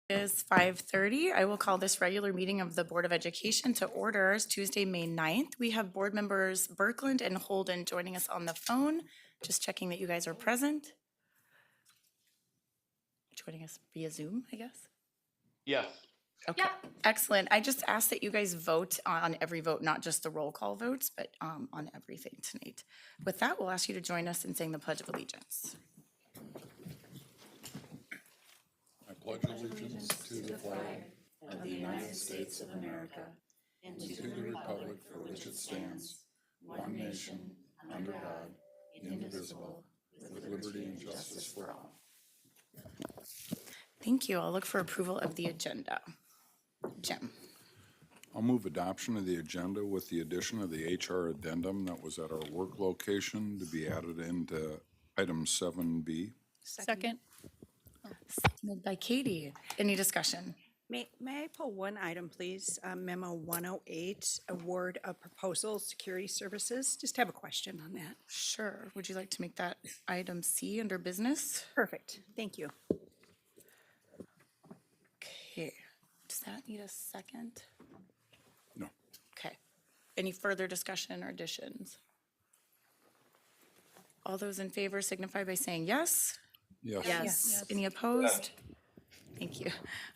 Is 5:30. I will call this regular meeting of the Board of Education to order. It's Tuesday, May 9th. We have board members Birkeland and Holden joining us on the phone. Just checking that you guys are present. Joining us via Zoom, I guess. Yes. Okay, excellent. I just ask that you guys vote on every vote, not just the roll call votes, but on everything tonight. With that, we'll ask you to join us in saying the Pledge of Allegiance. I pledge allegiance to the flag of the United States of America and to the republic for which it stands, one nation, under God, indivisible, with liberty and justice for all. Thank you. I'll look for approval of the agenda. Jim. I'll move adoption of the agenda with the addition of the HR addendum that was at our work location to be added into item 7B. Second. Seconded by Katie. Any discussion? May I pull one item, please? Memo 108, award of proposal security services. Just have a question on that. Sure. Would you like to make that item C under business? Perfect. Thank you. Okay. Does that need a second? No. Okay. Any further discussion or additions? All those in favor signify by saying yes. Yes. Yes. Any opposed? Thank you.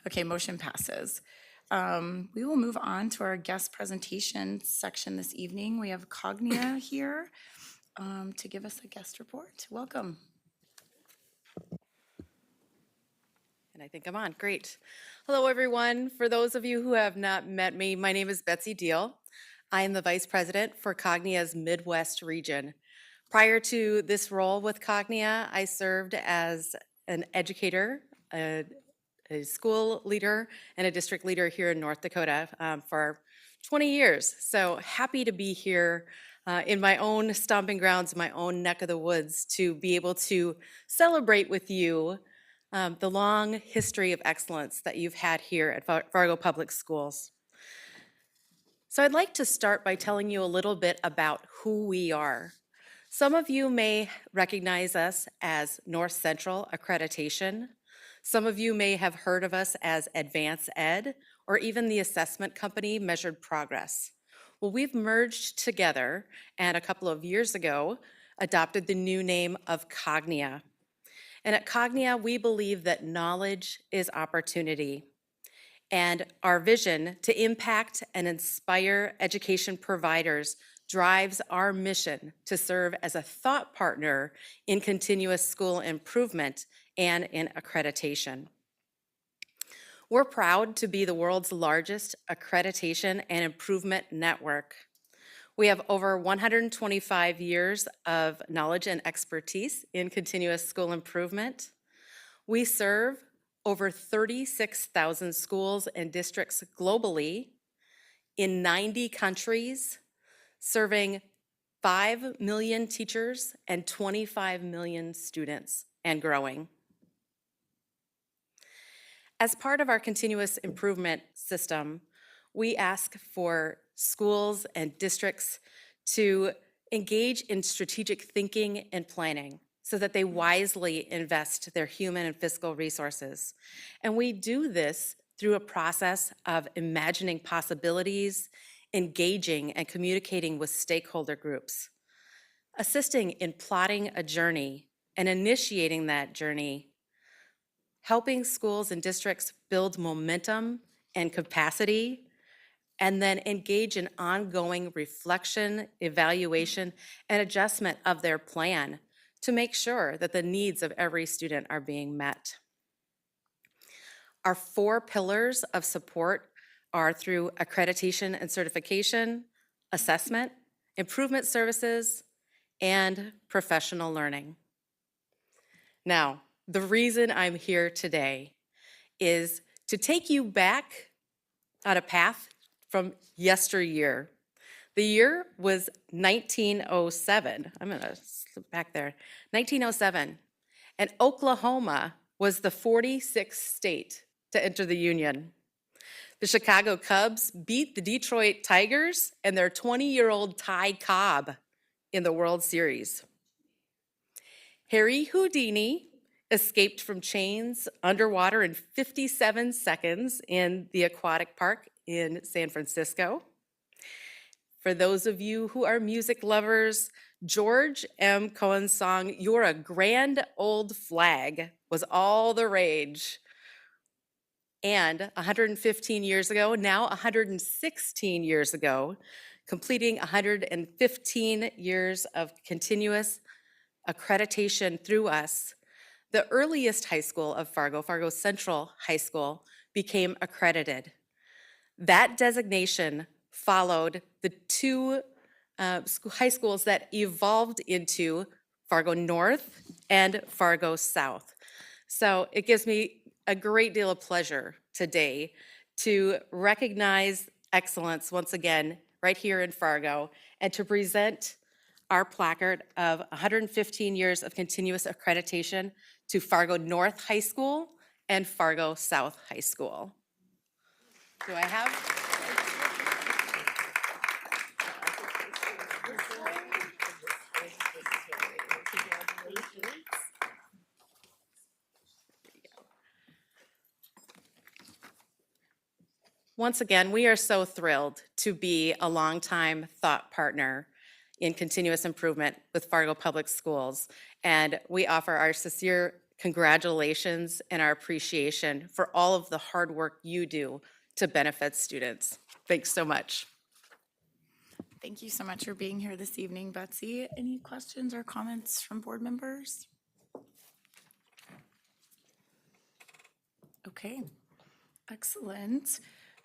Okay, motion passes. We will move on to our guest presentation section this evening. We have Cognia here to give us a guest report. Welcome. And I think I'm on. Great. Hello, everyone. For those of you who have not met me, my name is Betsy Deal. I am the Vice President for Cognia's Midwest region. Prior to this role with Cognia, I served as an educator, a school leader, and a district leader here in North Dakota for 20 years. So happy to be here in my own stomping grounds, my own neck of the woods, to be able to celebrate with you the long history of excellence that you've had here at Fargo Public Schools. So I'd like to start by telling you a little bit about who we are. Some of you may recognize us as North Central Accreditation. Some of you may have heard of us as Advance Ed, or even the assessment company Measured Progress. Well, we've merged together and a couple of years ago adopted the new name of Cognia. And at Cognia, we believe that knowledge is opportunity. And our vision to impact and inspire education providers drives our mission to serve as a thought partner in continuous school improvement and in accreditation. We're proud to be the world's largest accreditation and improvement network. We have over 125 years of knowledge and expertise in continuous school improvement. We serve over 36,000 schools and districts globally in 90 countries, serving 5 million teachers and 25 million students and growing. As part of our continuous improvement system, we ask for schools and districts to engage in strategic thinking and planning so that they wisely invest their human and fiscal resources. And we do this through a process of imagining possibilities, engaging and communicating with stakeholder groups, assisting in plotting a journey and initiating that journey, helping schools and districts build momentum and capacity, and then engage in ongoing reflection, evaluation, and adjustment of their plan to make sure that the needs of every student are being met. Our 4 pillars of support are through accreditation and certification, assessment, improvement services, and professional learning. Now, the reason I'm here today is to take you back on a path from yesteryear. The year was 1907. I'm gonna slip back there. 1907. And Oklahoma was the 46th state to enter the Union. The Chicago Cubs beat the Detroit Tigers and their 20-year-old Ty Cobb in the World Series. Harry Houdini escaped from chains underwater in 57 seconds in the aquatic park in San Francisco. For those of you who are music lovers, George M. Cohen's song, You're a Grand Old Flag, was all the rage. And 115 years ago, now 116 years ago, completing 115 years of continuous accreditation through us, the earliest high school of Fargo, Fargo Central High School, became accredited. That designation followed the two high schools that evolved into Fargo North and Fargo South. So it gives me a great deal of pleasure today to recognize excellence once again right here in Fargo and to present our placard of 115 years of continuous accreditation to Fargo North High School and Fargo South High School. Do I have? Once again, we are so thrilled to be a longtime thought partner in continuous improvement with Fargo Public Schools. And we offer our sincere congratulations and our appreciation for all of the hard work you do to benefit students. Thanks so much. Thank you so much for being here this evening, Betsy. Any questions or comments from board members? Okay, excellent.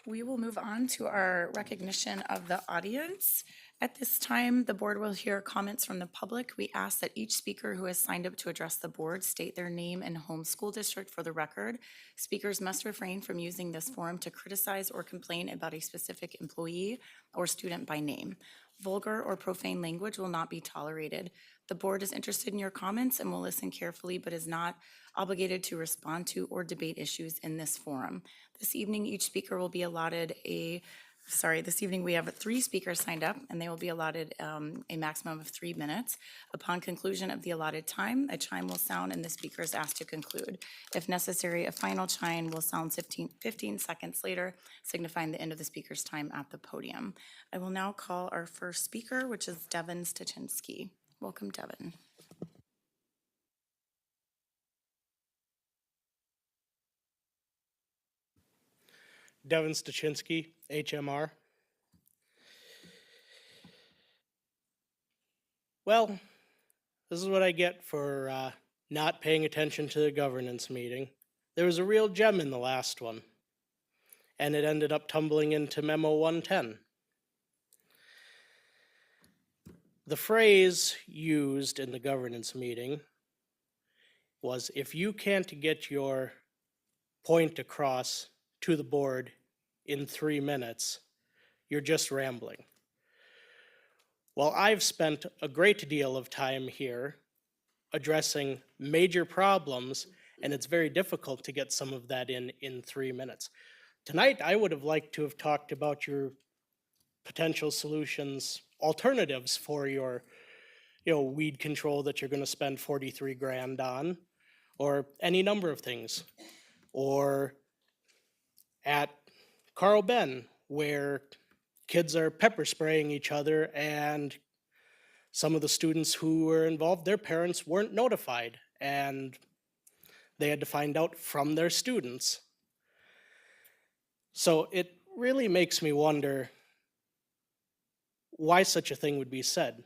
We will move on to our recognition of the audience. At this time, the board will hear comments from the public. We ask that each speaker who has signed up to address the board state their name and home school district for the record. Speakers must refrain from using this forum to criticize or complain about a specific employee or student by name. Vulgar or profane language will not be tolerated. The board is interested in your comments and will listen carefully, but is not obligated to respond to or debate issues in this forum. This evening, each speaker will be allotted this evening we have 3 speakers signed up, and they will be allotted a maximum of 3 minutes. Upon conclusion of the allotted time, a chime will sound and the speaker is asked to conclude. If necessary, a final chime will sound 15 seconds later, signifying the end of the speaker's time at the podium. I will now call our first speaker, which is Devin Stachinski. Welcome, Devin. Devin Stachinski, HMR. Well, this is what I get for not paying attention to the governance meeting. There was a real gem in the last one, and it ended up tumbling into Memo 110. The phrase used in the governance meeting was, if you can't get your point across to the board in 3 minutes, you're just rambling. Well, I've spent a great deal of time here addressing major problems, and it's very difficult to get some of that in 3 minutes. Tonight, I would have liked to have talked about your potential solutions, alternatives for your weed control that you're going to spend 43 grand on, or any number of things. Or at Carl Ben, where kids are pepper spraying each other and some of the students who were involved, their parents weren't notified and they had to find out from their students. So it really makes me wonder why such a thing would be said.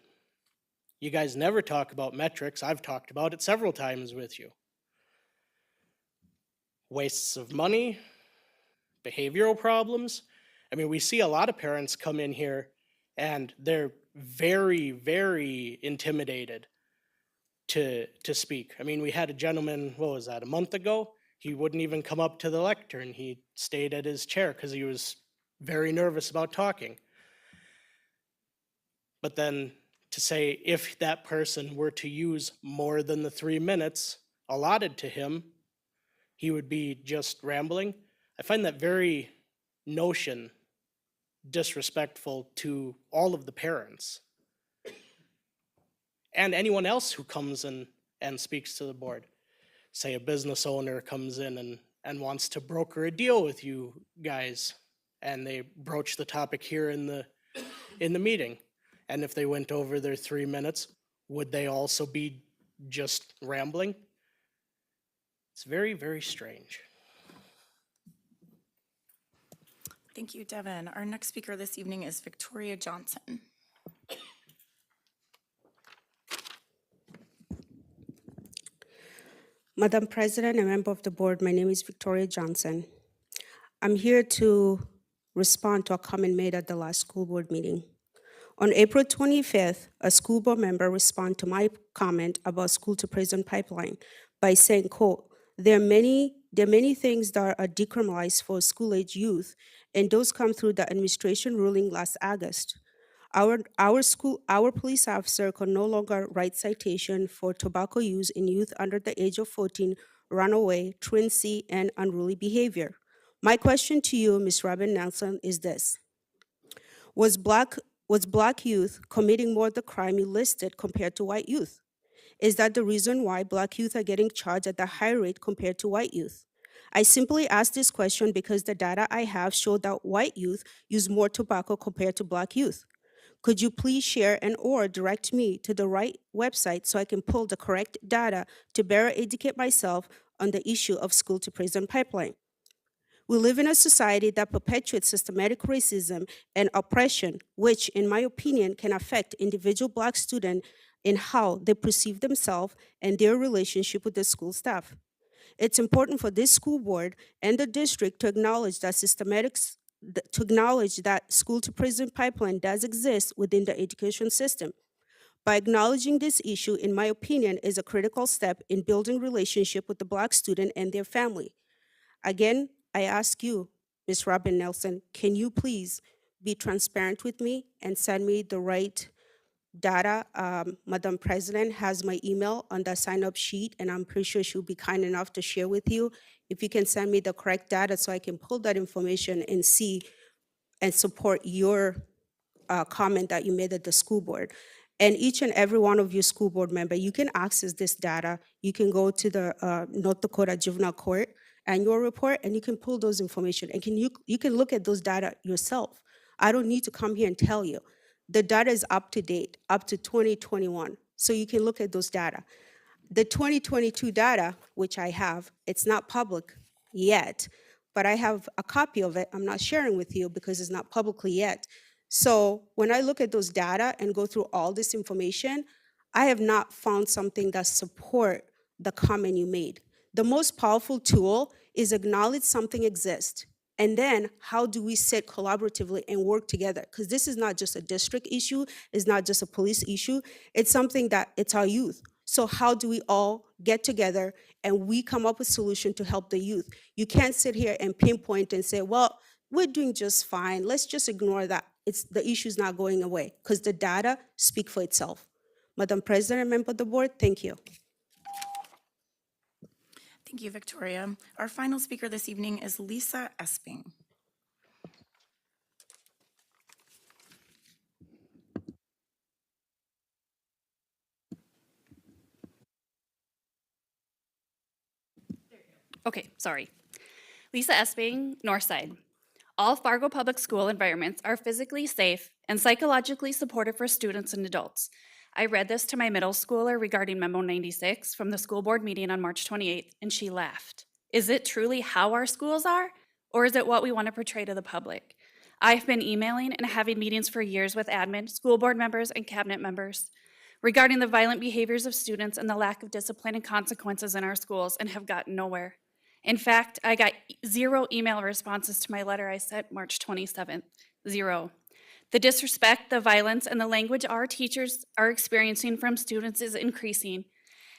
You guys never talk about metrics. I've talked about it several times with you. Wastes of money, behavioral problems. I mean, we see a lot of parents come in here and they're very, very intimidated to speak. I mean, we had a gentleman, what was that, a month ago? He wouldn't even come up to the lectern. He stayed at his chair because he was very nervous about talking. But then to say if that person were to use more than the 3 minutes allotted to him, he would be just rambling. I find that very notion disrespectful to all of the parents and anyone else who comes and speaks to the board. say a business owner comes in and wants to broker a deal with you guys, and they broach the topic here in the meeting, and if they went over their 3 minutes, would they also be just rambling? It's very, very strange. Thank you, Devin. Our next speaker this evening is Victoria Johnson. Madam President and member of the board, my name is Victoria Johnson. I'm here to respond to a comment made at the last school board meeting. On April 25th, a school board member responded to my comment about school to prison pipeline by saying, quote, there are many things that are decriminalized for school-age youth, and those come through the administration ruling last August. Our police officer can no longer write citation for tobacco use in youth under the age of 14, runaway, truancy, and unruly behavior. My question to you, Ms. Robin Nelson, is this. Was black youth committing more of the crime you listed compared to white youth? Is that the reason why black youth are getting charged at a higher rate compared to white youth? I simply ask this question because the data I have show that white youth use more tobacco compared to black youth. Could you please share and or direct me to the right website so I can pull the correct data to better educate myself on the issue of school to prison pipeline? We live in a society that perpetuates systematic racism and oppression, which, in my opinion, can affect individual black students in how they perceive themselves and their relationship with the school staff. It's important for this school board and the district to acknowledge that school to prison pipeline does exist within the education system. By acknowledging this issue, in my opinion, is a critical step in building relationship with the black student and their family. Again, I ask you, Ms. Robin Nelson, can you please be transparent with me and send me the right data? Madam President has my email on the sign-up sheet, and I'm pretty sure she'll be kind enough to share with you. If you can send me the correct data so I can pull that information and see and support your comment that you made at the school board. And each and every one of you school board member, you can access this data. You can go to the North Dakota Juvenile Court annual report, and you can pull those information, and you can look at those data yourself. I don't need to come here and tell you. The data is up to date, up to 2021, so you can look at those data. The 2022 data, which I have, it's not public yet, but I have a copy of it. I'm not sharing with you because it's not publicly yet. So when I look at those data and go through all this information, I have not found something that support the comment you made. The most powerful tool is acknowledge something exists. And then how do we sit collaboratively and work together? Because this is not just a district issue, it's not just a police issue, it's something that it's our youth. So how do we all get together and we come up with a solution to help the youth? You can't sit here and pinpoint and say, well, we're doing just fine, let's just ignore that. The issue's not going away, because the data speak for itself. Madam President and member of the board, thank you. Thank you, Victoria. Our final speaker this evening is Lisa Esping. Okay, sorry. Lisa Esping, Northside. All Fargo public school environments are physically safe and psychologically supportive for students and adults. I read this to my middle schooler regarding Memo 96 from the school board meeting on March 28th, and she laughed. Is it truly how our schools are, or is it what we want to portray to the public? I've been emailing and having meetings for years with admin, school board members, and cabinet members regarding the violent behaviors of students and the lack of discipline and consequences in our schools, and have gotten nowhere. In fact, I got 0 email responses to my letter I sent March 27th, 0. The disrespect, the violence, and the language our teachers are experiencing from students is increasing,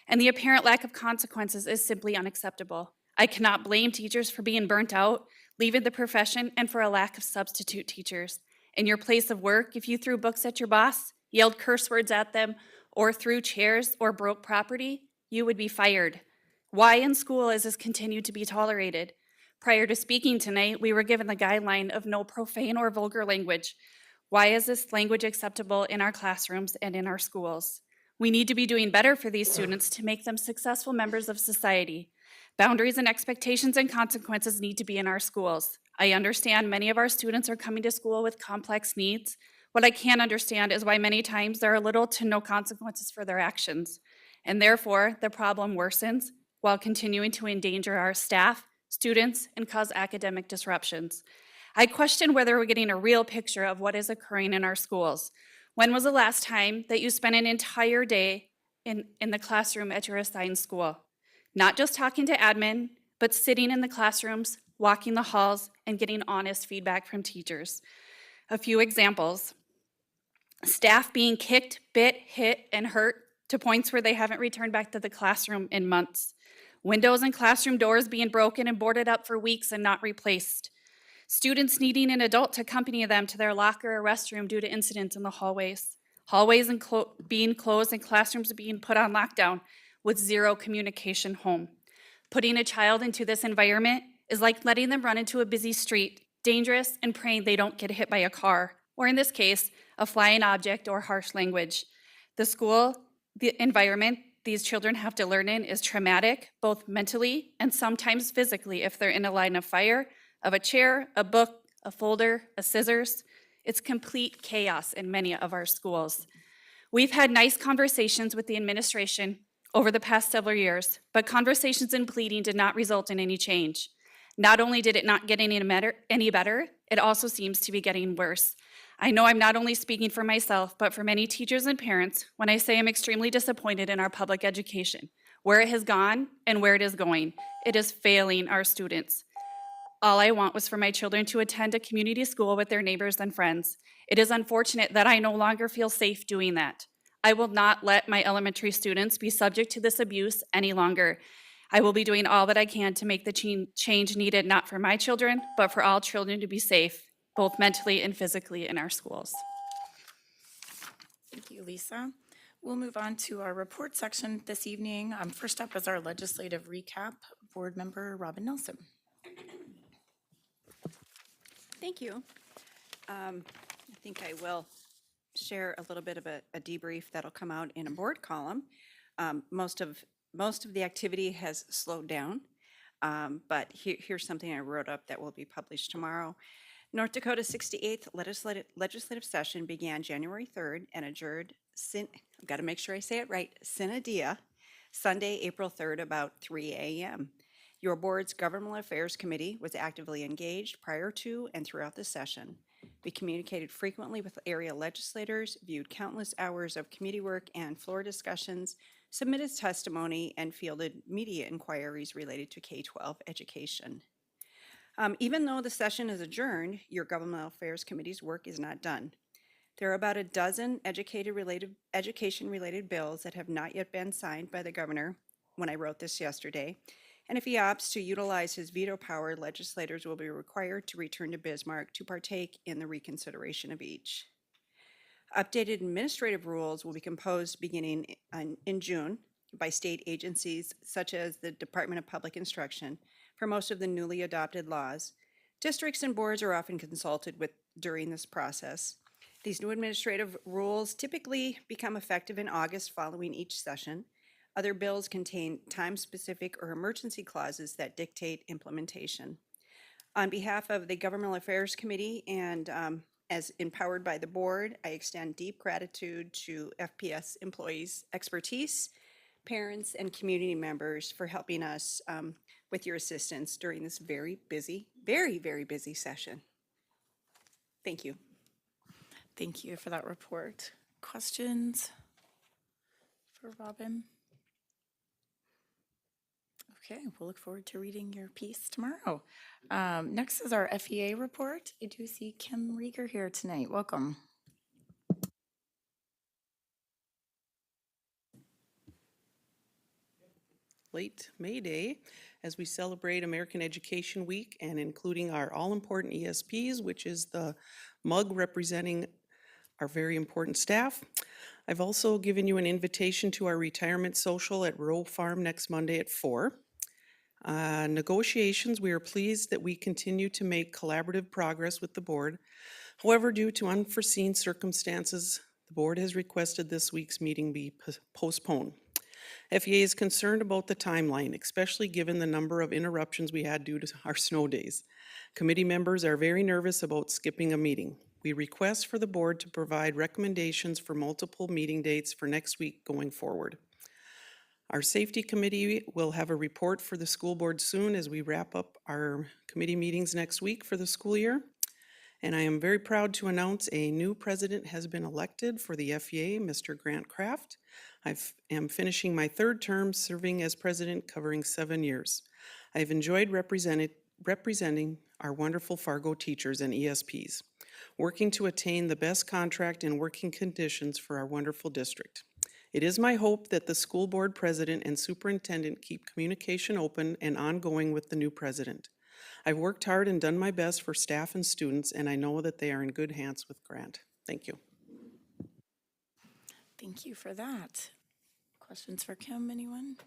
and the apparent lack of consequences is simply unacceptable. I cannot blame teachers for being burnt out, leaving the profession, and for a lack of substitute teachers. In your place of work, if you threw books at your boss, yelled curse words at them, or threw chairs or broke property, you would be fired. Why in school is this continued to be tolerated? Prior to speaking tonight, we were given the guideline of no profane or vulgar language. Why is this language acceptable in our classrooms and in our schools? We need to be doing better for these students to make them successful members of society. Boundaries and expectations and consequences need to be in our schools. I understand many of our students are coming to school with complex needs. What I can't understand is why many times there are little to no consequences for their actions, and therefore the problem worsens while continuing to endanger our staff, students, and cause academic disruptions. I question whether we're getting a real picture of what is occurring in our schools. When was the last time that you spent an entire day in the classroom at your assigned school? Not just talking to admin, but sitting in the classrooms, walking the halls, and getting honest feedback from teachers. A few examples. Staff being kicked, bit, hit, and hurt to points where they haven't returned back to the classroom in months. Windows and classroom doors being broken and boarded up for weeks and not replaced. Students needing an adult to accompany them to their locker or restroom due to incidents in the hallways. Hallways being closed and classrooms being put on lockdown with zero communication home. Putting a child into this environment is like letting them run into a busy street, dangerous, and praying they don't get hit by a car, or in this case, a flying object or harsh language. The environment these children have to learn in is traumatic, both mentally and sometimes physically if they're in a line of fire, of a chair, a book, a folder, a scissors. It's complete chaos in many of our schools. We've had nice conversations with the administration over the past several years, but conversations and pleading did not result in any change. Not only did it not get any better, it also seems to be getting worse. I know I'm not only speaking for myself, but for many teachers and parents when I say I'm extremely disappointed in our public education, where it has gone and where it is going. It is failing our students. All I want was for my children to attend a community school with their neighbors and friends. It is unfortunate that I no longer feel safe doing that. I will not let my elementary students be subject to this abuse any longer. I will be doing all that I can to make the change needed, not for my children, but for all children to be safe, both mentally and physically in our schools. Thank you, Lisa. We'll move on to our report section this evening. First up is our legislative recap. Board Member Robin Nelson. Thank you. I think I will share a little bit of a debrief that'll come out in a board column. Most of the activity has slowed down, but here's something I wrote up that will be published tomorrow. North Dakota's 68th legislative session began January 3rd and adjourned, I've got to make sure I say it right, sine die, Sunday, April 3rd, about 3 a.m. Your board's Governmental Affairs Committee was actively engaged prior to and throughout the session. We communicated frequently with area legislators, viewed countless hours of committee work and floor discussions, submitted testimony, and fielded media inquiries related to K-12 education. Even though the session is adjourned, your Governmental Affairs Committee's work is not done. There are about a dozen education-related bills that have not yet been signed by the governor when I wrote this yesterday, and if he opts to utilize his veto power, legislators will be required to return to Bismarck to partake in the reconsideration of each. Updated administrative rules will be composed beginning in June by state agencies such as the Department of Public Instruction for most of the newly adopted laws. Districts and boards are often consulted with during this process. These new administrative rules typically become effective in August following each session. Other bills contain time-specific or emergency clauses that dictate implementation. On behalf of the Governmental Affairs Committee and as empowered by the board, I extend deep gratitude to FPS employees' expertise, parents, and community members for helping us with your assistance during this very busy, very, very busy session. Thank you. Thank you for that report. Questions for Robin? Okay, we'll look forward to reading your piece tomorrow. Next is our FEA report. I do see Kim Rieger here tonight. Welcome. Late May Day as we celebrate American Education Week and including our all-important ESPs, which is the mug representing our very important staff. I've also given you an invitation to our retirement social at Rowe Farm next Monday at 4. Negotiations, we are pleased that we continue to make collaborative progress with the board. However, due to unforeseen circumstances, The board has requested this week's meeting be postponed. FEA is concerned about the timeline, especially given the number of interruptions we had due to our snow days. Committee members are very nervous about skipping a meeting. We request for the board to provide recommendations for multiple meeting dates for next week going forward. Our safety committee will have a report for the school board soon as we wrap up our committee meetings next week for the school year. And I am very proud to announce a new president has been elected for the FEA, Mr. Grant Kraft. I am finishing my third term serving as president, covering 7 years. I've enjoyed representing our wonderful Fargo teachers and ESPs, working to attain the best contract and working conditions for our wonderful district. It is my hope that the school board president and superintendent keep communication open and ongoing with the new president. I've worked hard and done my best for staff and students, and I know that they are in good hands with Grant. Thank you. Thank you for that. Questions for Kim, anyone?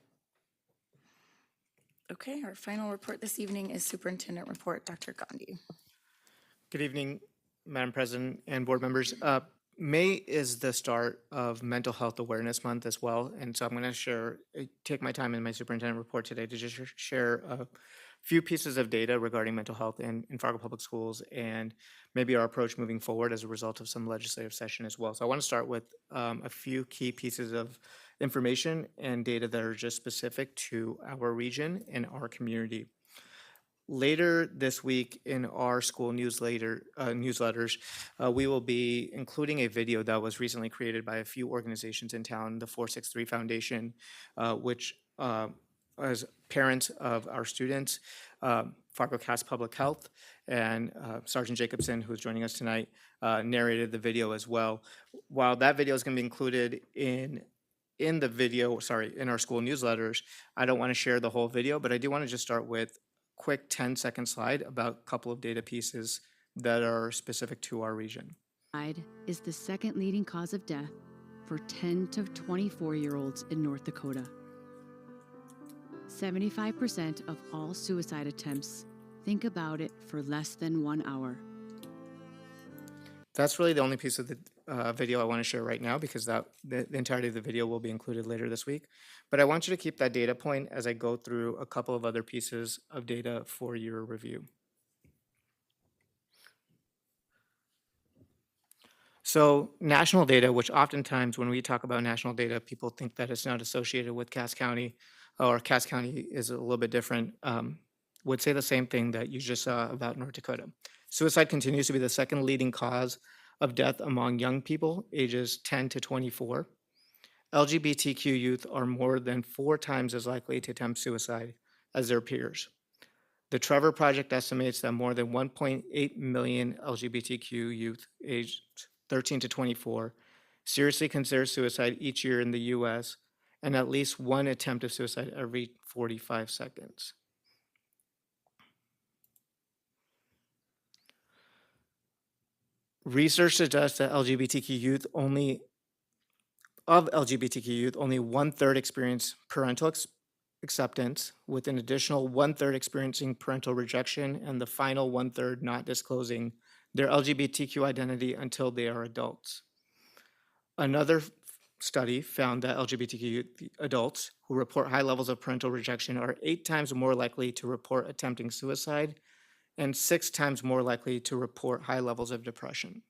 Okay, our final report this evening is Superintendent Report, Dr. Gandhi. Good evening, Madam President and board members. May is the start of Mental Health Awareness Month as well, and so I'm going to take my time in my superintendent report today to just share a few pieces of data regarding mental health in Fargo Public Schools and maybe our approach moving forward as a result of some legislative session as well. So I want to start with a few key pieces of information and data that are just specific to our region and our community. Later this week in our school newsletters, we will be including a video that was recently created by a few organizations in town, the 463 Foundation, which as parents of our students, Fargo Cast Public Health, and Sergeant Jacobson, who's joining us tonight, narrated the video as well. While that video is going to be included in our school newsletters, I don't want to share the whole video, but I do want to just start with quick 10-second slide about a couple of data pieces that are specific to our region. Suicide is the second leading cause of death for 10 to 24-year-olds in North Dakota. 75% of all suicide attempts think about it for less than 1 hour. That's really the only piece of the video I want to share right now, because the entirety of the video will be included later this week. But I want you to keep that data point as I go through a couple of other pieces of data for your review. So national data, which oftentimes when we talk about national data, people think that it's not associated with Cass County, or Cass County is a little bit different, would say the same thing that you just saw about North Dakota. Suicide continues to be the second leading cause of death among young people ages 10 to 24. LGBTQ youth are more than 4 times as likely to attempt suicide as their peers. The Trevor Project estimates that more than 1.8 million LGBTQ youth aged 13 to 24 seriously consider suicide each year in the U.S., and at least one attempt of suicide every 45 seconds. Research suggests that LGBTQ youth only 1/3 experience parental acceptance, with an additional 1/3 experiencing parental rejection, and the final 1/3 not disclosing their LGBTQ identity until they are adults. Another study found that LGBTQ adults who report high levels of parental rejection are 8 times more likely to report attempting suicide and 6 times more likely to report high levels of depression.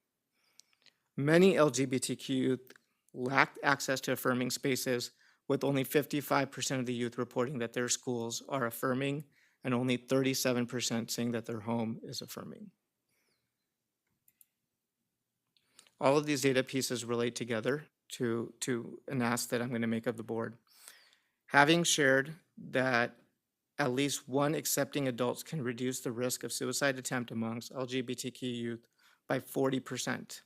Many LGBTQ youth lack access to affirming spaces, with only 55% of the youth reporting that their schools are affirming and only 37% saying that their home is affirming. All of these data pieces relate together to an ask that I'm going to make of the board. Having shared that at least one accepting adults can reduce the risk of suicide attempt amongst LGBTQ youth by 40%.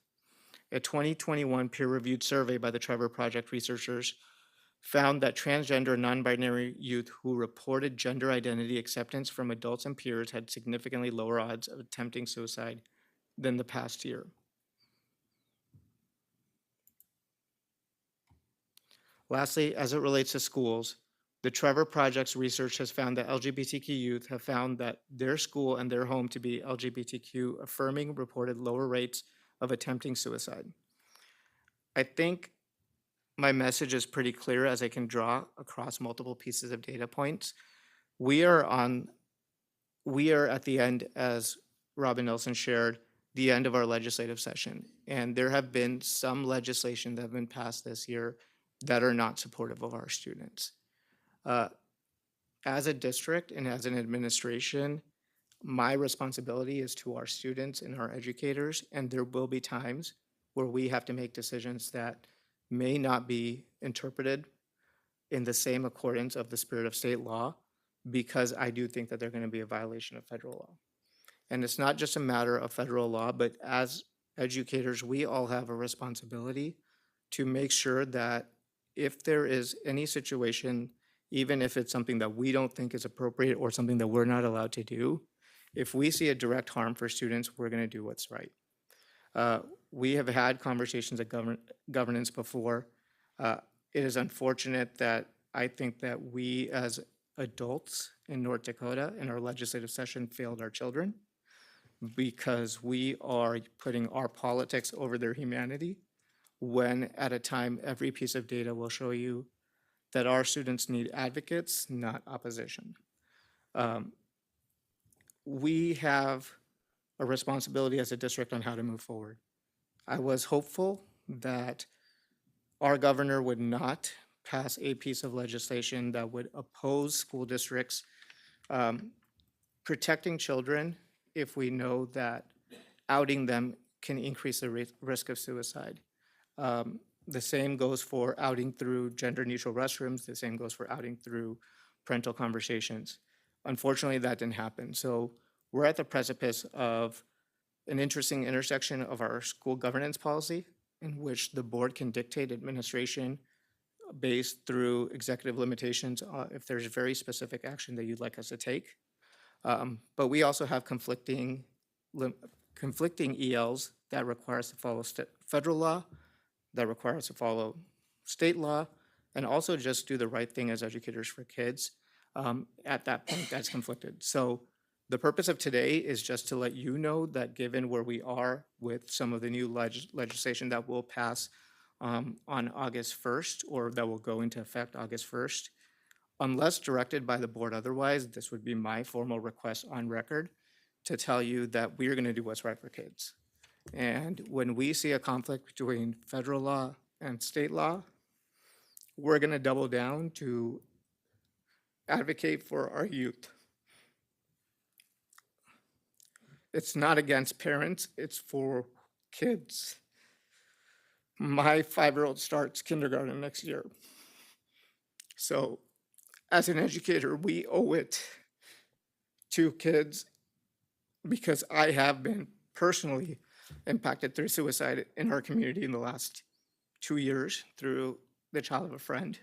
A 2021 peer-reviewed survey by the Trevor Project researchers found that transgender and non-binary youth who reported gender identity acceptance from adults and peers had significantly lower odds of attempting suicide than the past year. Lastly, as it relates to schools, the Trevor Project's research has found that LGBTQ youth have found that their school and their home to be LGBTQ affirming reported lower rates of attempting suicide. I think my message is pretty clear as I can draw across multiple pieces of data points. We are at the end, as Robin Nelson shared, the end of our legislative session. And there have been some legislation that have been passed this year that are not supportive of our students. As a district and as an administration, my responsibility is to our students and our educators, and there will be times where we have to make decisions that may not be interpreted in the same accordance of the spirit of state law, because I do think that they're going to be a violation of federal law. And it's not just a matter of federal law, but as educators, we all have a responsibility to make sure that if there is any situation, even if it's something that we don't think is appropriate or something that we're not allowed to do, if we see a direct harm for students, we're going to do what's right. We have had conversations at governance before. It is unfortunate that I think that we as adults in North Dakota in our legislative session failed our children because we are putting our politics over their humanity, when at a time every piece of data will show you that our students need advocates, not opposition. We have a responsibility as a district on how to move forward. I was hopeful that our governor would not pass a piece of legislation that would oppose school districts protecting children if we know that outing them can increase the risk of suicide. The same goes for outing through gender-neutral restrooms. The same goes for outing through parental conversations. Unfortunately, that didn't happen. So we're at the precipice of an interesting intersection of our school governance policy, in which the board can dictate administration based through executive limitations if there's very specific action that you'd like us to take. But we also have conflicting ELs that require us to follow federal law, that require us to follow state law, and also just do the right thing as educators for kids. At that point, that's conflicted. So the purpose of today is just to let you know that given where we are with some of the new legislation that will pass on August 1st, or that will go into effect August 1st, unless directed by the board otherwise, this would be my formal request on record to tell you that we are going to do what's right for kids. And when we see a conflict between federal law and state law, we're going to double down to advocate for our youth. It's not against parents, it's for kids. My 5-year-old starts kindergarten next year. So as an educator, we owe it to kids, because I have been personally impacted through suicide in our community in the last 2 years through the child of a friend.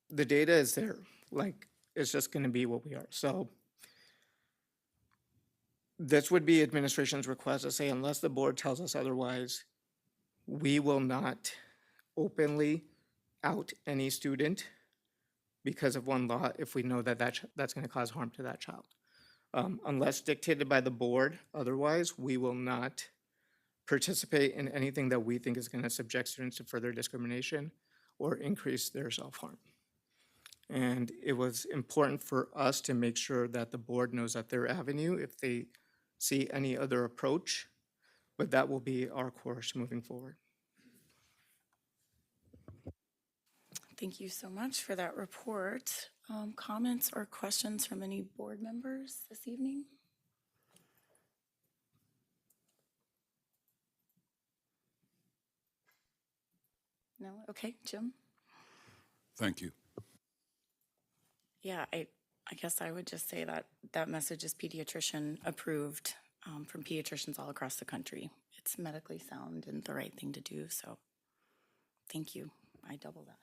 The data is there, like, it's just gonna be what we are. So this would be administration's request to say, unless the board tells us otherwise, we will not openly out any student because of one law if we know that that's going to cause harm to that child. Unless dictated by the board otherwise, we will not participate in anything that we think is going to subject students to further discrimination or increase their self-harm. And it was important for us to make sure that the board knows that their avenue if they see any other approach, but that will be our course moving forward. Thank you so much for that report. Comments or questions from any board members this evening? No? Okay, Jim? Thank you. Yeah, I guess I would just say that that message is pediatrician approved from pediatricians all across the country. It's medically sound and the right thing to do, so thank you. I double that.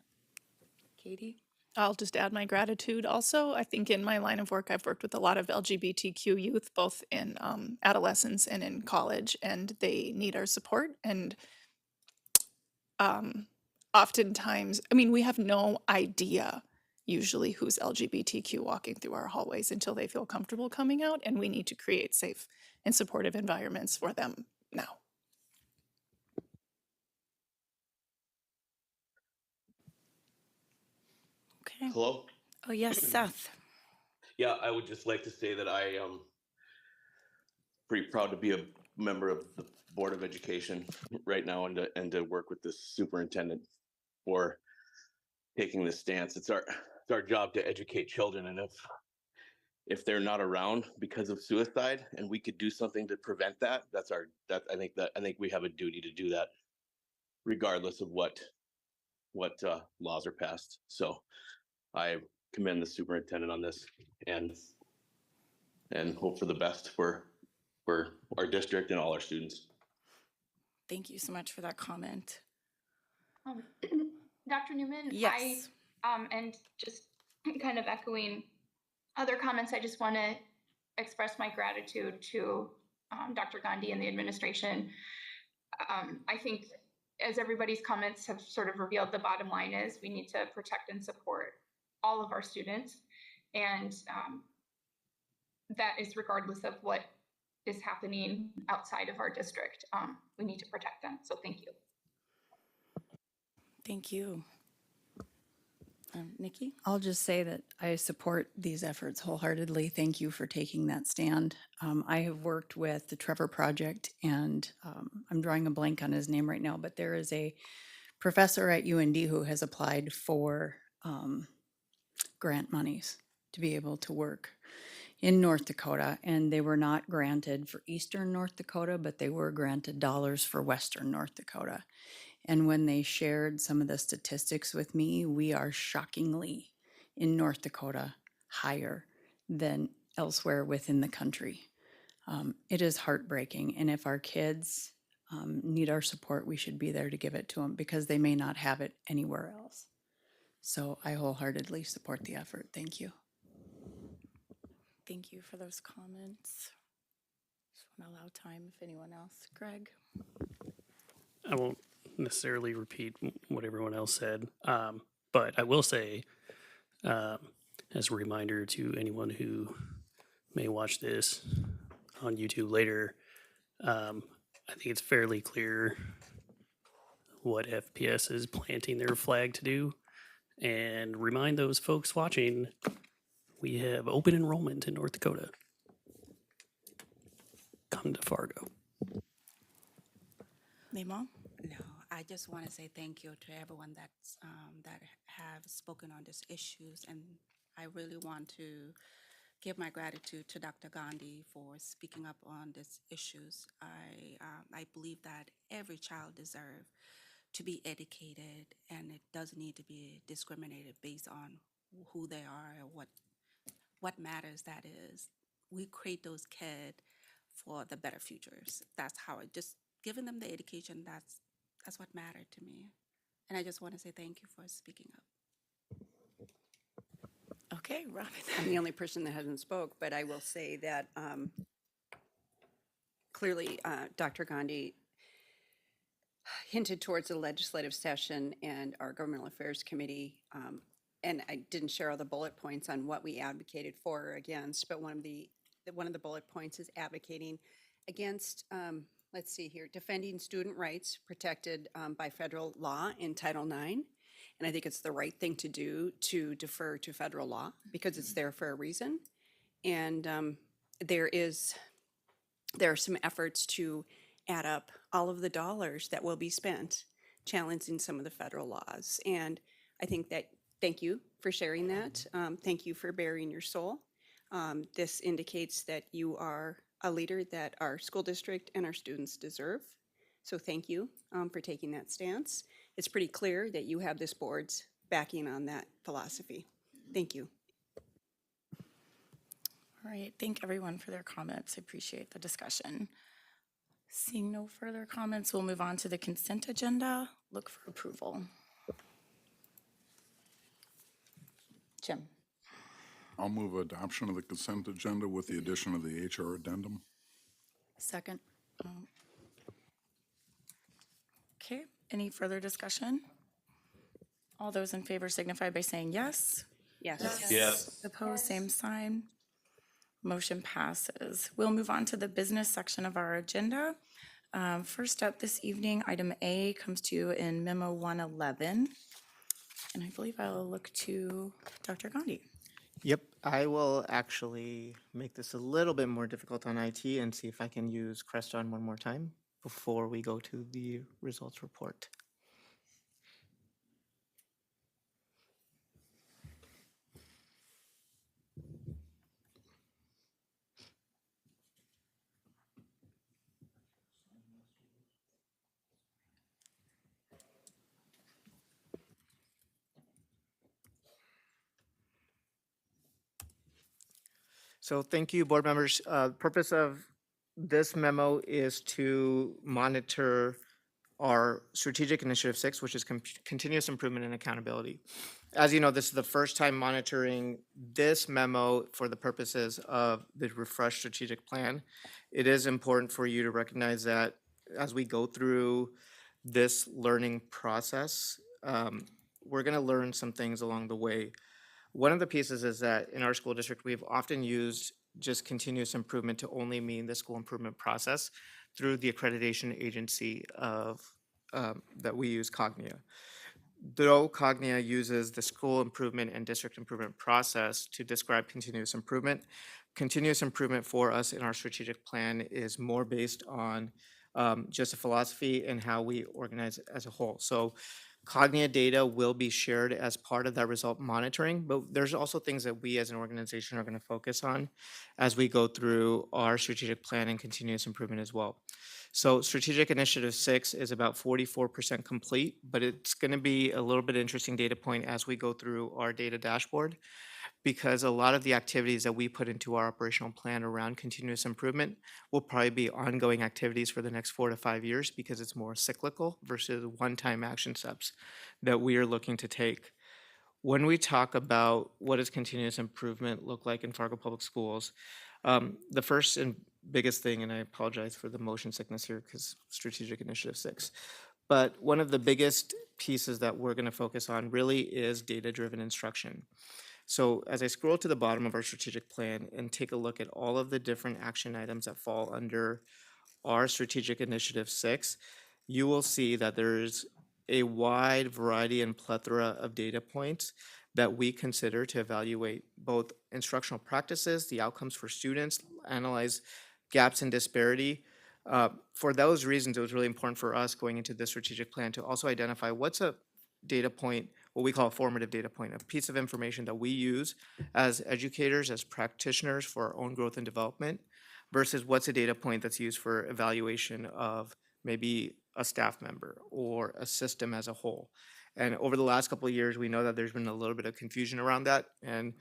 Katie? I'll just add my gratitude also. I think in my line of work, I've worked with a lot of LGBTQ youth, both in adolescence and in college, and they need our support. And oftentimes, I mean, we have no idea usually who's LGBTQ walking through our hallways until they feel comfortable coming out, and we need to create safe and supportive environments for them now. Hello? Oh, yes, Seth. Yeah, I would just like to say that I am pretty proud to be a member of the Board of Education right now and to work with this superintendent for taking this stance. It's our job to educate children, and if they're not around because of suicide and we could do something to prevent that, I think we have a duty to do that regardless of what laws are passed. So I commend the superintendent on this and hope for the best for our district and all our students. Thank you so much for that comment. Dr. Newman, Yes. and just kind of echoing other comments, I just want to express my gratitude to Dr. Gandhi and the administration. I think, as everybody's comments have sort of revealed, the bottom line is we need to protect and support all of our students, and that is regardless of what is happening outside of our district. We need to protect them. So thank you. Thank you. Nikki? I'll just say that I support these efforts wholeheartedly. Thank you for taking that stand. I have worked with the Trevor Project, and I'm drawing a blank on his name right now, but there is a professor at UND who has applied for grant monies to be able to work in North Dakota, and they were not granted for Eastern North Dakota, but they were granted dollars for Western North Dakota. And when they shared some of the statistics with me, we are shockingly in North Dakota higher than elsewhere within the country. It is heartbreaking. And if our kids need our support, we should be there to give it to them because they may not have it anywhere else. So I wholeheartedly support the effort. Thank you. Thank you for those comments. Just want to allow time if anyone else. Greg? I won't necessarily repeat what everyone else said, but I will say, as a reminder to anyone who may watch this on YouTube later, I think it's fairly clear what FPS is planting their flag to do. And remind those folks watching, we have open enrollment in North Dakota. Come to Fargo. Mima? No, I just want to say thank you to everyone that's that have spoken on these issues, and I really want to give my gratitude to Dr. Gandhi for speaking up on these issues. I believe that every child deserves to be educated, and it doesn't need to be discriminated based on who they are or what matters. That is, we create those kids for the better futures. That's how it just giving them the education. That's what mattered to me. And I just want to say thank you for speaking up. Okay, Robin. I'm the only person that hasn't spoke, but I will say that clearly Dr. Gandhi hinted towards the legislative session and our Governmental Affairs Committee, and I didn't share all the bullet points on what we advocated for or against, but one of the bullet points is advocating against, let's see here, defending student rights protected by federal law in Title IX. And I think it's the right thing to do to defer to federal law because it's there for a reason. And there are some efforts to add up all of the dollars that will be spent challenging some of the federal laws. And I think that, thank you for sharing that. Thank you for bearing your soul. This indicates that you are a leader that our school district and our students deserve. So thank you for taking that stance. It's pretty clear that you have this board's backing on that philosophy. Thank you. All right, thank everyone for their comments. I appreciate the discussion. Seeing no further comments, we'll move on to the consent agenda. Look for approval. Jim? I'll move adoption of the consent agenda with the addition of the HR addendum. Second. Okay, any further discussion? All those in favor signify by saying yes. Yes. Yes. Opposed, same sign. Motion passes. We'll move on to the business section of our agenda. First up this evening, item A comes to you in memo 111. And I believe I'll look to Dr. Gandhi. Yep, I will actually make this a little bit more difficult on IT and see if I can use Creston one more time before we go to the results report. So thank you, board members. Purpose of this memo is to monitor our strategic initiative 6, which is continuous improvement and accountability. As you know, this is the first time monitoring this memo for the purposes of the refreshed strategic plan. It is important for you to recognize that as we go through this learning process, we're going to learn some things along the way. One of the pieces is that in our school district, we've often used just continuous improvement to only mean the school improvement process through the accreditation agency of that we use, Cognia. Though Cognia uses the school improvement and district improvement process to describe continuous improvement for us in our strategic plan is more based on just a philosophy and how we organize it as a whole. So Cognia data will be shared as part of that result monitoring, but there's also things that we as an organization are going to focus on as we go through our strategic plan and continuous improvement as well. So strategic initiative 6 is about 44% complete, but it's going to be a little bit interesting data point as we go through our data dashboard, because a lot of the activities that we put into our operational plan around continuous improvement will probably be ongoing activities for the next 4 to 5 years, because it's more cyclical versus one-time action steps that we are looking to take. When we talk about what does continuous improvement look like in Fargo Public Schools, the first and biggest thing, and I apologize for the motion sickness here because strategic initiative 6, but one of the biggest pieces that we're going to focus on really is data-driven instruction. So as I scroll to the bottom of our strategic plan and take a look at all of the different action items that fall under our strategic initiative 6, you will see that there's a wide variety and plethora of data points that we consider to evaluate both instructional practices, the outcomes for students, analyze gaps in disparity. For those reasons, it was really important for us going into this strategic plan to also identify what's a data point, what we call a formative data point, a piece of information that we use as educators, as practitioners for our own growth and development, versus what's a data point that's used for evaluation of maybe a staff member or a system as a whole. And over the last couple of years, we know that there's been a little bit of confusion around that, and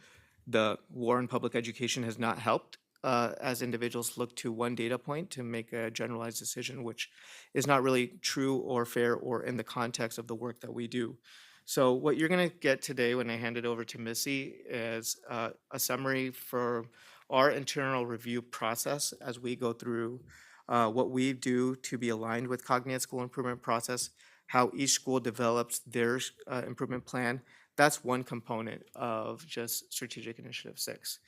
the war in public education has not helped as individuals look to one data point to make a generalized decision, which is not really true or fair or in the context of the work that we do. So what you're going to get today when I hand it over to Missy is a summary for our internal review process as we go through what we do to be aligned with Cognia School Improvement Process, how each school develops their improvement plan. That's one component of just Strategic Initiative 6.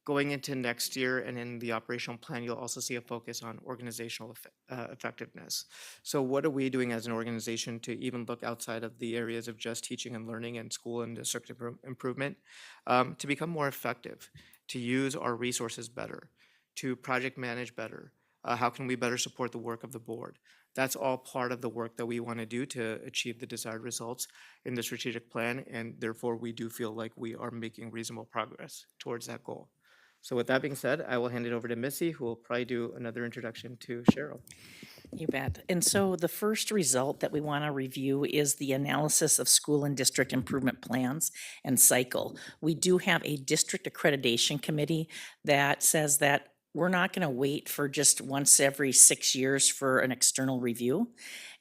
Going into next year and in the operational plan, you'll also see a focus on organizational effectiveness. So what are we doing as an organization to even look outside of the areas of just teaching and learning and school and district improvement to become more effective, to use our resources better, to project manage better? How can we better support the work of the board? That's all part of the work that we want to do to achieve the desired results in the strategic plan, and therefore we do feel like we are making reasonable progress towards that goal. So with that being said, I will hand it over to Missy, who will probably do another introduction to Cheryl. You bet. And so the first result that we want to review is the analysis of school and district improvement plans and cycle. We do have a district accreditation committee that says that we're not going to wait for just once every 6 years for an external review.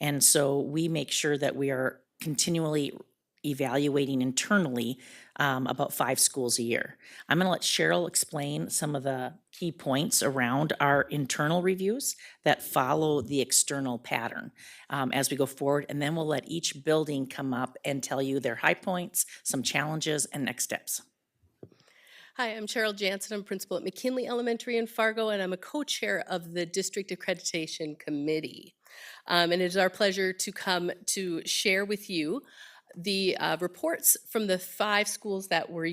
And so we make sure that we are continually evaluating internally about 5 schools a year. I'm going to let Cheryl explain some of the key points around our internal reviews that follow the external pattern as we go forward, and then we'll let each building come up and tell you their high points, some challenges, and next steps. Hi, I'm Cheryl Jansen. I'm principal at McKinley Elementary in Fargo, and I'm a co-chair of the District Accreditation Committee. And it is our pleasure to come to share with you the reports from the 5 schools that were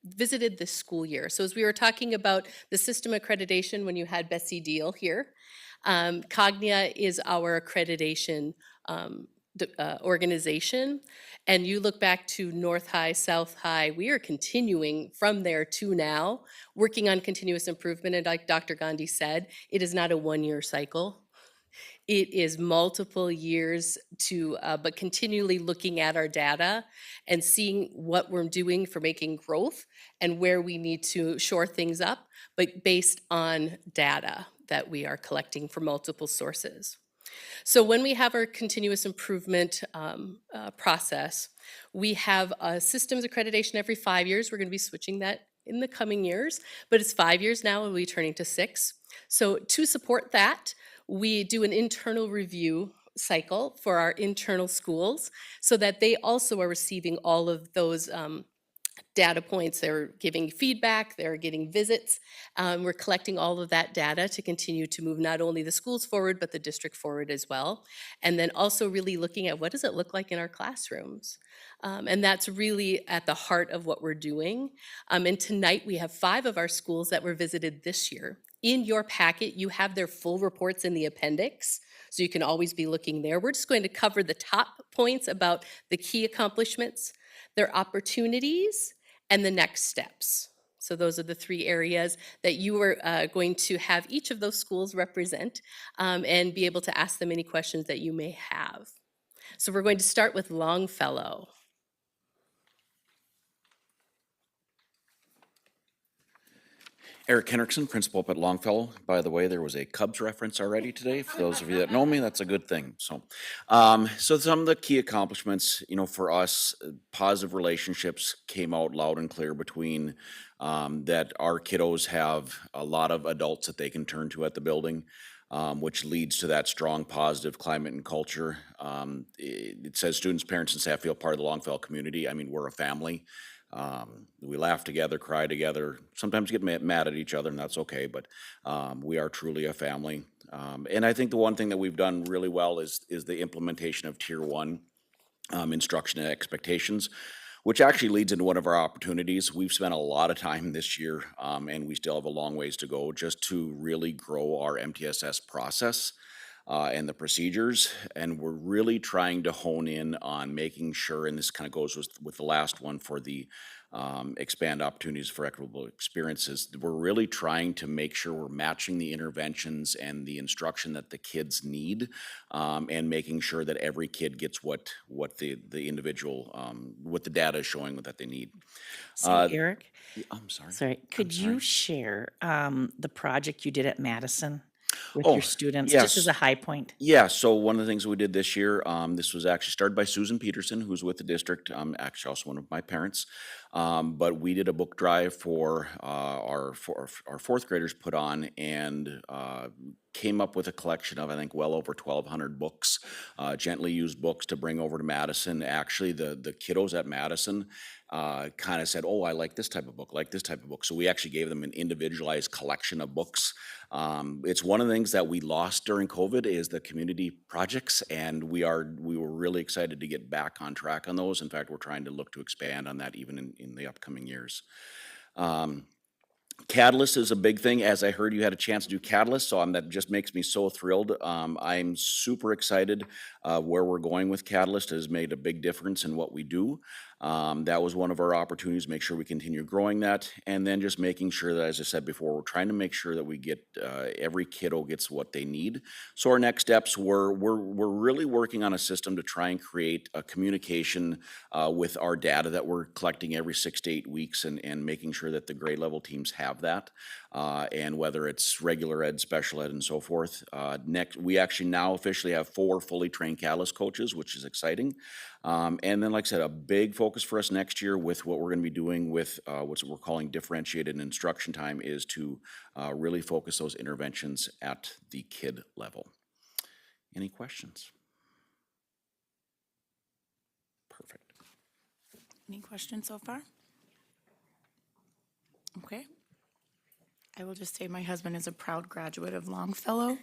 visited this school year. So as we were talking about the system accreditation when you had Betsy Deal here, Cognia is our accreditation organization. And you look back to North High, South High, we are continuing from there to now, working on continuous improvement. And like Dr. Gandhi said, it is not a one-year cycle. It is multiple years to, but continually looking at our data and seeing what we're doing for making growth and where we need to shore things up, but based on data that we are collecting from multiple sources. So when we have our continuous improvement process, we have a systems accreditation every 5 years. We're going to be switching that in the coming years, but it's 5 years now and we'll be turning to 6. So to support that, we do an internal review cycle for our internal schools so that they also are receiving all of those data points. They're giving feedback, they're getting visits. We're collecting all of that data to continue to move not only the schools forward, but the district forward as well. And then also really looking at what does it look like in our classrooms? And that's really at the heart of what we're doing. And tonight we have 5 of our schools that were visited this year. In your packet, you have their full reports in the appendix, so you can always be looking there. We're just going to cover the top points about the key accomplishments, their opportunities, and the next steps. So those are the 3 areas that you are going to have each of those schools represent and be able to ask them any questions that you may have. So we're going to start with Longfellow. Eric Henriksen, principal up at Longfellow. By the way, there was a Cubs reference already today. For those of you that know me, that's a good thing. So some of the key accomplishments, for us, positive relationships came out loud and clear between that our kiddos have a lot of adults that they can turn to at the building. Which leads to that strong positive climate and culture. It says students, parents, and staff feel part of the Longfellow community. I mean, we're a family. We laugh together, cry together, sometimes get mad at each other, and that's okay, but we are truly a family. And I think the one thing that we've done really well is the implementation of Tier 1 instruction and expectations, which actually leads into one of our opportunities. We've spent a lot of time this year, and we still have a long ways to go just to really grow our MTSS process and the procedures. And we're really trying to hone in on making sure, and this kind of goes with the last one for the expand opportunities for equitable experiences. We're really trying to make sure we're matching the interventions and the instruction that the kids need, and making sure that every kid gets what the individual, what the data is showing that they need. So Eric, I'm sorry. Sorry, could you share the project you did at Madison with Oh, your students, just as yes. a high point? Yeah, so one of the things we did this year, this was actually started by Susan Peterson, who's with the district, actually also one of my parents. But we did a book drive for our 4th graders put on, and came up with a collection of, I think, well over 1,200 books, gently used books to bring over to Madison. Actually, the kiddos at Madison kind of said, oh, I like this type of book, like this type of book. So we actually gave them an individualized collection of books. It's one of the things that we lost during COVID is the community projects, and we were really excited to get back on track on those. In fact, we're trying to look to expand on that even in the upcoming years. Catalyst is a big thing. As I heard you had a chance to do Catalyst, so that just makes me so thrilled. I'm super excited where we're going with Catalyst. It has made a big difference in what we do. That was one of our opportunities, make sure we continue growing that, and then just making sure that, as I said before, we're trying to make sure that we get every kiddo gets what they need. So our next steps, we're really working on a system to try and create a communication with our data that we're collecting every 6 to 8 weeks, and making sure that the grade level teams have that, and whether it's regular ed, special ed, and so forth. We actually now officially have 4 fully trained Catalyst coaches, which is exciting. And then, like I said, a big focus for us next year with what we're going to be doing with what we're calling differentiated instruction time is to really focus those interventions at the kid level. Any questions? Perfect. Any questions so far? Okay. I will just say my husband is a proud graduate of Longfellow.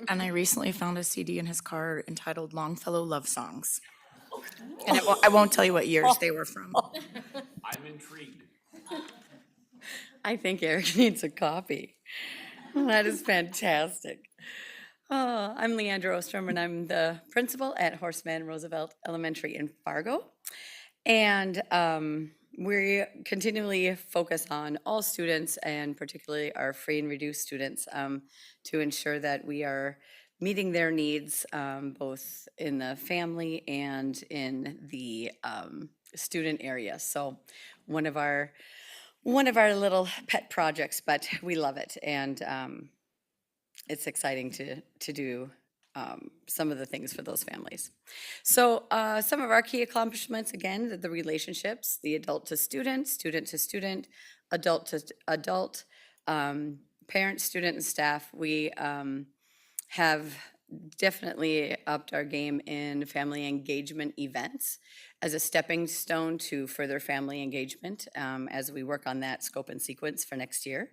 And I recently found a CD in his car entitled Longfellow Love Songs. And I won't tell you what years they were from. I'm intrigued. I think Eric needs a copy. That is fantastic. I'm Leandra Ostrom, and I'm the principal at Horseman Roosevelt Elementary in Fargo. And we continually focus on all students, and particularly our free and reduced students, to ensure that we are meeting their needs, both in the family and in the student area. So one of our little pet projects, but we love it, and it's exciting to do some of the things for those families. So some of our key accomplishments, again, the relationships, the adult to student, student to student, adult to adult, parent, student, and staff. We have definitely upped our game in family engagement events as a stepping stone to further family engagement as we work on that scope and sequence for next year.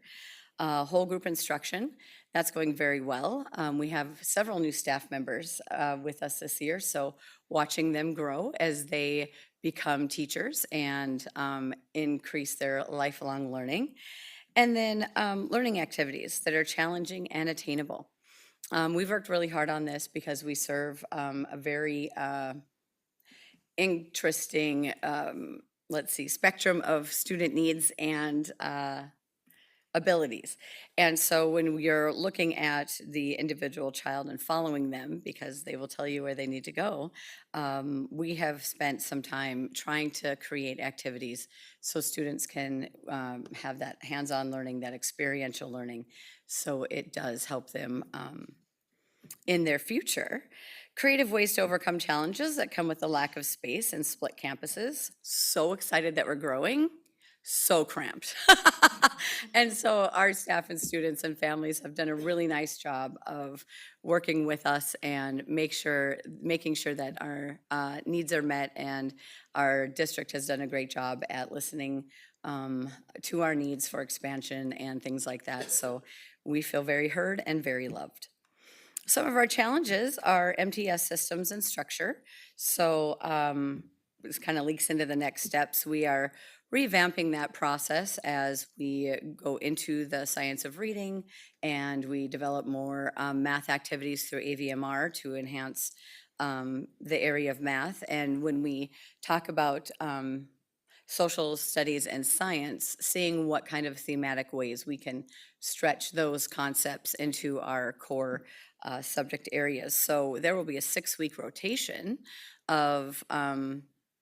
Whole group instruction, that's going very well. We have several new staff members with us this year, so watching them grow as they become teachers and increase their lifelong learning. And then learning activities that are challenging and attainable. We've worked really hard on this because we serve a very interesting, spectrum of student needs and abilities. And so when you're looking at the individual child and following them, because they will tell you where they need to go, we have spent some time trying to create activities so students can have that hands-on learning, that experiential learning, so it does help them in their future. Creative ways to overcome challenges that come with the lack of space and split campuses. So excited that we're growing, so cramped. And so our staff and students and families have done a really nice job of working with us and making sure that our needs are met, and our district has done a great job at listening to our needs for expansion and things like that. So we feel very heard and very loved. Some of our challenges are MTS systems and structure. So this kind of leaks into the next steps. We are revamping that process as we go into the science of reading, and we develop more math activities through AVMR to enhance the area of math. And when we talk about social studies and science, seeing what kind of thematic ways we can stretch those concepts into our core subject areas. So there will be a 6-week rotation of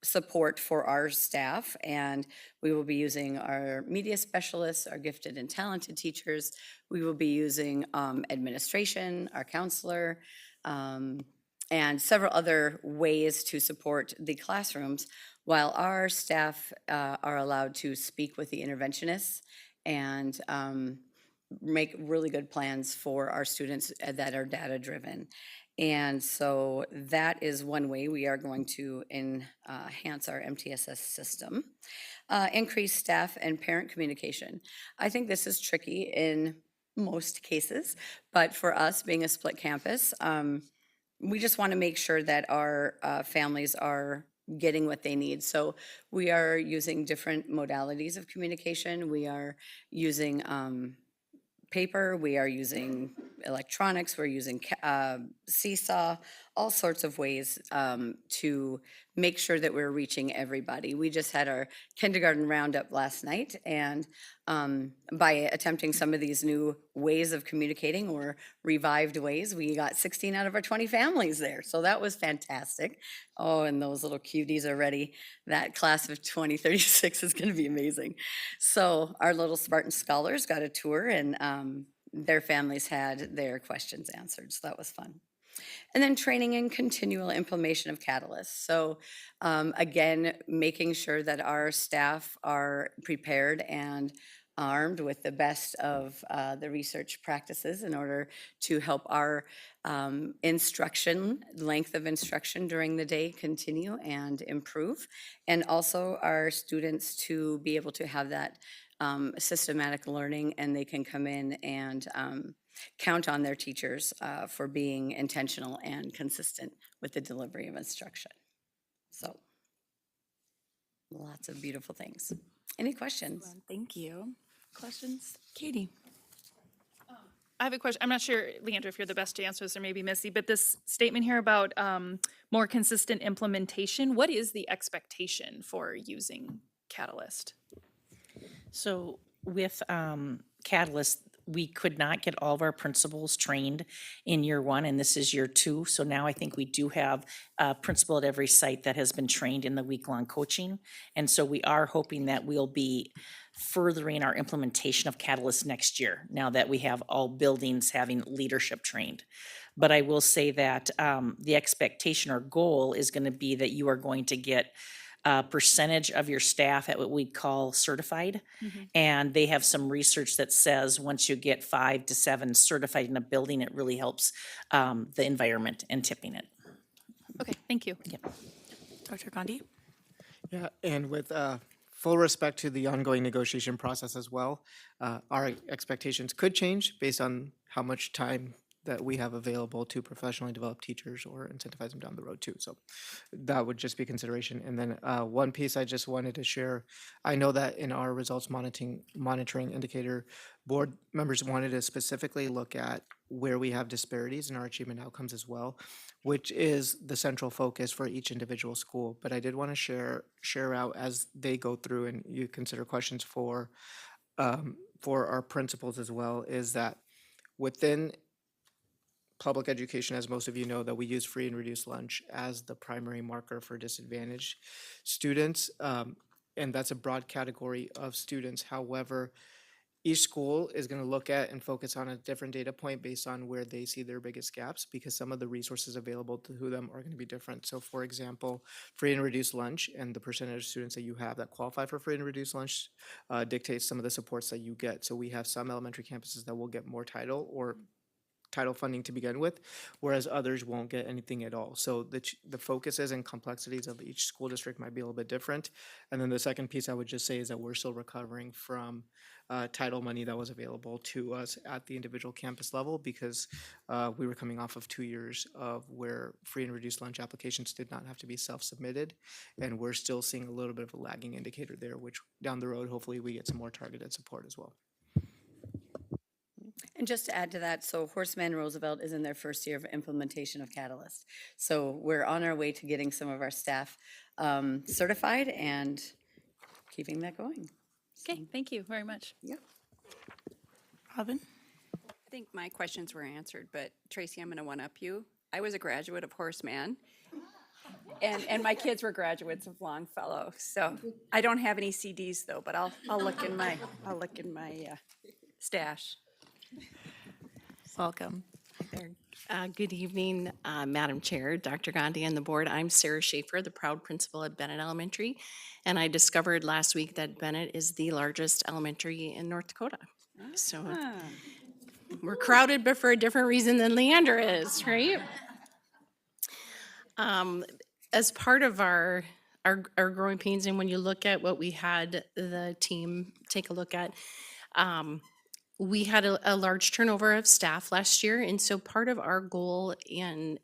support for our staff, and we will be using our media specialists, our gifted and talented teachers. We will be using administration, our counselor, and several other ways to support the classrooms, while our staff are allowed to speak with the interventionists and make really good plans for our students that are data-driven. And so that is one way we are going to enhance our MTSS system. Increase staff and parent communication. I think this is tricky in most cases, but for us, being a split campus, we just want to make sure that our families are getting what they need. So we are using different modalities of communication. We are using paper, we are using electronics, we're using Seesaw, all sorts of ways to make sure that we're reaching everybody. We just had our kindergarten roundup last night, and by attempting some of these new ways of communicating, or revived ways, we got 16 out of our 20 families there. So that was fantastic. Oh, and those little cuties are ready. That class of 2036 is gonna be amazing. So our little Spartan scholars got a tour, and their families had their questions answered. So that was fun. And then training and continual implementation of catalysts. So again, making sure that our staff are prepared and armed with the best of the research practices in order to help our length of instruction during the day continue and improve. And also our students to be able to have that systematic learning, and they can come in and count on their teachers for being intentional and consistent with the delivery of instruction. So, lots of beautiful things. Any questions? Excellent. Thank you. Questions? Katie? I have a question. I'm not sure, Leandra, if you're the best to answer this, or maybe Missy, but this statement here about more consistent implementation, what is the expectation for using Catalyst? So with Catalyst, we could not get all of our principals trained in year one, and this is year two. So now I think we do have a principal at every site that has been trained in the week-long coaching. And so we are hoping that we'll be furthering our implementation of Catalyst next year, now that we have all buildings having leadership trained. But I will say that the expectation or goal is going to be that you are going to get a percentage of your staff at what we call certified. And they have some research that says once you get 5 to 7 certified in a building, it really helps the environment and tipping it. Okay, thank you. Yep. Dr. Gandhi? Yeah, and with full respect to the ongoing negotiation process as well, our expectations could change based on how much time that we have available to professionally develop teachers or incentivize them down the road too. So that would just be consideration. And then one piece I just wanted to share, I know that in our results monitoring indicator, board members wanted to specifically look at where we have disparities in our achievement outcomes as well, which is the central focus for each individual school. But I did want to share out as they go through and you consider questions for our principals as well, is that within public education, as most of you know, that we use free and reduced lunch as the primary marker for disadvantaged students. And that's a broad category of students. However, each school is going to look at and focus on a different data point based on where they see their biggest gaps, because some of the resources available to them are going to be different. So for example, free and reduced lunch and the percentage of students that you have that qualify for free and reduced lunch dictates some of the supports that you get. So we have some elementary campuses that will get more title funding to begin with, whereas others won't get anything at all. So the focuses and complexities of each school district might be a little bit different. And then the second piece I would just say is that we're still recovering from title money that was available to us at the individual campus level, because we were coming off of 2 years of where free and reduced lunch applications did not have to be self-submitted. And we're still seeing a little bit of a lagging indicator there, which down the road, hopefully we get some more targeted support as well. And just to add to that, so Horseman Roosevelt is in their first year of implementation of Catalyst. So we're on our way to getting some of our staff certified and keeping that going. Okay, thank you very much. Yeah. Robin? I think my questions were answered, but Tracy, I'm going to one-up you. I was a graduate of Horseman, and my kids were graduates of Longfellow. So I don't have any CDs though, but I'll look in my stash. Welcome. Good evening, Madam Chair, Dr. Gandhi, and the board. I'm Sarah Schaefer, the proud principal at Bennett Elementary, and I discovered last week that Bennett is the largest elementary in North Dakota. So we're crowded, but for a different reason than Leandra is, right? As part of our growing pains, and when you look at what we had the team take a look at, we had a large turnover of staff last year, and so part of our goal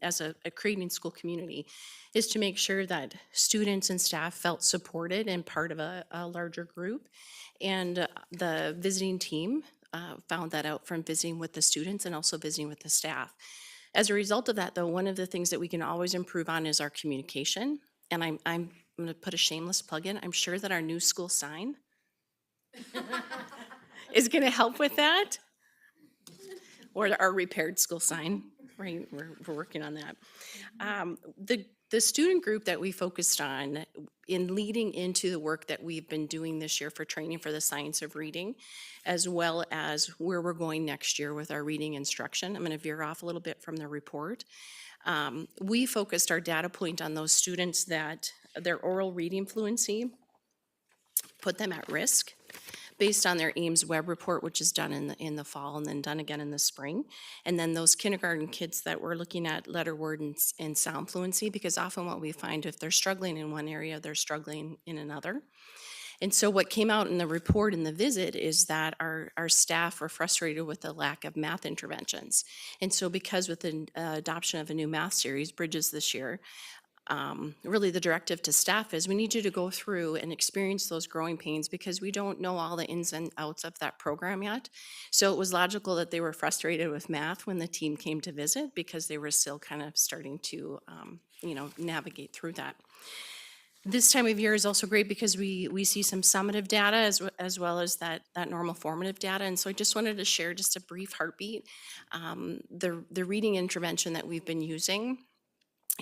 as a creating school community is to make sure that students and staff felt supported and part of a larger group. And the visiting team found that out from visiting with the students and also visiting with the staff. As a result of that, though, one of the things that we can always improve on is our communication. And I'm going to put a shameless plug in. I'm sure that our new school sign is going to help with that, or our repaired school sign, right? We're working on that. The student group that we focused on in leading into the work that we've been doing this year for training for the science of reading, as well as where we're going next year with our reading instruction. I'm going to veer off a little bit from the report. We focused our data point on those students that their oral reading fluency put them at risk, based on their Ames Web report, which is done in the fall and then done again in the spring. And then those kindergarten kids that we're looking at letter, word, and sound fluency, because often what we find, if they're struggling in one area, they're struggling in another. And so what came out in the report in the visit is that our staff were frustrated with the lack of math interventions. And so because with the adoption of a new math series, Bridges this year, really the directive to staff is we need you to go through and experience those growing pains because we don't know all the ins and outs of that program yet. So it was logical that they were frustrated with math when the team came to visit because they were still kind of starting to, navigate through that. This time of year is also great because we see some summative data as well as that normal formative data. And so I just wanted to share just a brief heartbeat. The reading intervention that we've been using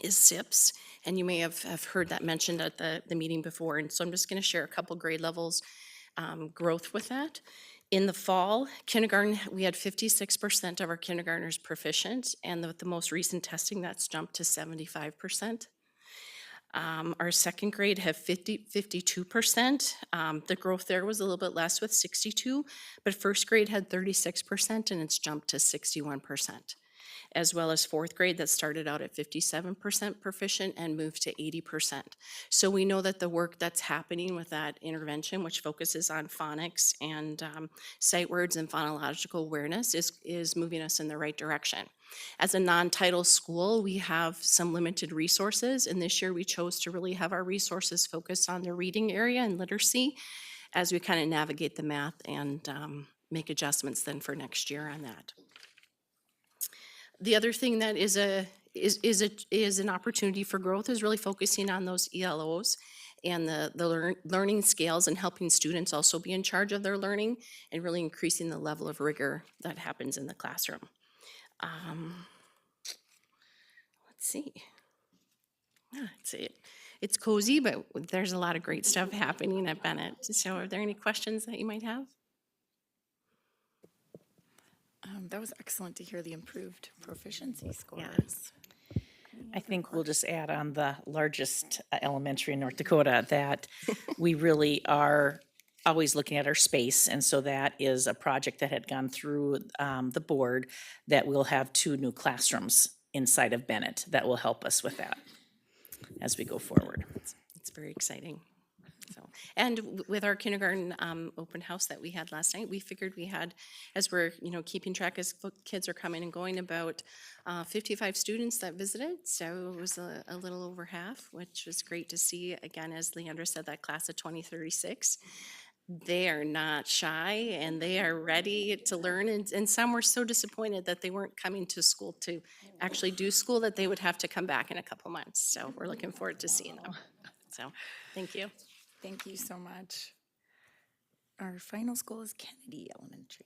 is SIPS, and you may have heard that mentioned at the meeting before. And so I'm just going to share a couple grade levels growth with that. In the fall, kindergarten, we had 56% of our kindergartners proficient, and with the most recent testing, that's jumped to 75%. Our second grade have 52%. The growth there was a little bit less with 62, but first grade had 36% and it's jumped to 61%. As well as fourth grade that started out at 57% proficient and moved to 80%. So we know that the work that's happening with that intervention, which focuses on phonics and sight words and phonological awareness, is moving us in the right direction. As a non-title school, we have some limited resources, and this year we chose to really have our resources focused on the reading area and literacy as we kind of navigate the math and make adjustments then for next year on that. The other thing that is an opportunity for growth is really focusing on those ELOs and the learning scales and helping students also be in charge of their learning and really increasing the level of rigor that happens in the classroom. Let's see. It's cozy, but there's a lot of great stuff happening at Bennett. So are there any questions that you might have? That was excellent to hear the improved proficiency scores. I think we'll just add on the largest elementary in North Dakota that we really are always looking at our space. And so that is a project that had gone through the board that we'll have 2 new classrooms inside of Bennett that will help us with that as we go forward. It's very exciting. So, and with our kindergarten open house that we had last night, we figured we had, as we're keeping track as kids are coming and going, about 55 students that visited. So it was a little over half, which was great to see. Again, as Leandra said, that class of 2036, they are not shy and they are ready to learn. And some were so disappointed that they weren't coming to school to actually do school that they would have to come back in a couple months. So we're looking forward to seeing them. So thank you. Thank you so much. Our final school is Kennedy Elementary.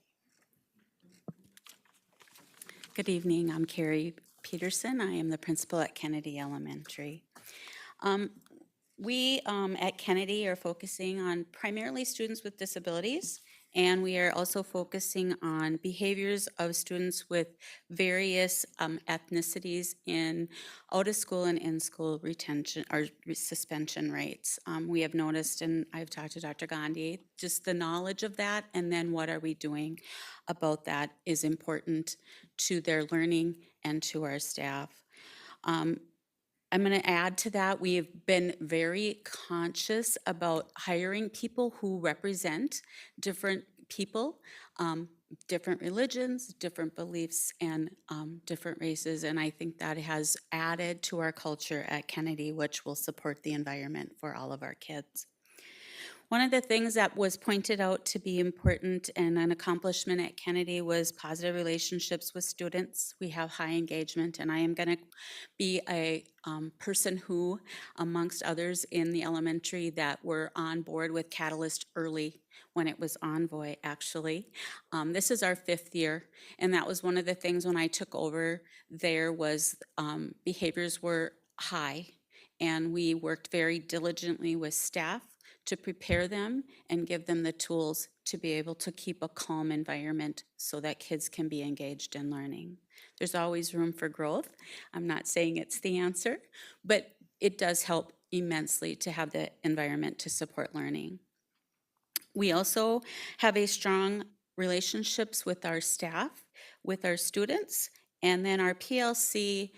Good evening, I'm Carrie Peterson. I am the principal at Kennedy Elementary. We at Kennedy are focusing on primarily students with disabilities, and we are also focusing on behaviors of students with various ethnicities in out-of-school and in-school retention or suspension rates. We have noticed, and I've talked to Dr. Gandhi, just the knowledge of that and then what are we doing about that is important to their learning and to our staff. I'm going to add to that, we have been very conscious about hiring people who represent different people, different religions, different beliefs, and different races. And I think that has added to our culture at Kennedy, which will support the environment for all of our kids. One of the things that was pointed out to be important and an accomplishment at Kennedy was positive relationships with students. We have high engagement, and I am going to be a person who, amongst others in the elementary that were on board with Catalyst early when it was Envoy, actually. This is our 5th year, and that was one of the things when I took over there was behaviors were high, and we worked very diligently with staff to prepare them and give them the tools to be able to keep a calm environment so that kids can be engaged in learning. There's always room for growth. I'm not saying it's the answer, but it does help immensely to have the environment to support learning. We also have a strong relationships with our staff, with our students, and then our PLC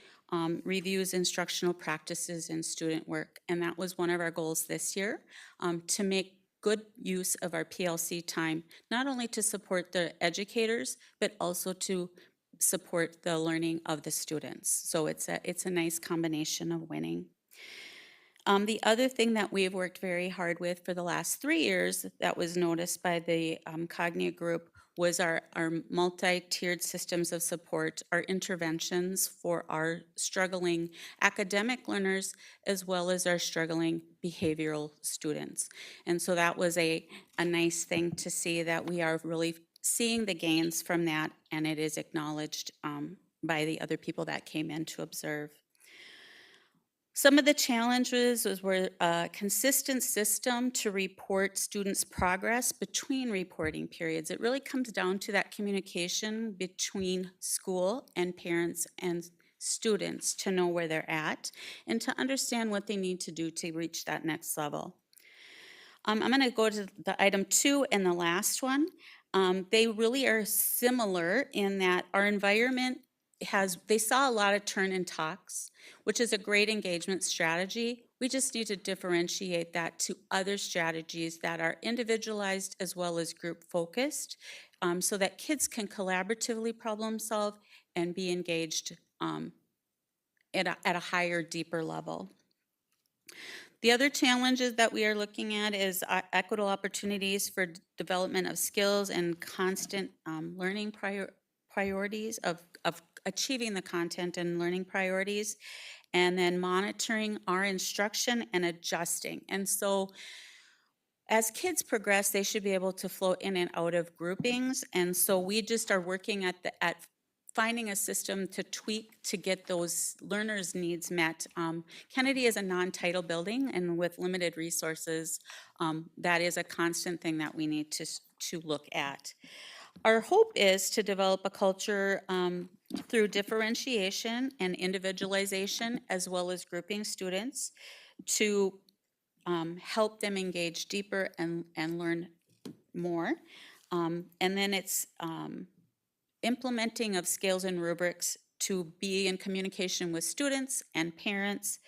reviews instructional practices and student work. And that was one of our goals this year, to make good use of our PLC time, not only to support the educators, but also to support the learning of the students. So it's a nice combination of winning. The other thing that we have worked very hard with for the last 3 years that was noticed by the Cognia group was our multi-tiered systems of support, our interventions for our struggling academic learners as well as our struggling behavioral students. And so that was a nice thing to see that we are really seeing the gains from that, and it is acknowledged by the other people that came in to observe. Some of the challenges were a consistent system to report students' progress between reporting periods. It really comes down to that communication between school and parents and students to know where they're at and to understand what they need to do to reach that next level. I'm going to go to the item 2 and the last one. They really are similar in that our environment they saw a lot of turn and talks, which is a great engagement strategy. We just need to differentiate that to other strategies that are individualized as well as group focused, so that kids can collaboratively problem solve and be engaged at a higher, deeper level. The other challenges that we are looking at is equitable opportunities for development of skills and constant learning priorities of achieving the content and learning priorities, and then monitoring our instruction and adjusting. And so as kids progress, they should be able to flow in and out of groupings. And so we just are working at finding a system to tweak to get those learners' needs met. Kennedy is a non-title building, and with limited resources, that is a constant thing that we need to look at. Our hope is to develop a culture through differentiation and individualization, as well as grouping students, to help them engage deeper and learn more. And then it's implementing of scales and rubrics to be in communication with students and parents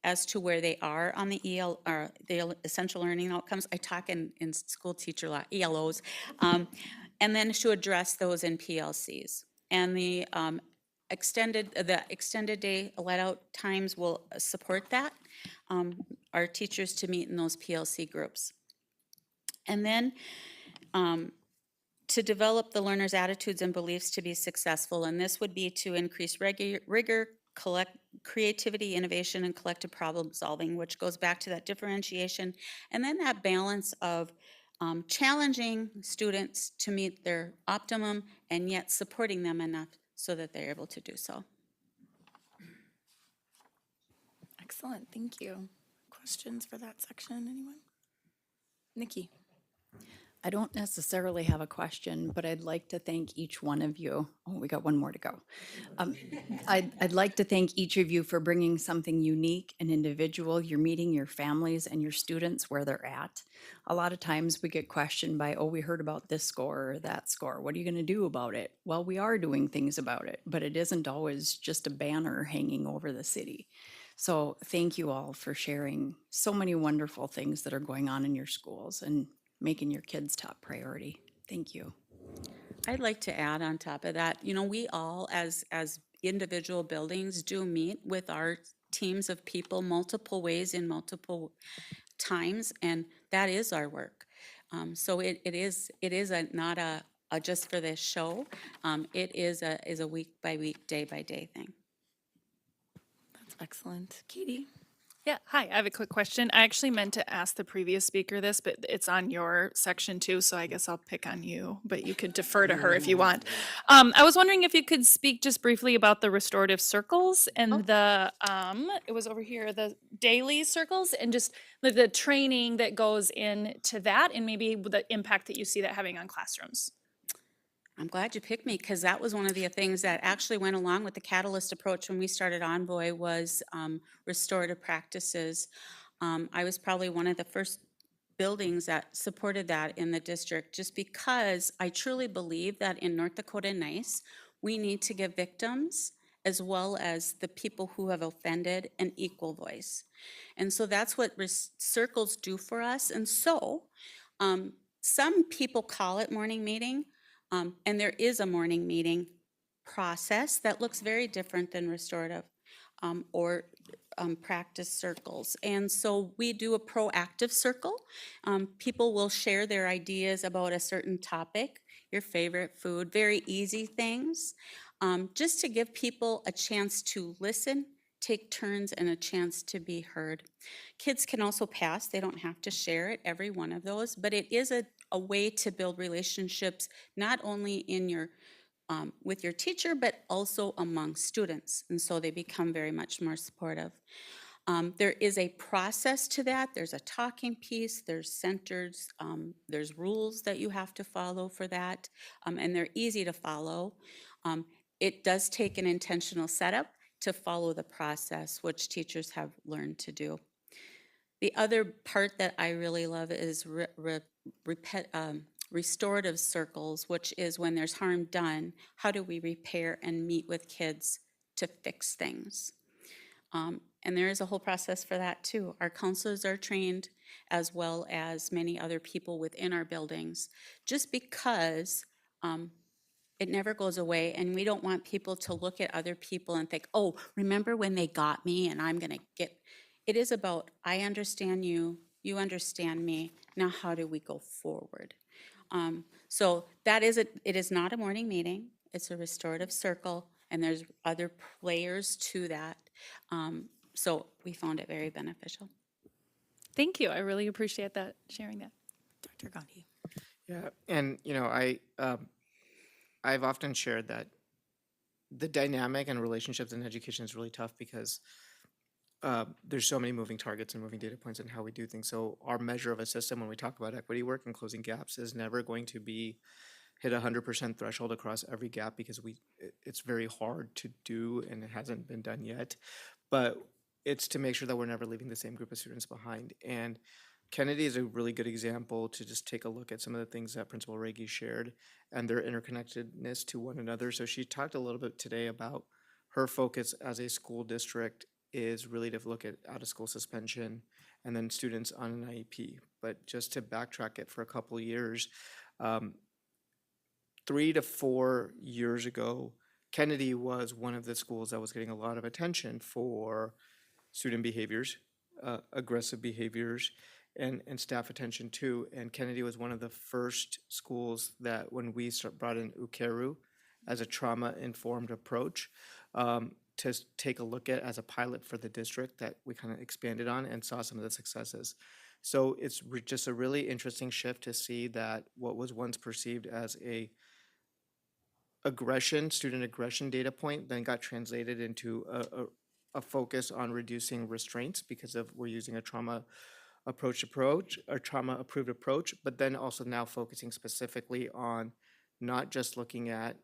as to where they are on the the essential learning outcomes. I talk in school teacher law, ELOs, and then to address those in PLCs. And the extended day let-out times will support that, our teachers to meet in those PLC groups. And then to develop the learner's attitudes and beliefs to be successful, and this would be to increase rigor, creativity, innovation, and collective problem solving, which goes back to that differentiation, and then that balance of challenging students to meet their optimum and yet supporting them enough so that they're able to do so. Excellent, thank you. Questions for that section, anyone? Nikki. I don't necessarily have a question, but I'd like to thank each one of you. Oh, we got one more to go. I'd like to thank each of you for bringing something unique and individual. You're meeting your families and your students where they're at. A lot of times we get questioned by, oh, we heard about this score or that score. What are you going to do about it? Well, we are doing things about it, but it isn't always just a banner hanging over the city. So thank you all for sharing so many wonderful things that are going on in your schools and making your kids top priority. Thank you. I'd like to add on top of that, you know, we all as individual buildings do meet with our teams of people multiple ways in multiple times, and that is our work. So it is not a just for this show. It is a week by week, day by day thing. That's excellent. Katie? Yeah, hi, I have a quick question. I actually meant to ask the previous speaker this, but it's on your section too, so I guess I'll pick on you, but you could defer to her if you want. I was wondering if you could speak just briefly about the restorative circles and the, it was over here, the daily circles, and just the training that goes into that, and maybe the impact that you see that having on classrooms. I'm glad you picked me, because that was one of the things that actually went along with the Catalyst approach when we started Envoy was restorative practices. I was probably one of the first buildings that supported that in the district, just because I truly believe that in North Dakota NICE, we need to give victims as well as the people who have offended an equal voice. And so that's what circles do for us. And so some people call it morning meeting, and there is a morning meeting process that looks very different than restorative. or practice circles. And so we do a proactive circle. People will share their ideas about a certain topic, your favorite food, very easy things, just to give people a chance to listen, take turns, and a chance to be heard. Kids can also pass, they don't have to share it, every one of those, but it is a way to build relationships, not only in your with your teacher, but also among students. And so they become very much more supportive. There is a process to that. There's a talking piece, there's centers, there's rules that you have to follow for that, and they're easy to follow. It does take an intentional setup to follow the process, which teachers have learned to do. The other part that I really love is restorative circles, which is when there's harm done, how do we repair and meet with kids to fix things? And there is a whole process for that too. Our counselors are trained, as well as many other people within our buildings, just because it never goes away, and we don't want people to look at other people and think, oh, remember when they got me and I'm gonna get. It is about, I understand you, you understand me, now how do we go forward? So that is, it is not a morning meeting, it's a restorative circle, and there's other players to that. So we found it very beneficial. Thank you. I really appreciate that, sharing that. Dr. Gandhi. Yeah, and I've often shared that the dynamic and relationships in education is really tough because there's so many moving targets and moving data points in how we do things. So our measure of a system when we talk about equity work and closing gaps is never going to be hit 100% threshold across every gap because it's very hard to do and it hasn't been done yet. But it's to make sure that we're never leaving the same group of students behind. And Kennedy is a really good example to just take a look at some of the things that Principal Regi shared and their interconnectedness to one another. So she talked a little bit today about her focus as a school district is really to look at out-of-school suspension and then students on an IEP. But just to backtrack it for a couple of years, 3 to 4 years ago, Kennedy was one of the schools that was getting a lot of attention for student behaviors, aggressive behaviors, and staff attention too. And Kennedy was one of the first schools that when we brought in UKERU as a trauma-informed approach to take a look at as a pilot for the district that we kind of expanded on and saw some of the successes. So it's just a really interesting shift to see that what was once perceived as a student aggression data point then got translated into a focus on reducing restraints because of we're using a trauma approved approach, but then also now focusing specifically on not just looking at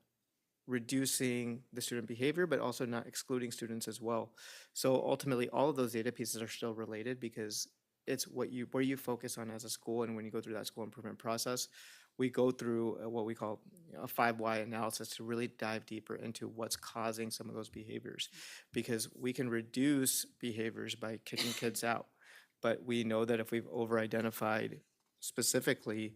reducing the student behavior, but also not excluding students as well. So ultimately, all of those data pieces are still related because it's where you focus on as a school, and when you go through that school improvement process, we go through what we call a 5 why analysis to really dive deeper into what's causing some of those behaviors, because we can reduce behaviors by kicking kids out, but we know that if we've over-identified specifically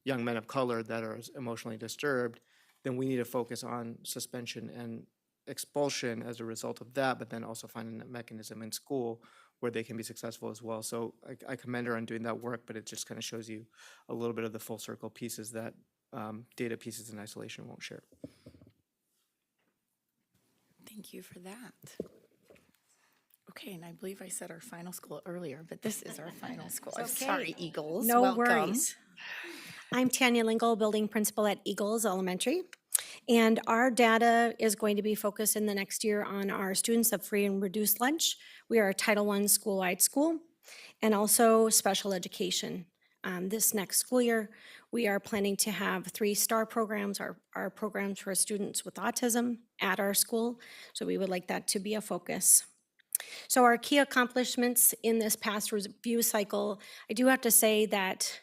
young men of color that are emotionally disturbed, then we need to focus on suspension and expulsion as a result of that, but then also finding a mechanism in school where they can be successful as well. So I commend her on doing that work, but it just kind of shows you a little bit of the full circle pieces that data pieces in isolation won't share. Thank you for that. Okay, and I believe I said our final school earlier, but this is our final school. I'm sorry, Eagles. No Welcome. worries. I'm Tanya Lingle, building principal at Eagles Elementary. And our data is going to be focused in the next year on our students of free and reduced lunch. We are a Title I school-wide school and also special education. This next school year, we are planning to have 3 STAR programs, our programs for students with autism at our school. So we would like that to be a focus. So our key accomplishments in this past review cycle, I do have to say that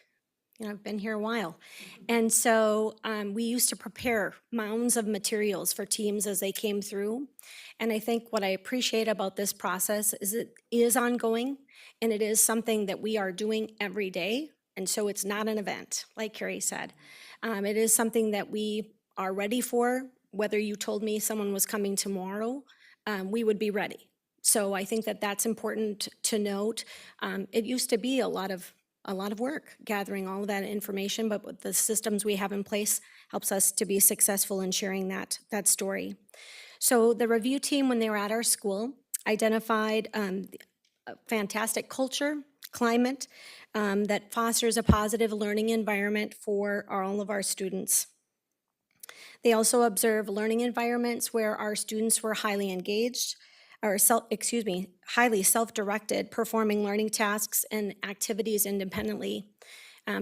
I've been here a while. And so we used to prepare mounds of materials for teams as they came through. And I think what I appreciate about this process is it is ongoing and it is something that we are doing every day. And so it's not an event, like Carrie said. It is something that we are ready for. Whether you told me someone was coming tomorrow, we would be ready. So I think that that's important to note. It used to be a lot of work gathering all of that information, but with the systems we have in place helps us to be successful in sharing that story. So the review team, when they were at our school, identified a fantastic culture, climate that fosters a positive learning environment for all of our students. They also observed learning environments where our students were highly engaged, or highly self-directed, performing learning tasks and activities independently.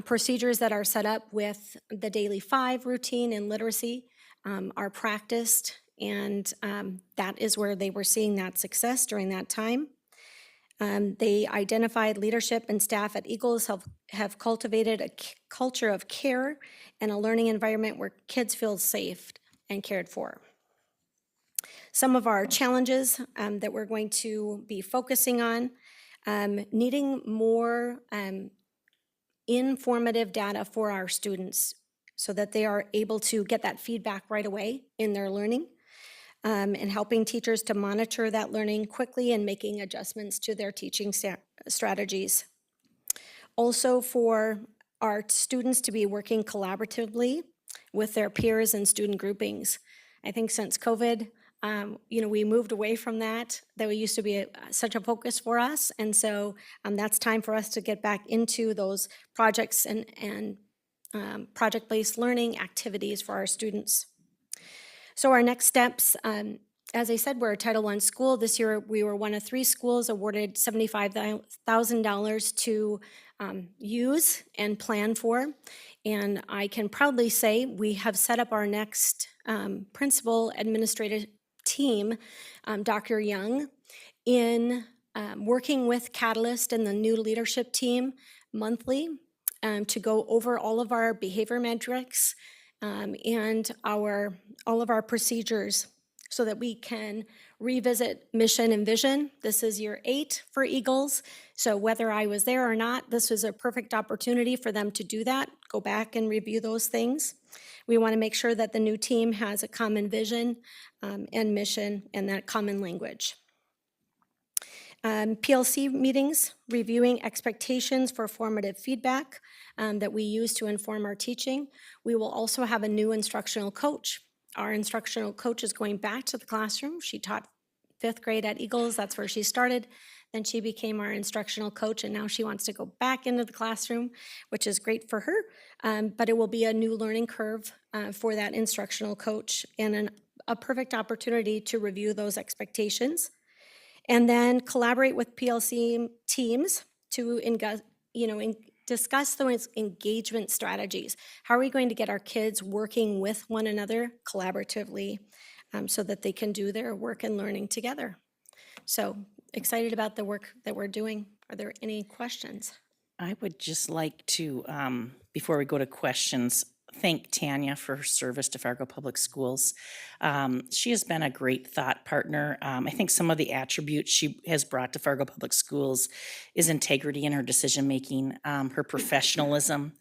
Procedures that are set up with the Daily 5 routine and literacy are practiced, and that is where they were seeing that success during that time. They identified leadership and staff at Eagles have cultivated a culture of care and a learning environment where kids feel safe and cared for. Some of our challenges that we're going to be focusing on, needing more informative data for our students so that they are able to get that feedback right away in their learning, and helping teachers to monitor that learning quickly and making adjustments to their teaching strategies. Also, for our students to be working collaboratively with their peers and student groupings. I think since COVID, we moved away from that. That used to be such a focus for us, and so that's time for us to get back into those projects and project-based learning activities for our students. So our next steps, as I said, we're a Title I school. This year, we were one of 3 schools awarded $75,000 to use and plan for. And I can proudly say we have set up our next principal administrative team, Dr. Young, in working with Catalyst and the new leadership team monthly to go over all of our behavior metrics and all of our procedures so that we can revisit mission and vision. This is year 8 for Eagles. So whether I was there or not, this was a perfect opportunity for them to do that, go back and review those things. We want to make sure that the new team has a common vision and mission and that common language. PLC meetings, reviewing expectations for formative feedback that we use to inform our teaching. We will also have a new instructional coach. Our instructional coach is going back to the classroom. She taught 5th grade at Eagles. That's where she started. Then she became our instructional coach, and now she wants to go back into the classroom, which is great for her. But it will be a new learning curve for that instructional coach and a perfect opportunity to review those expectations. And then collaborate with PLC teams to discuss those engagement strategies. How are we going to get our kids working with one another collaboratively so that they can do their work and learning together? So excited about the work that we're doing. Are there any questions? I would just like to, before we go to questions, thank Tanya for her service to Fargo Public Schools. She has been a great thought partner. I think some of the attributes she has brought to Fargo Public Schools is integrity in her decision-making, her professionalism,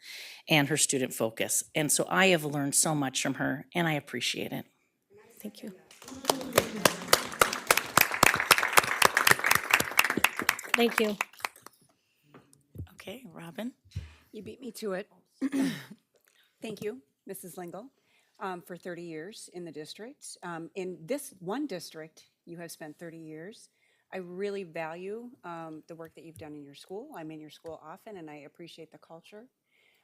and her student focus. And so I have learned so much from her, and I appreciate it. Thank you. Thank you. Okay, Robin. You beat me to it. Thank you, Mrs. Lingle, for 30 years in the district. In this one district, you have spent 30 years. I really value the work that you've done in your school. I'm in your school often, and I appreciate the culture.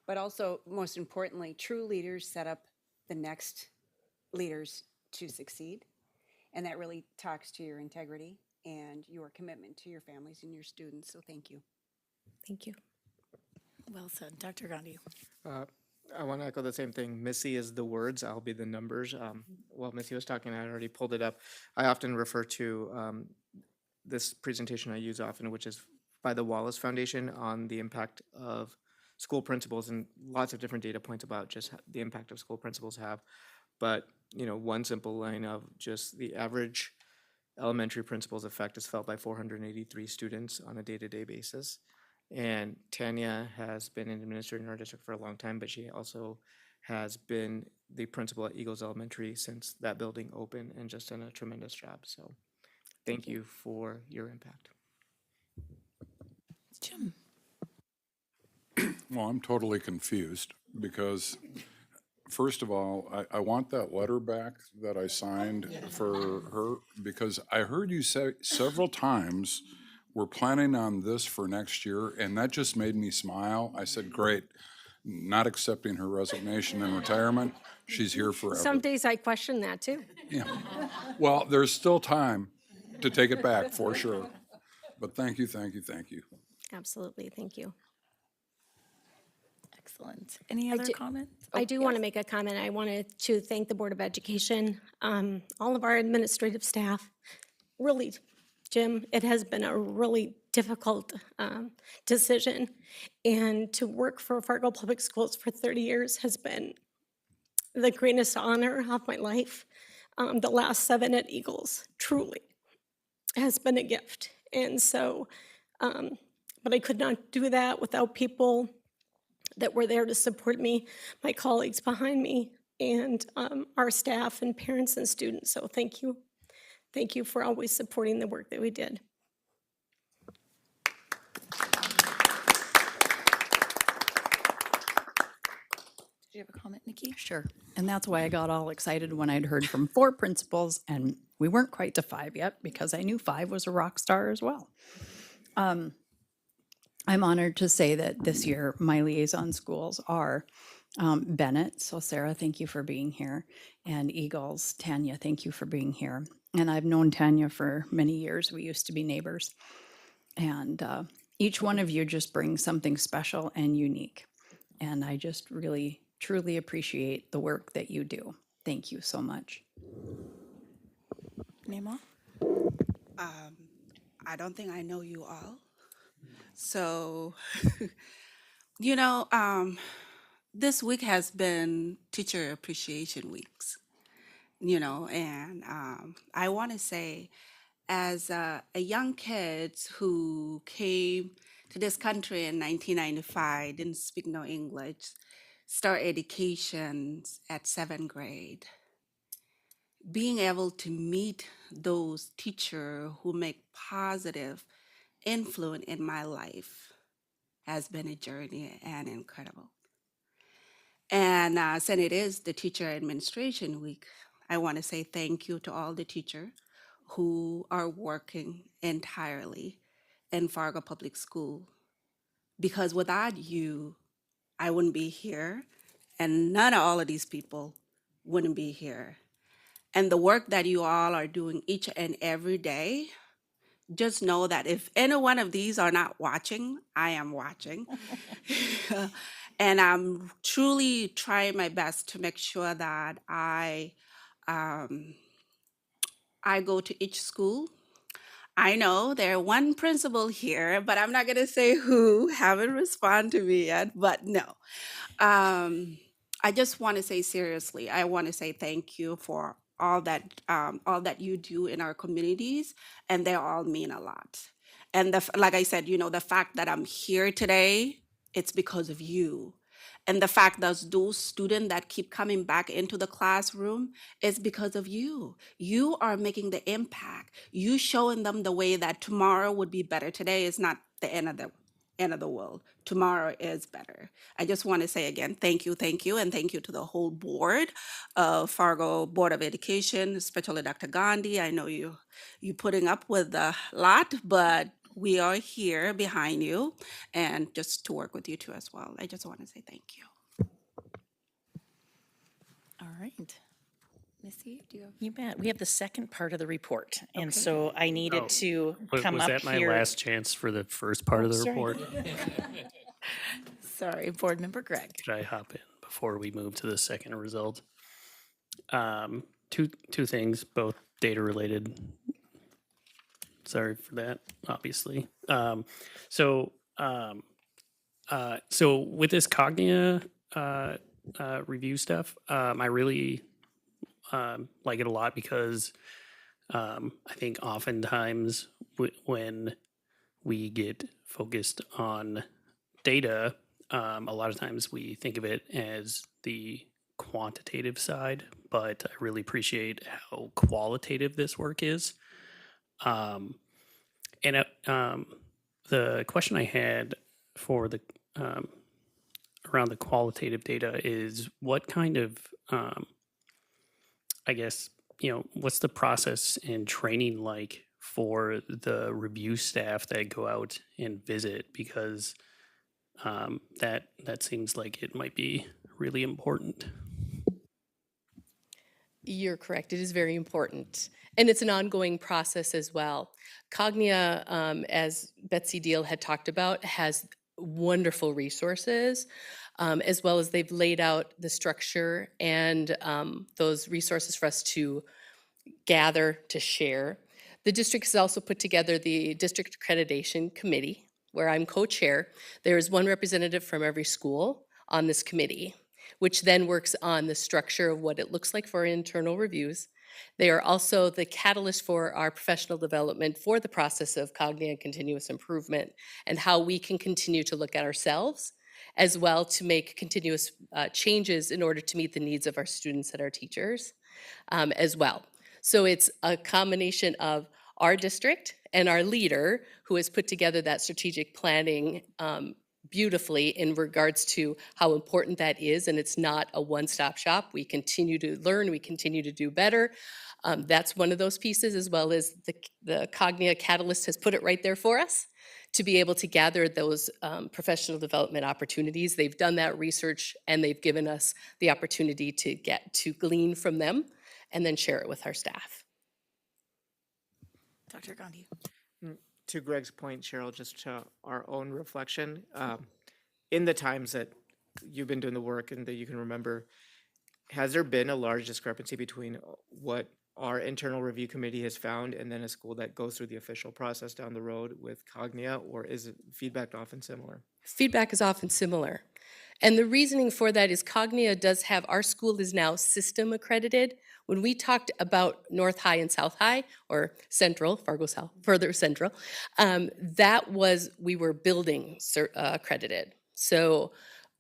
But also, most importantly, true leaders set up the next leaders to succeed. And that really talks to your integrity and your commitment to your families and your students. So thank you. Thank you. Well said. Dr. Gandhi. I want to echo the same thing. Missy is the words, I'll be the numbers. While Missy was talking, I already pulled it up. I often refer to this presentation I use often, which is by the Wallace Foundation on the impact of school principals, and lots of different data points about just the impact of school principals have. But, one simple line of just the average elementary principal's effect is felt by 483 students on a day-to-day basis. And Tanya has been an administrator in our district for a long time, but she also has been the principal at Eagles Elementary since that building opened and just done a tremendous job. So thank you for your impact. Jim. Well, I'm totally confused because, first of all, I want that letter back that I signed for her because I heard you say several times, we're planning on this for next year, and that just made me smile. I said, great, not accepting her resignation and retirement. She's here forever. Some days I question that too. Yeah. Well, there's still time to take it back for sure. But thank you, thank you, thank you. Absolutely, thank you. Excellent. Any I other do- comments? I Oh, do want to yes. make a comment. I wanted to thank the Board of Education, all of our administrative staff. Really, Jim, it has been a really difficult decision. And to work for Fargo Public Schools for 30 years has been the greatest honor of my life. The last 7 at Eagles truly has been a gift. And so, but I could not do that without people that were there to support me, my colleagues behind me, and our staff and parents and students. So thank you. Thank you for always supporting the work that we did. Did you have a comment, Nikki? Sure. And that's why I got all excited when I'd heard from 4 principals, and we weren't quite to 5 yet because I knew 5 was a rock star as well. I'm honored to say that this year my liaison schools are Bennett. So Sarah, thank you for being here. And Eagles, Tanya, thank you for being here. And I've known Tanya for many years. We used to be neighbors. And each one of you just brings something special and unique. And I just really, truly appreciate the work that you do. Thank you so much. Nema? I don't think I know you all. So, this week has been Teacher Appreciation Weeks, and I want to say, as a young kid who came to this country in 1995, didn't speak no English, start education at 7th grade, being able to meet those teachers who make positive influence in my life has been a journey and incredible. And since it is the Teacher Administration Week, I want to say thank you to all the teachers who are working entirely in Fargo Public School. Because without you, I wouldn't be here, and none of all of these people wouldn't be here. And the work that you all are doing each and every day, just know that if any one of these are not watching, I am watching. And I'm truly trying my best to make sure that I go to each school. I know there one principal here, but I'm not going to say who, haven't responded to me yet, but no. I just want to say seriously, I want to say thank you for all that you do in our communities, and they all mean a lot. And like I said, the fact that I'm here today, it's because of you. And the fact that those students that keep coming back into the classroom is because of you. You are making the impact. You showing them the way that tomorrow would be better. Today is not the end of the world. Tomorrow is better. I just want to say again, thank you, and thank you to the whole board of Fargo Board of Education, especially Dr. Gandhi. I know you putting up with a lot, but we are here behind you and just to work with you too as well. I just want to say thank you. All right. Missy, do you have? You bet. We have the second part of the report. And Okay. so I needed to come Was up that my here. last chance for the first part of the sorry. report? Sorry, Board Member Greg. Could I hop in before we move to the second result? Two things, both data related. Sorry for that, obviously. So with this Cognia review stuff, I really like it a lot because I think oftentimes when we get focused on data, a lot of times we think of it as the quantitative side, but I really appreciate how qualitative this work is. And the question I had for the around the qualitative data is what kind of, I guess, what's the process and training like for the review staff that go out and visit? Because that seems like it might be really important. You're correct. It is very important. And it's an ongoing process as well. Cognia, as Betsy Deal had talked about, has wonderful resources, as well as they've laid out the structure and those resources for us to gather, to share. The district has also put together the District Accreditation Committee, where I'm co-chair. There is one representative from every school on this committee, which then works on the structure of what it looks like for internal reviews. They are also the catalyst for our professional development for the process of cognitive continuous improvement and how we can continue to look at ourselves as well to make continuous changes in order to meet the needs of our students and our teachers as well. So it's a combination of our district and our leader who has put together that strategic planning beautifully in regards to how important that is. And it's not a one-stop shop. We continue to learn, we continue to do better. That's one of those pieces, as well as the Cognia Catalyst has put it right there for us to be able to gather those professional development opportunities. They've done that research and they've given us the opportunity to get to glean from them and then share it with our staff. Dr. Gandhi. To Greg's point, Cheryl, just to our own reflection, in the times that you've been doing the work and that you can remember, has there been a large discrepancy between what our internal review committee has found and then a school that goes through the official process down the road with Cognia, or is it feedback often similar? Feedback is often similar. And the reasoning for that is Cognia does have, our school is now system accredited. When we talked about North High and South High, or Central, Fargo South, further Central, that was, we were building accredited. So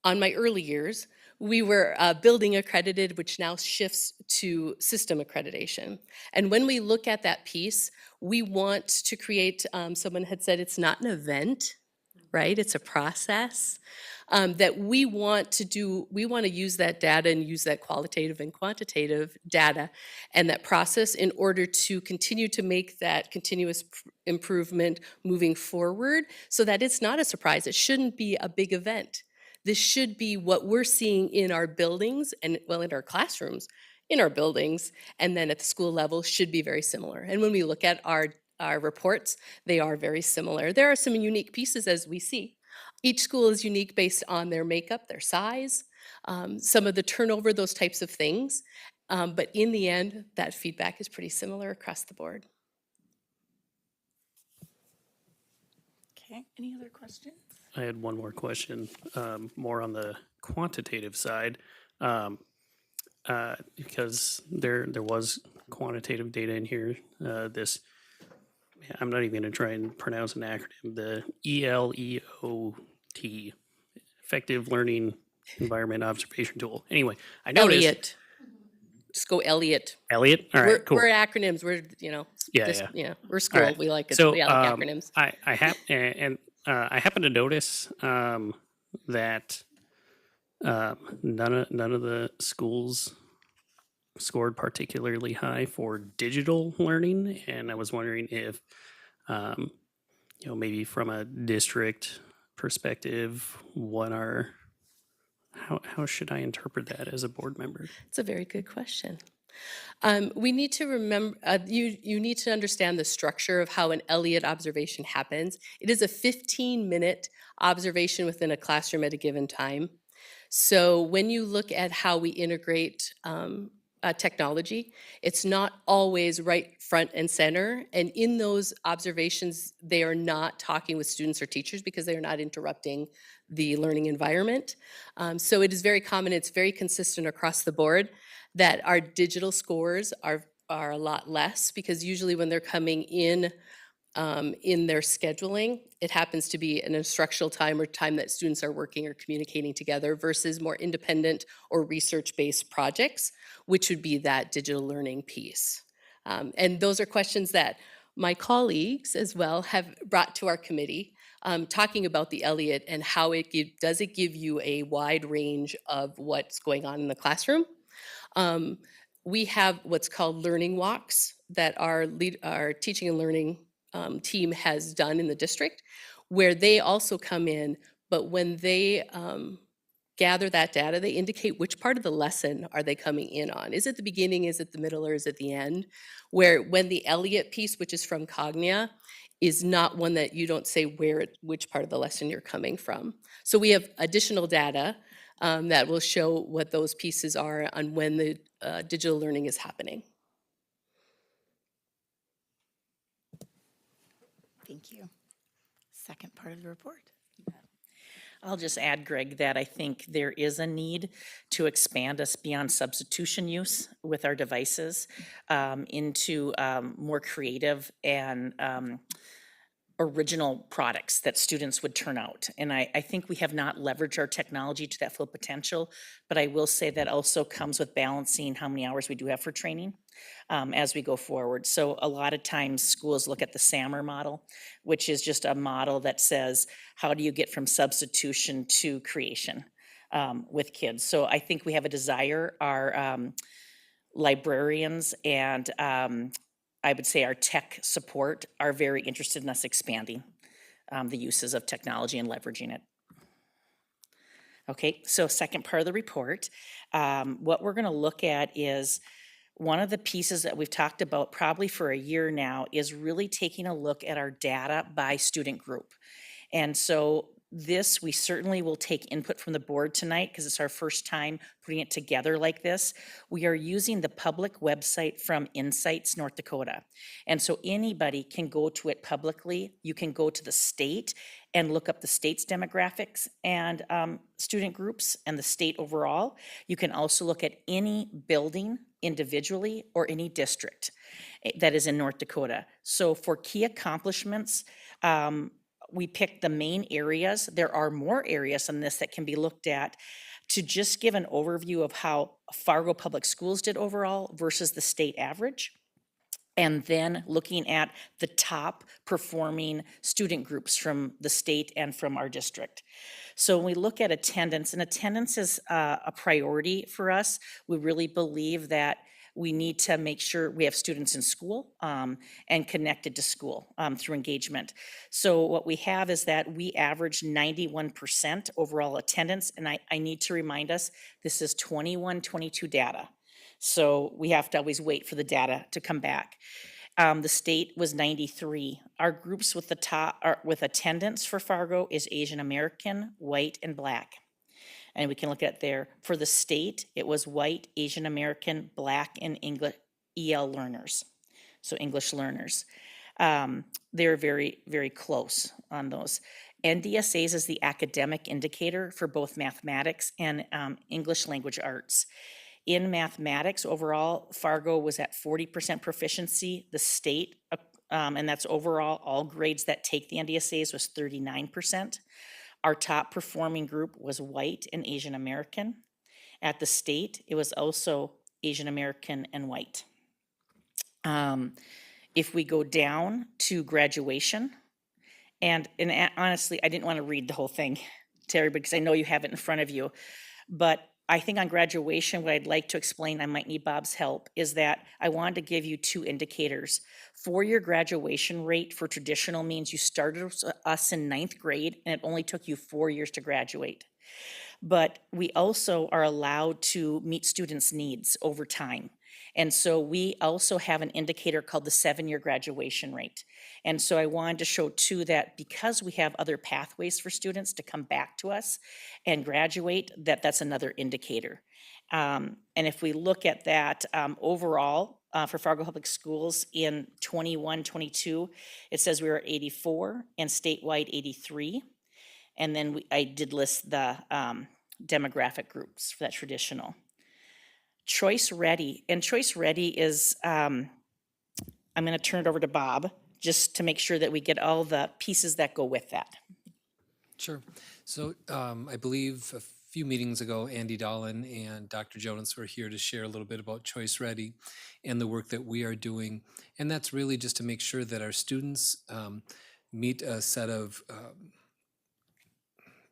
on my early years, we were building accredited, which now shifts to system accreditation. And when we look at that piece, we want to create, someone had said it's not an event, right? It's a process that we want to do. We want to use that data and use that qualitative and quantitative data and that process in order to continue to make that continuous improvement moving forward so that it's not a surprise. It shouldn't be a big event. This should be what we're seeing in our buildings and, well, in our classrooms, in our buildings, and then at the school level should be very similar. And when we look at our reports, they are very similar. There are some unique pieces as we see. Each school is unique based on their makeup, their size, some of the turnover, those types of things. But in the end, that feedback is pretty similar across the board. Okay, any other questions? I had one more question, more on the quantitative side, because there was quantitative data in here. I'm not even going to try and pronounce an acronym. The ELEOT, Effective Learning Environment Observation Tool. Anyway, I noticed. Elliot. Just go Elliot. Elliot. All right, cool. We're acronyms. We're we're school. Right. We like it. So, we like acronyms. I happen to notice that none of the schools scored particularly high for digital learning, and I was wondering if, maybe from a district perspective, how should I interpret that as a board member? It's a very good question. We need to remember, you need to understand the structure of how an Elliott observation happens. It is a 15-minute observation within a classroom at a given time. So when you look at how we integrate technology, it's not always right front and center. And in those observations, they are not talking with students or teachers because they are not interrupting the learning environment. So it is very common, it's very consistent across the board that our digital scores are a lot less because usually when they're coming in their scheduling, it happens to be an instructional time or time that students are working or communicating together versus more independent or research-based projects, which would be that digital learning piece. And those are questions that my colleagues as well have brought to our committee, talking about the Elliott and how does it give you a wide range of what's going on in the classroom. We have what's called learning walks that our teaching and learning team has done in the district, where they also come in, but when they gather that data, they indicate which part of the lesson are they coming in on. Is it the beginning, is it the middle, or is it the end? Where when the Elliott piece, which is from Cognia, is not one that you don't say which part of the lesson you're coming from. So we have additional data that will show what those pieces are on when the digital learning is happening. Thank you. Second part of the report. I'll just add, Greg, that I think there is a need to expand us beyond substitution use with our devices into more creative and original products that students would turn out. And I think we have not leveraged our technology to that full potential, but I will say that also comes with balancing how many hours we do have for training as we go forward. So a lot of times schools look at the SAMR model, which is just a model that says, how do you get from substitution to creation with kids? So I think we have a desire, our librarians and I would say our tech support are very interested in us expanding the uses of technology and leveraging it. Okay, so second part of the report, what we're going to look at is one of the pieces that we've talked about probably for a year now is really taking a look at our data by student group. And so this, we certainly will take input from the board tonight because it's our first time putting it together like this. We are using the public website from Insights, North Dakota. And so anybody can go to it publicly. You can go to the state and look up the state's demographics and student groups and the state overall. You can also look at any building individually or any district that is in North Dakota. So for key accomplishments, we picked the main areas. There are more areas on this that can be looked at to just give an overview of how Fargo Public Schools did overall versus the state average. And then looking at the top performing student groups from the state and from our district. So when we look at attendance, and attendance is a priority for us, we really believe that we need to make sure we have students in school and connected to school through engagement. So what we have is that we average 91% overall attendance. And I need to remind us, this is 21-22 data. So we have to always wait for the data to come back. The state was 93. Our groups with the top with attendance for Fargo is Asian American, white, and Black. And we can look at there. For the state, it was white, Asian American, Black, and English EL learners. So English learners. They're very, very close on those. NDSAs is the academic indicator for both mathematics and English language arts. In mathematics, overall, Fargo was at 40% proficiency. The state, and that's overall, all grades that take the NDSAs was 39%. Our top performing group was white and Asian American. At the state, it was also Asian American and white. If we go down to graduation, and honestly, I didn't want to read the whole thing to everybody because I know you have it in front of you, but I think on graduation, what I'd like to explain, I might need Bob's help, is that I wanted to give you two indicators. For your graduation rate for traditional means you started us in 9th grade and it only took you 4 years to graduate. But we also are allowed to meet students' needs over time. And so we also have an indicator called the 7-year graduation rate. And so I wanted to show too that because we have other pathways for students to come back to us and graduate, that's another indicator. And if we look at that overall for Fargo Public Schools in 21-22, it says we were at 84 and statewide 83. And then I did list the demographic groups for that traditional. Choice Ready, and Choice Ready is, I'm going to turn it over to Bob just to make sure that we get all the pieces that go with that. Sure. So I believe a few meetings ago, Andy Dolan and Dr. Jonas were here to share a little bit about Choice Ready and the work that we are doing. And that's really just to make sure that our students meet a set of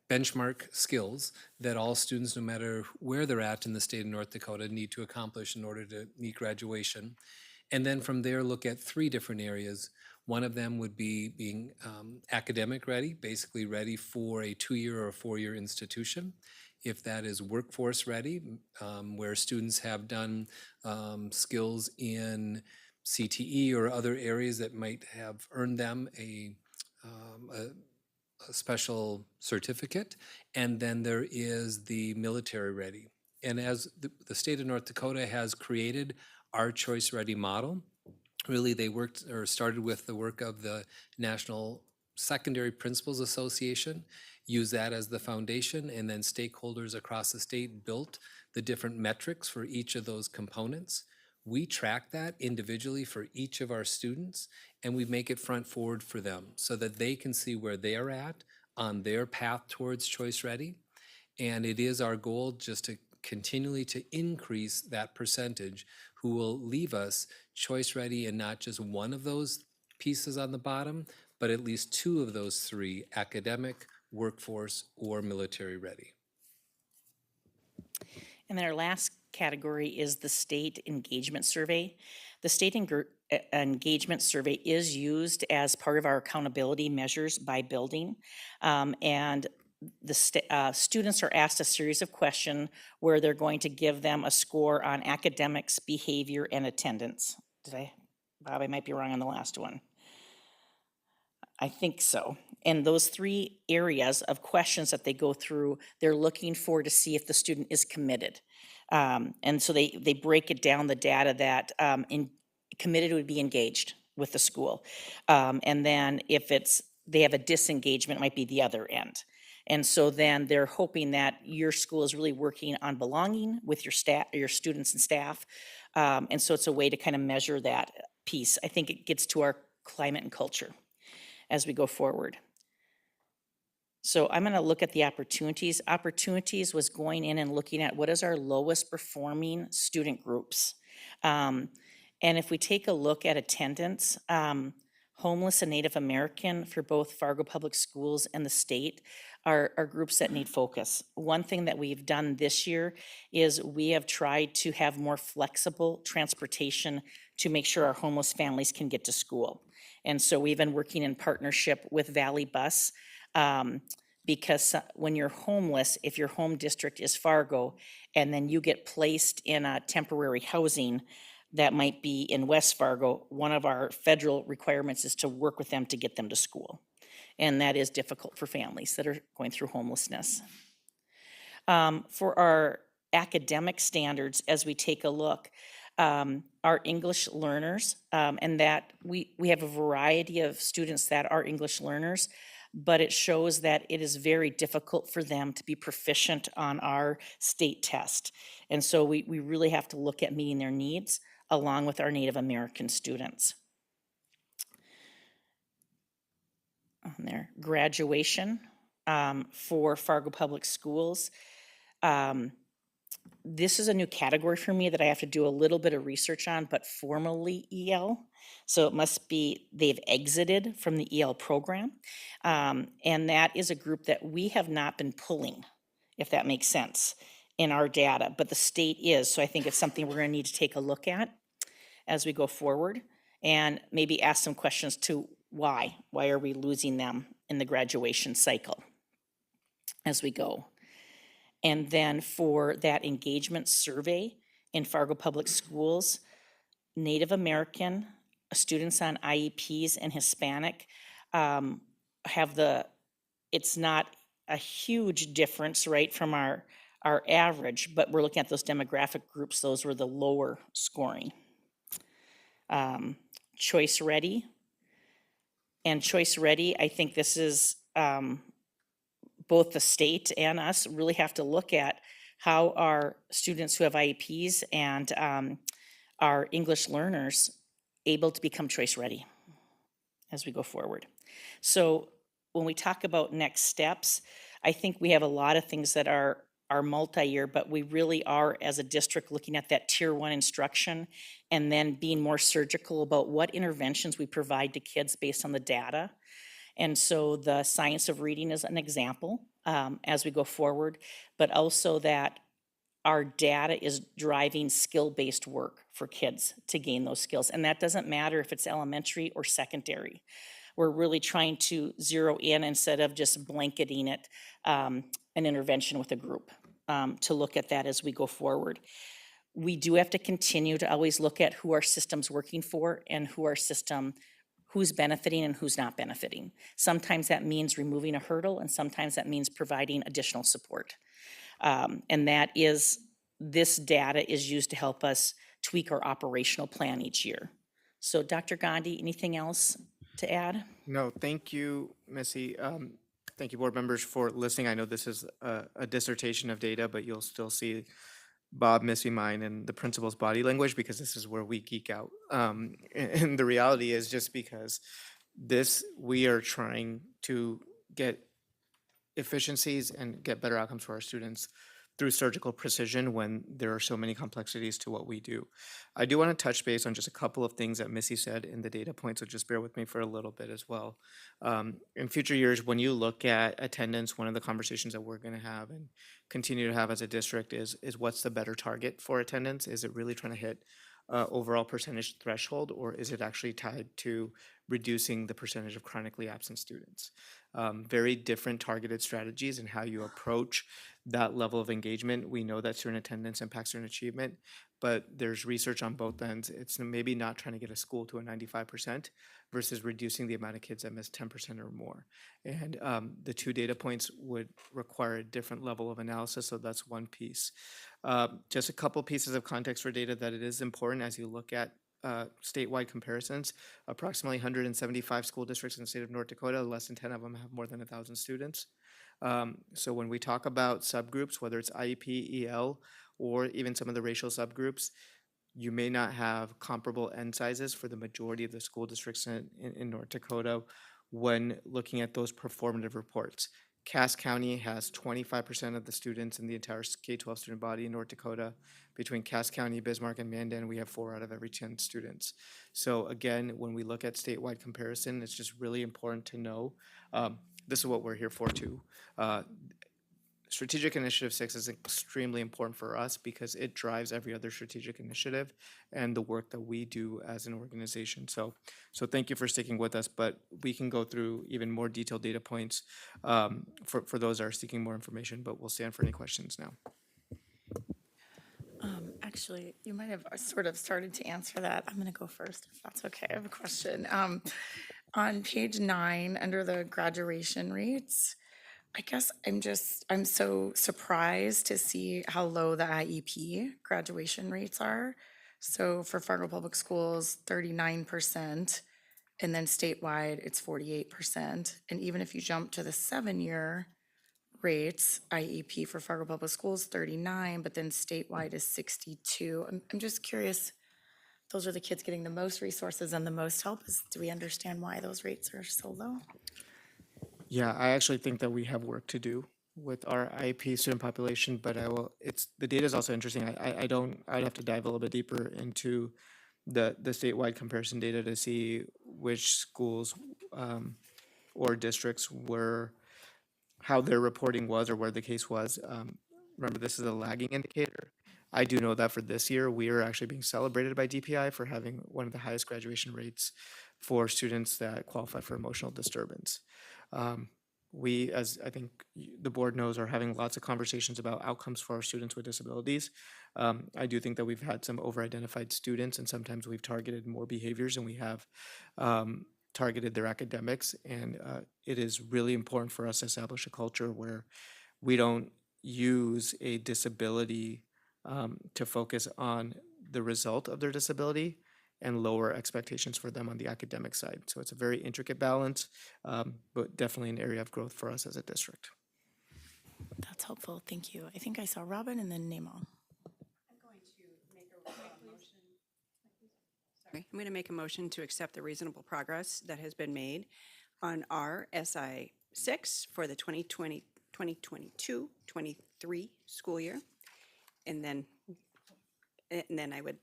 benchmark skills that all students, no matter where they're at in the state of North Dakota, need to accomplish in order to meet graduation. And then from there, look at 3 different areas. One of them would be being academic ready, basically ready for a 2-year or a 4-year institution. If that is workforce ready, where students have done skills in CTE or other areas that might have earned them a special certificate. And then there is the military ready. And as the state of North Dakota has created our Choice Ready model, really they worked or started with the work of the National Secondary Principals Association, use that as the foundation, and then stakeholders across the state built the different metrics for each of those components. We track that individually for each of our students, and we make it front forward for them so that they can see where they are at on their path towards Choice Ready. And it is our goal just to continually to increase that percentage who will leave us Choice Ready in not just one of those pieces on the bottom, but at least 2 of those 3, academic, workforce, or military ready. And then our last category is the state engagement survey. The state engagement survey is used as part of our accountability measures by building. And the students are asked a series of questions where they're going to give them a score on academics, behavior, and attendance. Bob, I might be wrong on the last one. I think so. And those 3 areas of questions that they go through, they're looking for to see if the student is committed. And so they break it down, the data that committed would be engaged with the school. And then if they have a disengagement, it might be the other end. And so then they're hoping that your school is really working on belonging with your staff, your students and staff. And so it's a way to kind of measure that piece. I think it gets to our climate and culture as we go forward. So I'm going to look at the opportunities. Opportunities was going in and looking at what is our lowest performing student groups. And if we take a look at attendance, homeless and Native American for both Fargo Public Schools and the state are groups that need focus. One thing that we've done this year is we have tried to have more flexible transportation to make sure our homeless families can get to school. And so we've been working in partnership with Valley Bus because when you're homeless, if your home district is Fargo, and then you get placed in a temporary housing that might be in West Fargo, one of our federal requirements is to work with them to get them to school. And that is difficult for families that are going through homelessness. For our academic standards, as we take a look, our English learners, and that we have a variety of students that are English learners, but it shows that it is very difficult for them to be proficient on our state test. And so we really have to look at meeting their needs along with our Native American students. On there, graduation for Fargo Public Schools. This is a new category for me that I have to do a little bit of research on, but formally EL. So it must be they've exited from the EL program. And that is a group that we have not been pulling, if that makes sense, in our data, but the state is. So I think it's something we're going to need to take a look at as we go forward and maybe ask some questions to why. Why are we losing them in the graduation cycle as we go? And then for that engagement survey in Fargo Public Schools, Native American, students on IEPs and Hispanic it's not a huge difference, right, from our average, but we're looking at those demographic groups, those were the lower scoring. Choice Ready. And Choice Ready, I think this is both the state and us really have to look at how our students who have IEPs and our English learners able to become Choice Ready as we go forward. So when we talk about next steps, I think we have a lot of things that are are multi-year, but we really are, as a district, looking at that tier 1 instruction and then being more surgical about what interventions we provide to kids based on the data. And so the science of reading is an example as we go forward, but also that our data is driving skill-based work for kids to gain those skills. And that doesn't matter if it's elementary or secondary. We're really trying to zero in instead of just blanketing it, an intervention with a group, to look at that as we go forward. We do have to continue to always look at who our system's working for and who's benefiting and who's not benefiting. Sometimes that means removing a hurdle, and sometimes that means providing additional support. And this data is used to help us tweak our operational plan each year. So Dr. Gandhi, anything else to add? No, thank you, Missy. Thank you, board members, for listening. I know this is a dissertation of data, but you'll still see Bob, Missy, mine, and the principal's body language, because this is where we geek out. And the reality is, just because we are trying to get efficiencies and get better outcomes for our students through surgical precision when there are so many complexities to what we do. I do want to touch base on just a couple of things that Missy said in the data points, so just bear with me for a little bit as well. In future years, when you look at attendance, one of the conversations that we're going to have and continue to have as a district is what's the better target for attendance? Is it really trying to hit overall percentage threshold, or is it actually tied to reducing the percentage of chronically absent students? Very different targeted strategies in how you approach that level of engagement. We know that student attendance impacts student achievement, but there's research on both ends. It's maybe not trying to get a school to a 95% versus reducing the amount of kids that miss 10% or more. And the two data points would require a different level of analysis, so that's one piece. Just a couple pieces of context for data that it is important as you look at statewide comparisons. Approximately 175 school districts in the state of North Dakota, less than 10 of them have more than 1,000 students. So when we talk about subgroups, whether it's IEP, EL, or even some of the racial subgroups, you may not have comparable N sizes for the majority of the school districts in North Dakota when looking at those performative reports. Cass County has 25% of the students in the entire K-12 student body in North Dakota. Between Cass County, Bismarck, and Mandan, we have 4 out of every 10 students. So again, when we look at statewide comparison, it's just really important to know, this is what we're here for too. Strategic Initiative 6 is extremely important for us because it drives every other strategic initiative and the work that we do as an organization. So thank you for sticking with us, but we can go through even more detailed data points for those that are seeking more information, but we'll stand for any questions now. Actually, you might have sort of started to answer that. I'm going to go first, if that's okay. I have a question. On page 9, under the graduation rates, I guess I'm so surprised to see how low the IEP graduation rates are. So for Fargo Public Schools, 39%, and then statewide, it's 48%. And even if you jump to the 7-year rates, IEP for Fargo Public Schools, 39, but then statewide is 62. I'm just curious, those are the kids getting the most resources and the most help. Do we understand why those rates are so low? Yeah, I actually think that we have work to do with our IEP student population, but the data is also interesting. I'd have to dive a little bit deeper into the statewide comparison data to see which schools or districts how their reporting was or where the case was. Remember, this is a lagging indicator. I do know that for this year, we are actually being celebrated by DPI for having one of the highest graduation rates for students that qualify for emotional disturbance. We, as I think the board knows, are having lots of conversations about outcomes for our students with disabilities. I do think that we've had some over-identified students, and sometimes we've targeted more behaviors than we have targeted their academics. And it is really important for us to establish a culture where we don't use a disability to focus on the result of their disability and lower expectations for them on the academic side. So it's a very intricate balance, but definitely an area of growth for us as a district. That's helpful. Thank you. I think I saw Robin and then Namal. I'm going to make a motion to accept the reasonable progress that has been made on our SI 6 for the 2020 2022-23 school year. And then I would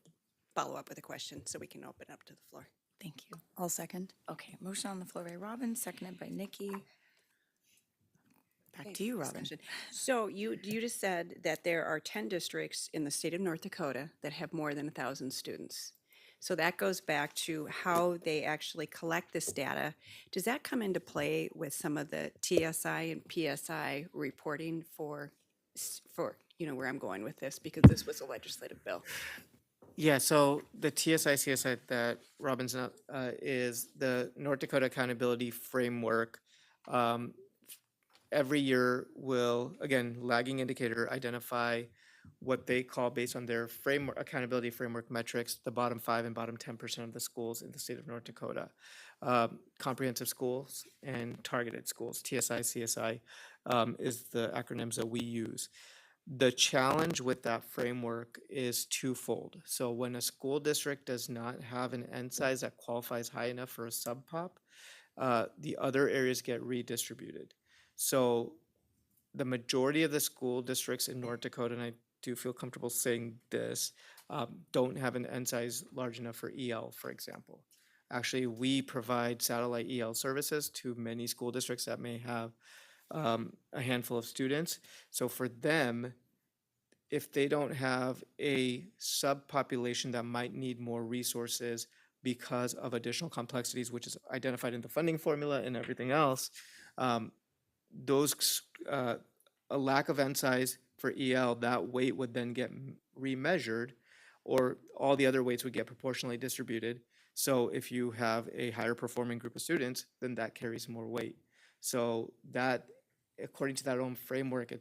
follow up with a question so we can open up to the floor. Thank you. I'll second. Okay, motion on the floor by Robin, seconded by Nikki. Back to you, Robin. Discussion. So you just said that there are 10 districts in the state of North Dakota that have more than 1,000 students. So that goes back to how they actually collect this data. Does that come into play with some of the TSI and PSI reporting for where I'm going with this, because this was a legislative bill? Yeah, so the TSI, CSI that Robin's is the North Dakota Accountability Framework. Every year will, again, lagging indicator, identify what they call, based on their framework, accountability framework metrics, the bottom 5 and bottom 10% of the schools in the state of North Dakota. Comprehensive schools and targeted schools, TSI, CSI, is the acronyms that we use. The challenge with that framework is twofold. So when a school district does not have an end size that qualifies high enough for a sub-pop, the other areas get redistributed. So the majority of the school districts in North Dakota, and I do feel comfortable saying this, don't have an end size large enough for EL, for example. Actually, we provide satellite EL services to many school districts that may have a handful of students. So for them, if they don't have a subpopulation that might need more resources because of additional complexities, which is identified in the funding formula and everything else, a lack of end size for EL, that weight would then get remeasured, or all the other weights would get proportionally distributed. So if you have a higher performing group of students, then that carries more weight. So that, according to that own framework,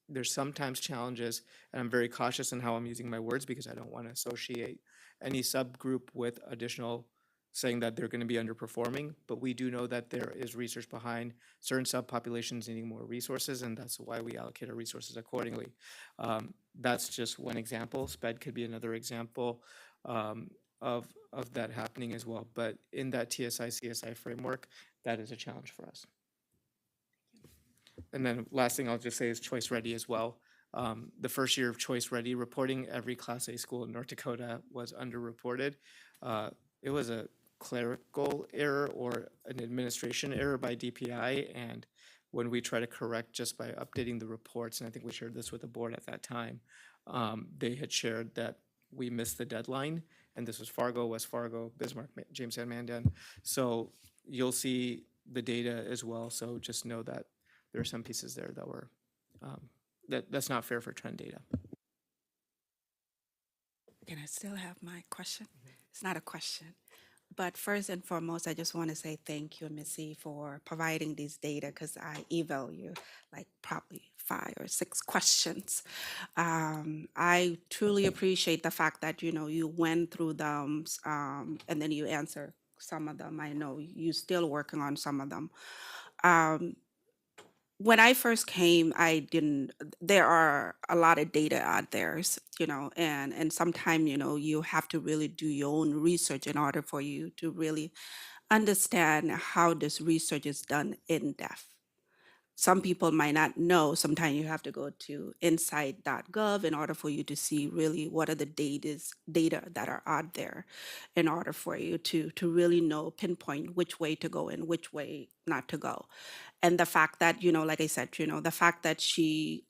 there's sometimes challenges, and I'm very cautious in how I'm using my words because I don't want to associate any subgroup with additional, saying that they're going to be underperforming, but we do know that there is research behind certain subpopulations needing more resources, and that's why we allocate our resources accordingly. That's just one example. SPED could be another example of that happening as well. But in that TSI, CSI framework, that is a challenge for us. And then last thing I'll just say is Choice Ready as well. The first year of Choice Ready reporting, every Class A school in North Dakota was underreported. It was a clerical error or an administration error by DPI, and when we try to correct just by updating the reports, and I think we shared this with the board at that time, they had shared that we missed the deadline, and this was Fargo, West Fargo, Bismarck, Jamestown, Mandan. So you'll see the data as well, so just know that there are some pieces there that were, that's not fair for trend data. Can I still have my question? It's not a question. But first and foremost, I just want to say thank you, Missy, for providing these data, because I email you like probably 5 or 6 questions. I truly appreciate the fact that, you went through them and then you answer some of them. I know you're still working on some of them. When I first came, there are a lot of data out there, and sometimes, you have to really do your own research in order for you to really understand how this research is done in depth. Some people might not know. Sometimes you have to go to insight.gov in order for you to see really what are the data that are out there in order for you to really know, pinpoint which way to go and which way not to go. And the fact that, like I said, the fact that she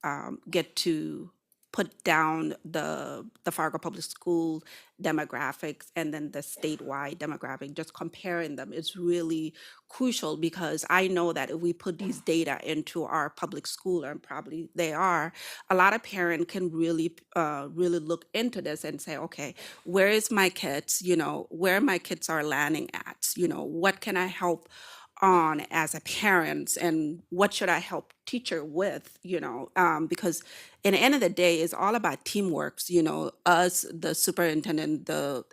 get to put down the Fargo Public School demographics and then the statewide demographic, just comparing them is really crucial, because I know that if we put these data into our public school, and probably they are, a lot of parents can really look into this and say, okay, where is my kids, where my kids are landing at, what can I help on as a parent, and what should I help teacher with, because in the end of the day, it's all about teamwork, us, the superintendent,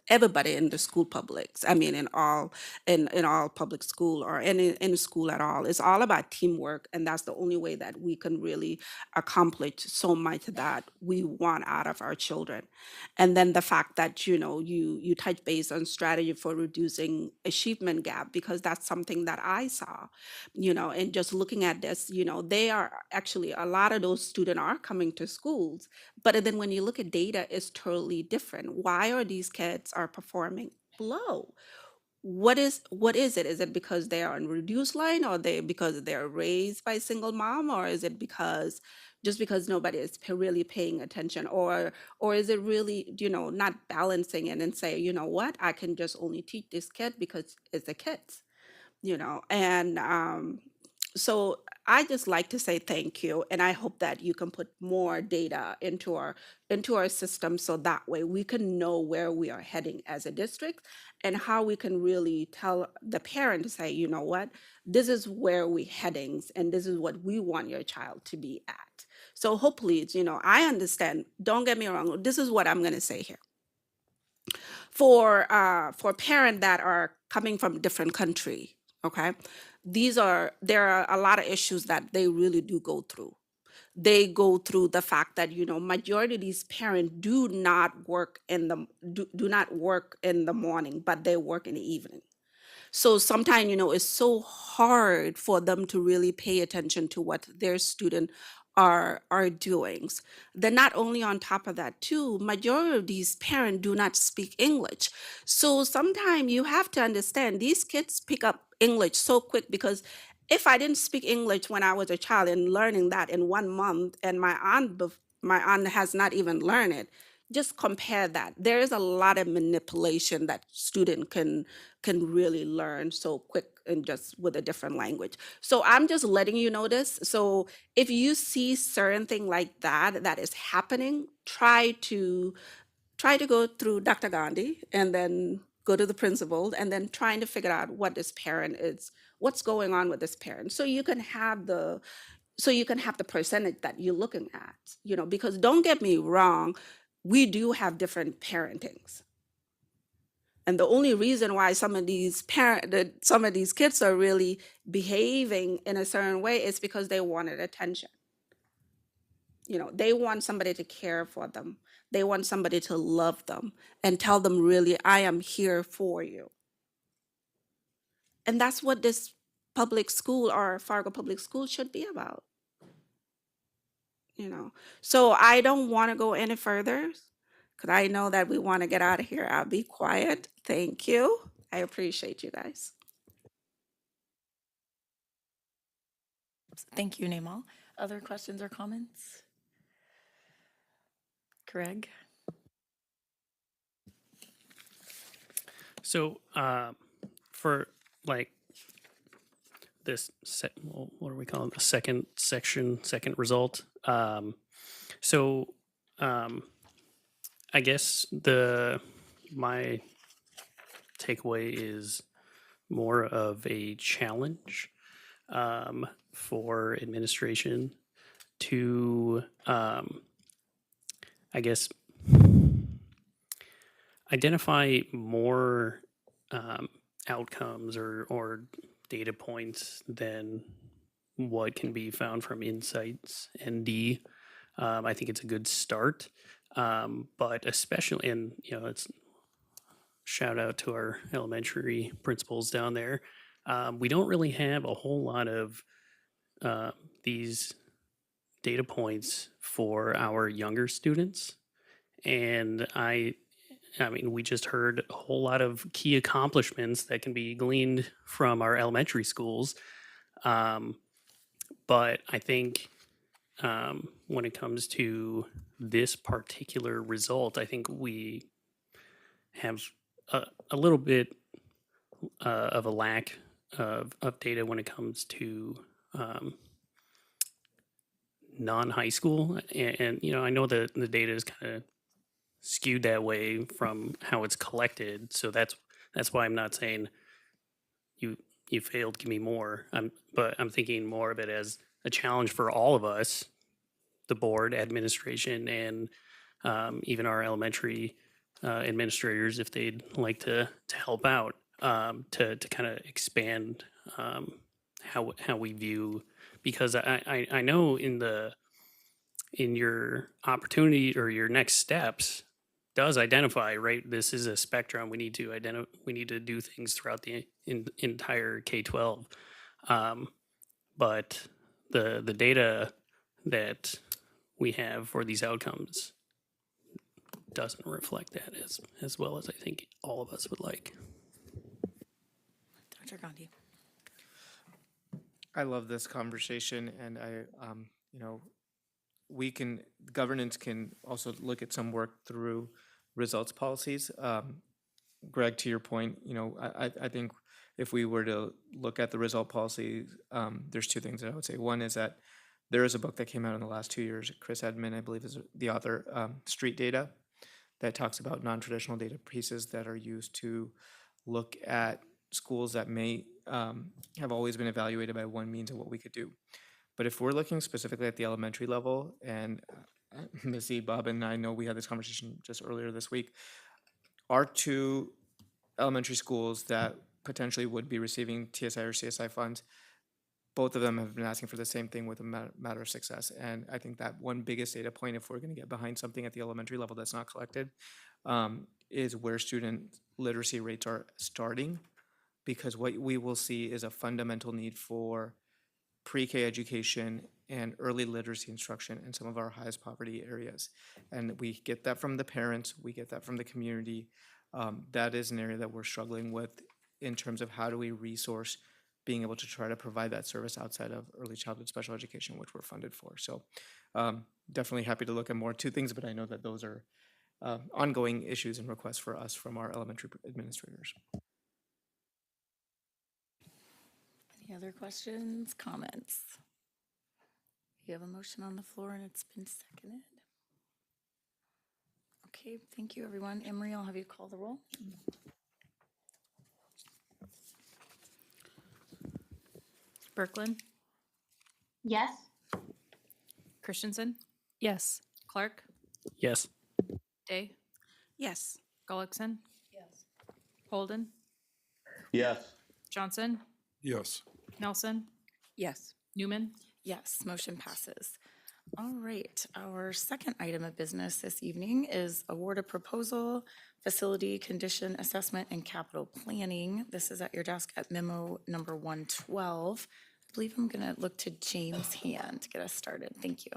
everybody in the school publics, I mean, in all public school or any school at all. It's all about teamwork, and that's the only way that we can really accomplish so much that we want out of our children. And then the fact that, you touch base on strategy for reducing achievement gap, because that's something that I saw, and just looking at this, they they are actually, a lot of those students are coming to schools, but then when you look at data, it's totally different. Why are these kids are performing low? What is it? Is it because they are on reduced line, or they because they're raised by single mom, or is it because just because nobody is really paying attention, or is it really, not balancing it and say, you know what, I can just only teach this kid because it's a kid, and so I just like to say thank you, and I hope that you can put more data into our system, so that way we can know where we are heading as a district, and how we can really tell the parent to say, you know what, this is where we headings, and this is what we want your child to be at. So hopefully, I understand. Don't get me wrong. This is what I'm going to say here for parents that are coming from different country. Okay, there are a lot of issues that they really do go through. They go through the fact that majority of these parents do not work in the morning, but they work in the evening. So sometimes, it's so hard for them to really pay attention to what their student are doing. Then not only on top of that too, majority of these parents do not speak English. So sometimes you have to understand these kids pick up English so quick, because if I didn't speak English when I was a child and learning that in 1 month, and my aunt has not even learned it, just compare that. There is a lot of manipulation that student can really learn so quick and just with a different language. So I'm just letting you know this. So if you see certain thing like that is happening, try to go through Dr. Gandhi, and then go to the principal, and then trying to figure out what's going on with this parent, so you can have the percentage that you're looking at, because don't get me wrong, we do have different parentings. And the only reason why some of these kids are really behaving in a certain way is because they wanted attention. They want somebody to care for them. They want somebody to love them and tell them, really, I am here for you. And that's what this public school, or Fargo Public School, should be about. So I don't want to go any further, because I know that we want to get out of here. I'll be quiet. Thank you. I appreciate you guys. Thank you, Namal. Other questions or comments? Greg? So, for like what do we call it? The second section, second result. So, I guess my takeaway is more of a challenge for administration to, I guess, identify more outcomes or data points than what can be found from Insights ND. I think it's a good start, but especially, and it's shout out to our elementary principals down there. We don't really have a whole lot of these data points for our younger students, and I mean, we just heard a whole lot of key accomplishments that can be gleaned from our elementary schools. But I think when it comes to this particular result, I think we have a little bit of a lack of data when it comes to non-high school. And I know that the data is kind of skewed that way from how it's collected. So that's why I'm not saying you failed, give me more. But I'm thinking more of it as a challenge for all of us, the board, administration, and even our elementary administrators, if they'd like to help out, to kind of expand how we view, because I know in your opportunity or your next steps does identify, right, this is a spectrum. We need to do things throughout the entire K-12. But the data that we have for these outcomes doesn't reflect that as well as I think all of us would like. Dr. Gandhi. I love this conversation, and you know, governance can also look at some work through results policies. Greg, to your point, I think if we were to look at the result policy, there's two things that I would say. One is that there is a book that came out in the last 2 years. Chris Edmond, I believe, is the author, Street Data, that talks about non-traditional data pieces that are used to look at schools that may have always been evaluated by one means of what we could do. But if we're looking specifically at the elementary level, and Missy, Bob, and I know we had this conversation just earlier this week, our two elementary schools that potentially would be receiving TSI or CSI funds, both of them have been asking for the same thing with a matter of success. And I think that one biggest data point, if we're going to get behind something at the elementary level that's not collected, is where student literacy rates are starting. Because what we will see is a fundamental need for pre-K education and early literacy instruction in some of our highest poverty areas. And we get that from the parents, we get that from the community. That is an area that we're struggling with in terms of how do we resource being able to try to provide that service outside of early childhood special education, which we're funded for. So definitely happy to look at more two things, but I know that those are ongoing issues and requests for us from our elementary administrators. Any other questions, comments? You have a motion on the floor and it's been seconded. Okay, thank you, everyone. Emery, I'll have you call the roll. Berkland, Yes. Christensen, Yes. Clark, Yes. Day, Yes. Gullickson. Yes. Holden, Yes. Johnson, Yes. Nelson, Yes. Newman. Yes, motion passes. All right, our second item of business this evening is award a proposal, facility condition assessment and capital planning. This is at your desk at memo number 112. I believe I'm gonna look to James Hand to get us started. Thank you.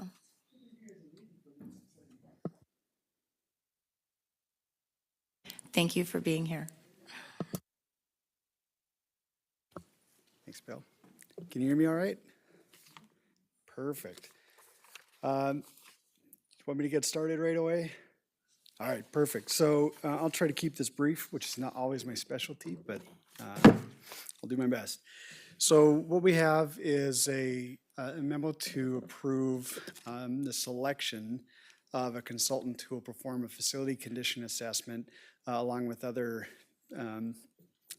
Thank you for being here. Thanks, Bill. Can you hear me all right? Perfect. You want me to get started right away? All right, perfect. So I'll try to keep this brief, which is not always my specialty, but I'll do my best. So what we have is a memo to approve the selection of a consultant who will perform a facility condition assessment along with other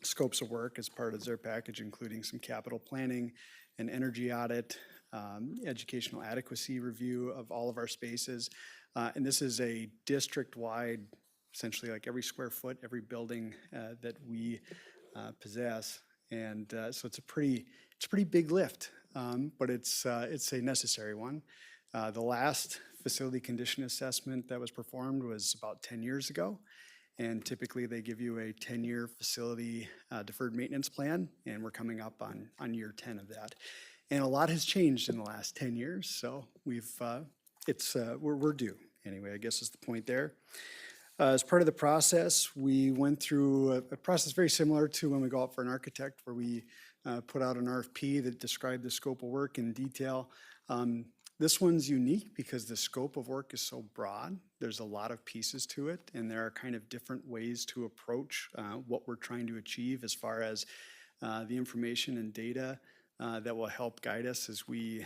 scopes of work as part of their package, including some capital planning, an energy audit, educational adequacy review of all of our spaces. And this is a district-wide, essentially like every square foot, every building that we possess. And so it's a pretty big lift, but it's a necessary one. The last facility condition assessment that was performed was about 10 years ago. And typically they give you a 10-year facility deferred maintenance plan, and we're coming up on year 10 of that. And a lot has changed in the last 10 years, so we're due. Anyway, I guess is the point there. As part of the process, we went through a process very similar to when we go out for an architect, where we put out an RFP that described the scope of work in detail. This one's unique because the scope of work is so broad. There's a lot of pieces to it, and there are kind of different ways to approach what we're trying to achieve as far as the information and data that will help guide us as we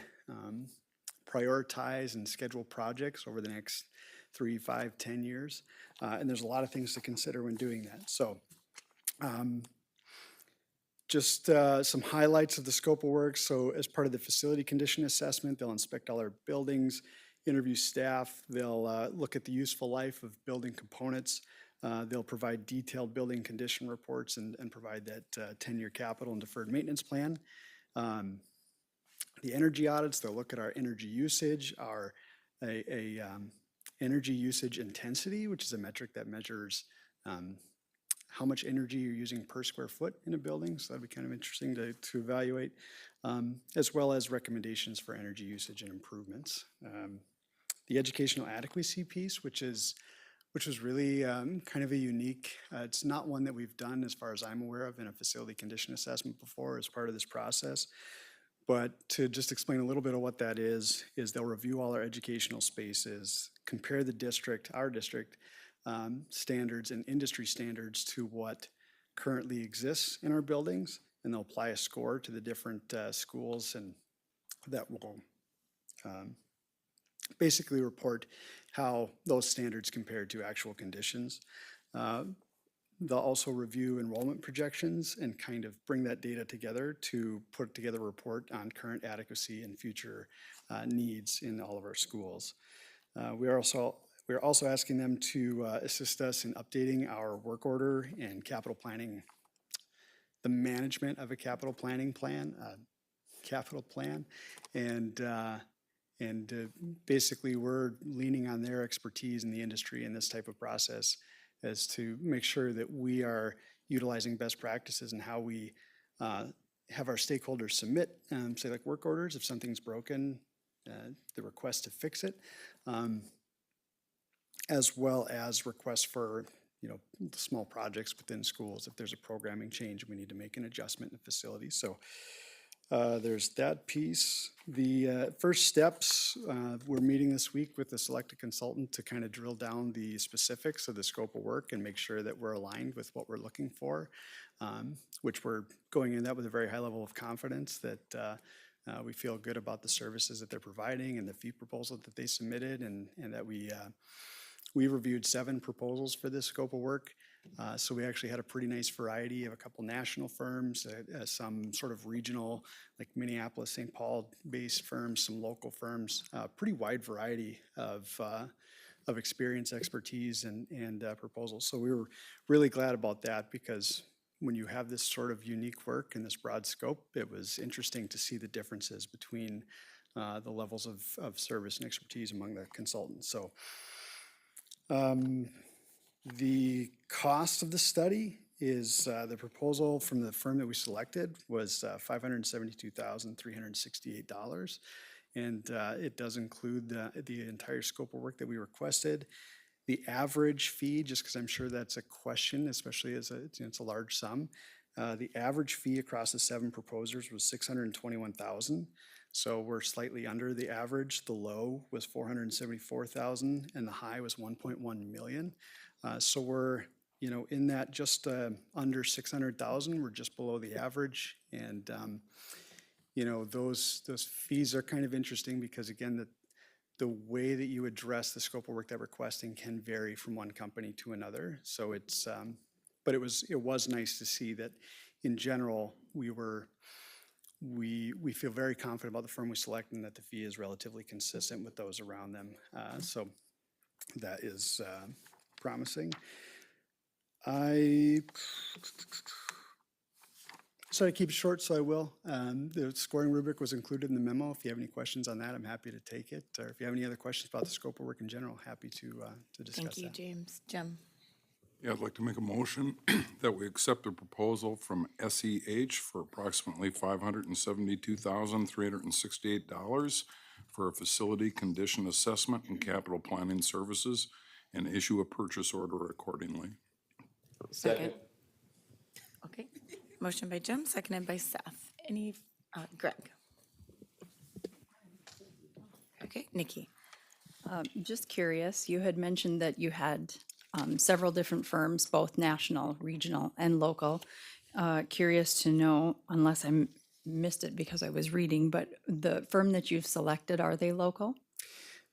prioritize and schedule projects over the next 3, 5, 10 years. And there's a lot of things to consider when doing that. So just some highlights of the scope of work. So as part of the facility condition assessment, they'll inspect all our buildings, interview staff, they'll look at the useful life of building components. They'll provide detailed building condition reports and provide that 10-year capital and deferred maintenance plan. The energy audits, they'll look at our energy usage, our energy usage intensity, which is a metric that measures how much energy you're using per square foot in a building, so that'd be kind of interesting to evaluate, as well as recommendations for energy usage and improvements. The educational adequacy piece, which was really kind of a unique, it's not one that we've done as far as I'm aware of in a facility condition assessment before as part of this process. But to just explain a little bit of what that is they'll review all our educational spaces, compare the district, our district, standards and industry standards to what currently exists in our buildings, and they'll apply a score to the different schools, and that will basically report how those standards compare to actual conditions. They'll also review enrollment projections and kind of bring that data together to put together a report on current adequacy and future needs in all of our schools. We are also asking them to assist us in updating our work order and capital planning, the management of a capital planning plan, and basically we're leaning on their expertise in the industry in this type of process as to make sure that we are utilizing best practices and how we have our stakeholders submit, say like work orders if something's broken, the request to fix it, as well as requests for small projects within schools. If there's a programming change, we need to make an adjustment in the facility. So there's that piece. The first steps, we're meeting this week with the selected consultant to kind of drill down the specifics of the scope of work and make sure that we're aligned with what we're looking for, which we're going in that with a very high level of confidence that we feel good about the services that they're providing and the fee proposal that they submitted, and that we reviewed 7 proposals for this scope of work. So we actually had a pretty nice variety of a couple national firms, some sort of regional, like Minneapolis, St. Paul-based firms, some local firms, pretty wide variety of experience, expertise, and proposals. So we were really glad about that, because when you have this sort of unique work in this broad scope, it was interesting to see the differences between the levels of service and expertise among the consultants. So the cost of the study is, the proposal from the firm that we selected was $572,368. And it does include the entire scope of work that we requested. The average fee, just because I'm sure that's a question, especially as it's a large sum, the average fee across the 7 proposers was $621,000. So we're slightly under the average. The low was $474,000 and the high was $1.1 million. So we're in that just under $600,000. We're just below the average, and those fees are kind of interesting because, again, the way that you address the scope of work that we're requesting can vary from one company to another. So it's but it was nice to see that in general we feel very confident about the firm we select and that the fee is relatively consistent with those around them. So that is promising. I to keep it short, so I will. The scoring rubric was included in the memo. If you have any questions on that, I'm happy to take it. Or if you have any other questions about the scope of work in general, happy to discuss that. Thank you, James. Jim? Yeah, I'd like to make a motion that we accept the proposal from SEH for approximately $572,368 for a facility condition assessment and capital planning services, and issue a purchase order accordingly. Second. Okay. Motion by Jim, seconded by Seth. Greg? Okay, Nikki? Just curious, you had mentioned that you had several different firms, both national, regional, and local. Curious to know, unless I missed it because I was reading, but the firm that you've selected, are they local?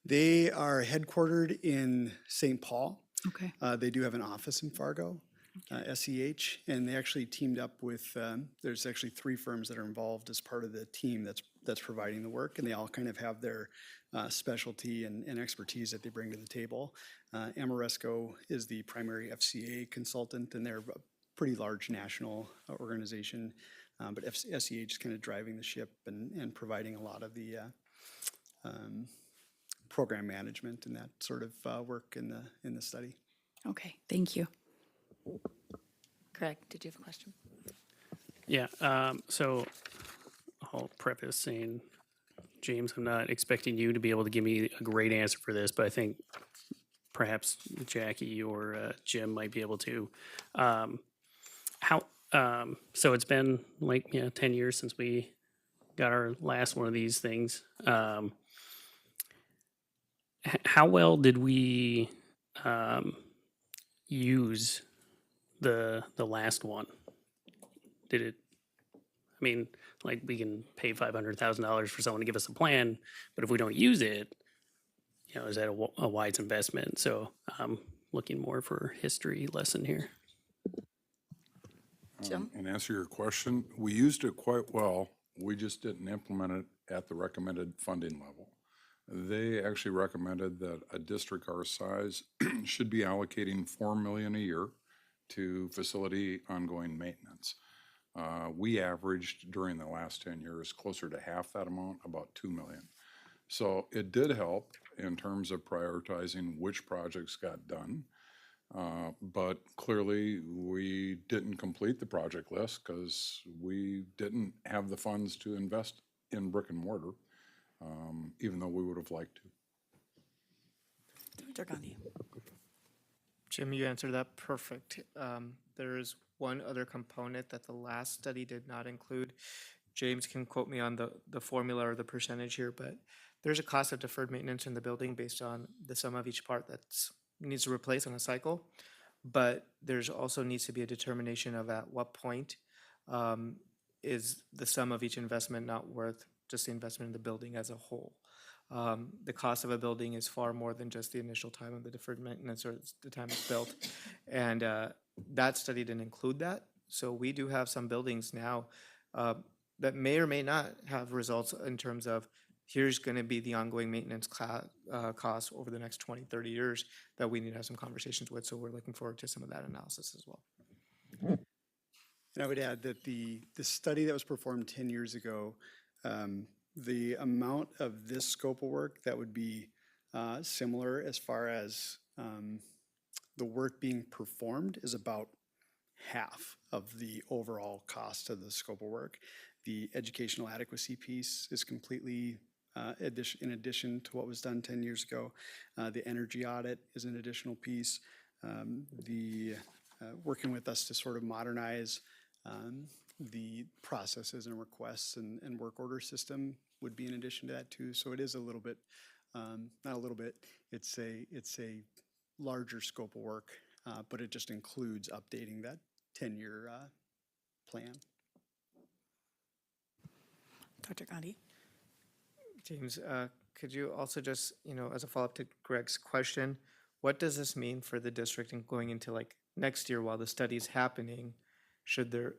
They are headquartered in St. Paul. Okay. They do have an office in Fargo, SEH, and they actually teamed up with, there's actually 3 firms that are involved as part of the team that's providing the work, and they all kind of have their specialty and expertise that they bring to the table. Amoresco is the primary FCA consultant, and they're a pretty large national organization, but SEH is kind of driving the ship and providing a lot of the program management and that sort of work in the study. Okay, thank you. Greg, did you have a question? Yeah, so I'll preface saying, James, I'm not expecting you to be able to give me a great answer for this, but I think perhaps Jackie or Jim might be able to. So it's been like, 10 years since we got our last one of these things. How well did we use the last one? Did it? I mean, like we can pay $500,000 for someone to give us a plan, but if we don't use it, is that a wise investment? So I'm looking more for history lesson here. Jim? And answer your question, we used it quite well. We just didn't implement it at the recommended funding level. They actually recommended that a district our size should be allocating $4 million a year to facility ongoing maintenance. We averaged during the last 10 years closer to half that amount, about $2 million. So it did help in terms of prioritizing which projects got done. But clearly, we didn't complete the project list because we didn't have the funds to invest in brick and mortar, even though we would have liked to. Dr. Gandhi. Jim, you answered that perfect. There is one other component that the last study did not include. James can quote me on the formula or the percentage here, but there's a cost of deferred maintenance in the building based on the sum of each part that's needs to replace on a cycle. But there's also needs to be a determination of at what point is the sum of each investment not worth just the investment in the building as a whole. The cost of a building is far more than just the initial time of the deferred maintenance or the time it's built. And that study didn't include that. So we do have some buildings now that may or may not have results in terms of here's going to be the ongoing maintenance costs over the next 20, 30 years that we need to have some conversations with. So we're looking forward to some of that analysis as well. And I would add that the study that was performed 10 years ago, the amount of this scope of work that would be similar as far as the work being performed is about half of the overall cost of the scope of work. The educational adequacy piece is completely in addition to what was done 10 years ago. The energy audit is an additional piece. Working with us to sort of modernize the processes and requests and work order system would be in addition to that too. So it is a little bit, not a little bit, it's a larger scope of work, but it just includes updating that 10-year plan. Dr. Gandhi. James, could you also just, as a follow-up to Greg's question, what does this mean for the district and going into like next year while the study's happening? Should there,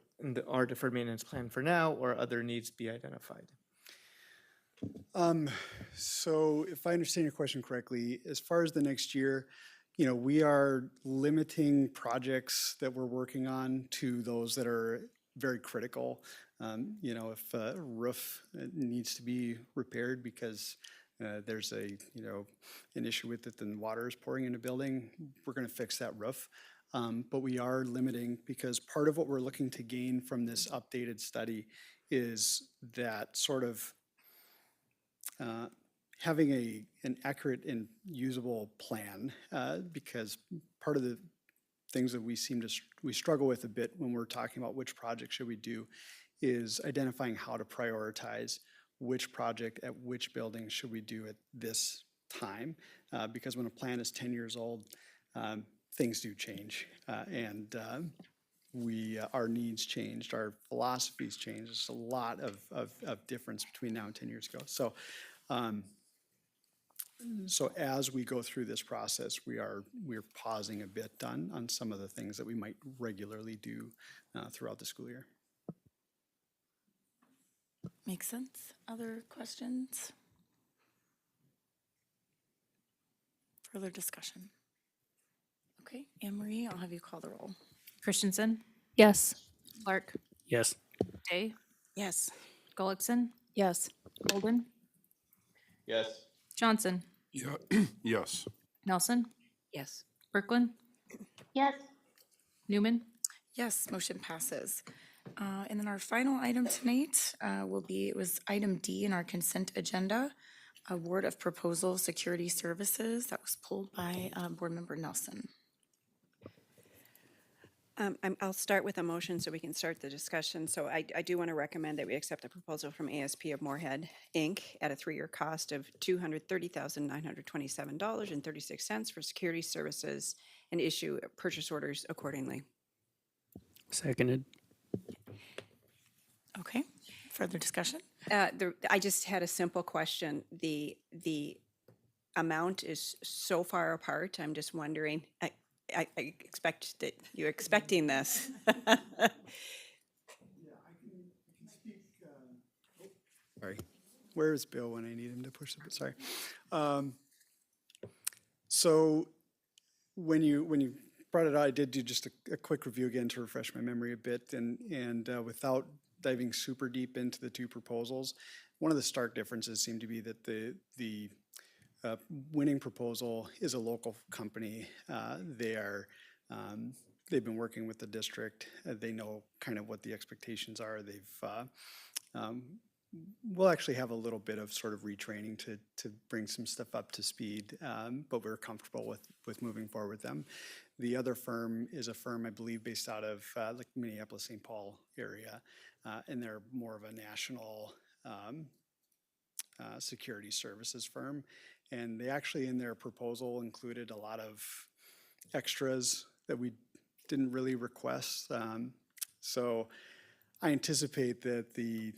our deferred maintenance plan for now or other needs be identified? So if I understand your question correctly, as far as the next year, we are limiting projects that we're working on to those that are very critical. If a roof needs to be repaired because there's an issue with it and water is pouring in a building, we're going to fix that roof. But we are limiting because part of what we're looking to gain from this updated study is that sort of having an accurate and usable plan, because part of the things that we struggle with a bit when we're talking about which project should we do is identifying how to prioritize which project at which building should we do at this time, because when a plan is 10 years old, things do change, and our needs changed, our philosophies changed. There's a lot of difference between now and 10 years ago. So as we go through this process, we're pausing a bit on some of the things that we might regularly do throughout the school year. Makes sense. Other questions? Further discussion? Okay, Anne Marie, I'll have you call the roll. Christensen, Yes. Clark, Yes. Day, Yes. Gullickson, Yes. Golden, Yes. Johnson, Yeah. Yes. Nelson, Yes. Brooklyn, Yes. Newman, Yes, motion passes. And then our final item tonight was item D in our consent agenda, award of proposal security services. That was pulled by Board Member Nelson. I'll start with a motion so we can start the discussion. So I do want to recommend that we accept the proposal from ASP of Moorhead, Inc. at a 3-year cost of $230,927.36 for security services and issue purchase orders accordingly. Seconded. Okay, further discussion? I just had a simple question. The amount is so far apart. I'm just wondering, I expect that you're expecting this. Sorry. Where is Bill when I need him to push it? Sorry. So when you brought it out, I did do just a quick review again to refresh my memory a bit, and without diving super deep into the two proposals, one of the stark differences seemed to be that the winning proposal is a local company. They've been working with the district. They know kind of what the expectations are. We'll actually have a little bit of sort of retraining to bring some stuff up to speed, but we're comfortable with moving forward with them. The other firm is a firm, I believe, based out of like Minneapolis, St. Paul area, and they're more of a national security services firm. And they actually, in their proposal, included a lot of extras that we didn't really request. So I anticipate that the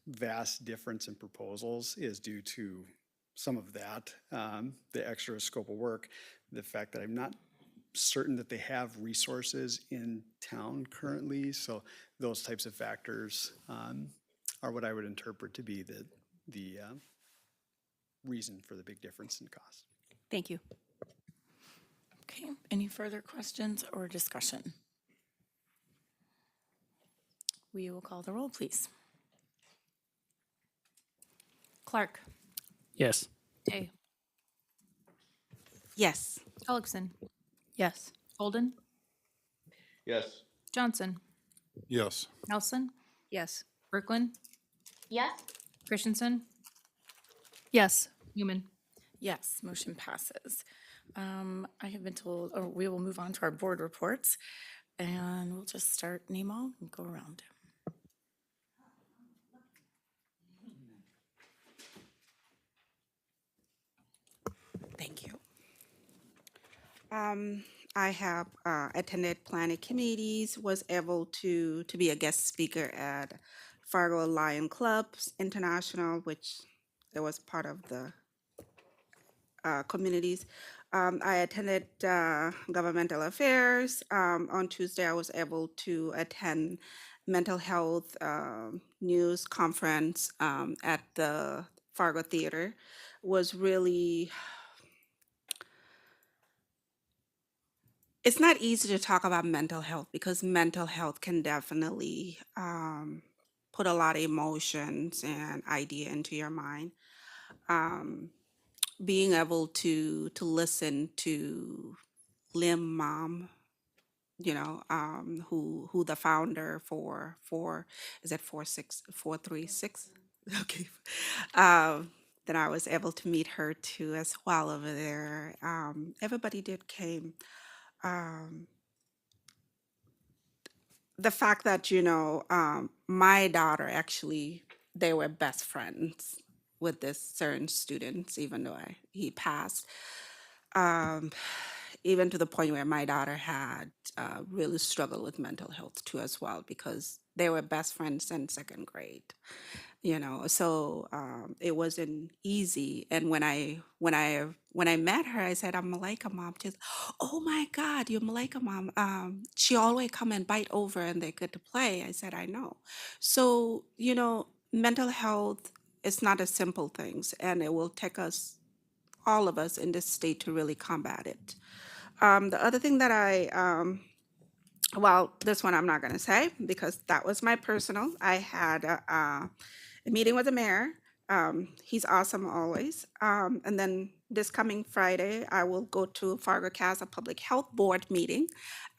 vast difference in proposals is due to some of that, the extra scope of work, the fact that I'm not certain that they have resources in town currently. So those types of factors are what I would interpret to be the reason for the big difference in cost. Thank you. Okay, any further questions or discussion? We will call the roll, please. Clark. Yes. Day. Yes. Gullickson. Yes. Holden. Yes. Johnson. Yes. Nelson. Yes. Brooklyn. Yes. Christensen. Yes. Newman. Yes, motion passes. I have been told, we will move on to our board reports, and we'll just start name all and go around. Thank you. I have attended planning committees, was able to be a guest speaker at Fargo Lion Clubs International, which it was part of the communities. I attended governmental affairs. On Tuesday, I was able to attend mental health news conference at the Fargo Theater. Was really, it's not easy to talk about mental health because mental health can definitely put a lot of emotions and idea into your mind. Being able to listen to Lim Mom, who the founder for is it 436? Okay. Then I was able to meet her too as well over there. Everybody came. The fact that my daughter actually, they were best friends with this certain students, even though he passed. Even to the point where my daughter had really struggled with mental health too as well, because they were best friends in second grade. So it wasn't easy. And when I met her, I said, "I'm Malika, Mom." She said, "Oh my God, you're Malika, Mom." She always come and bite over and they get to play. I said, "I know." So, mental health is not a simple thing, and it will take all of us in this state to really combat it. The other thing that this one I'm not going to say because that was my personal. I had a meeting with the mayor. He's awesome always. And then this coming Friday, I will go to Fargo CASA Public Health Board meeting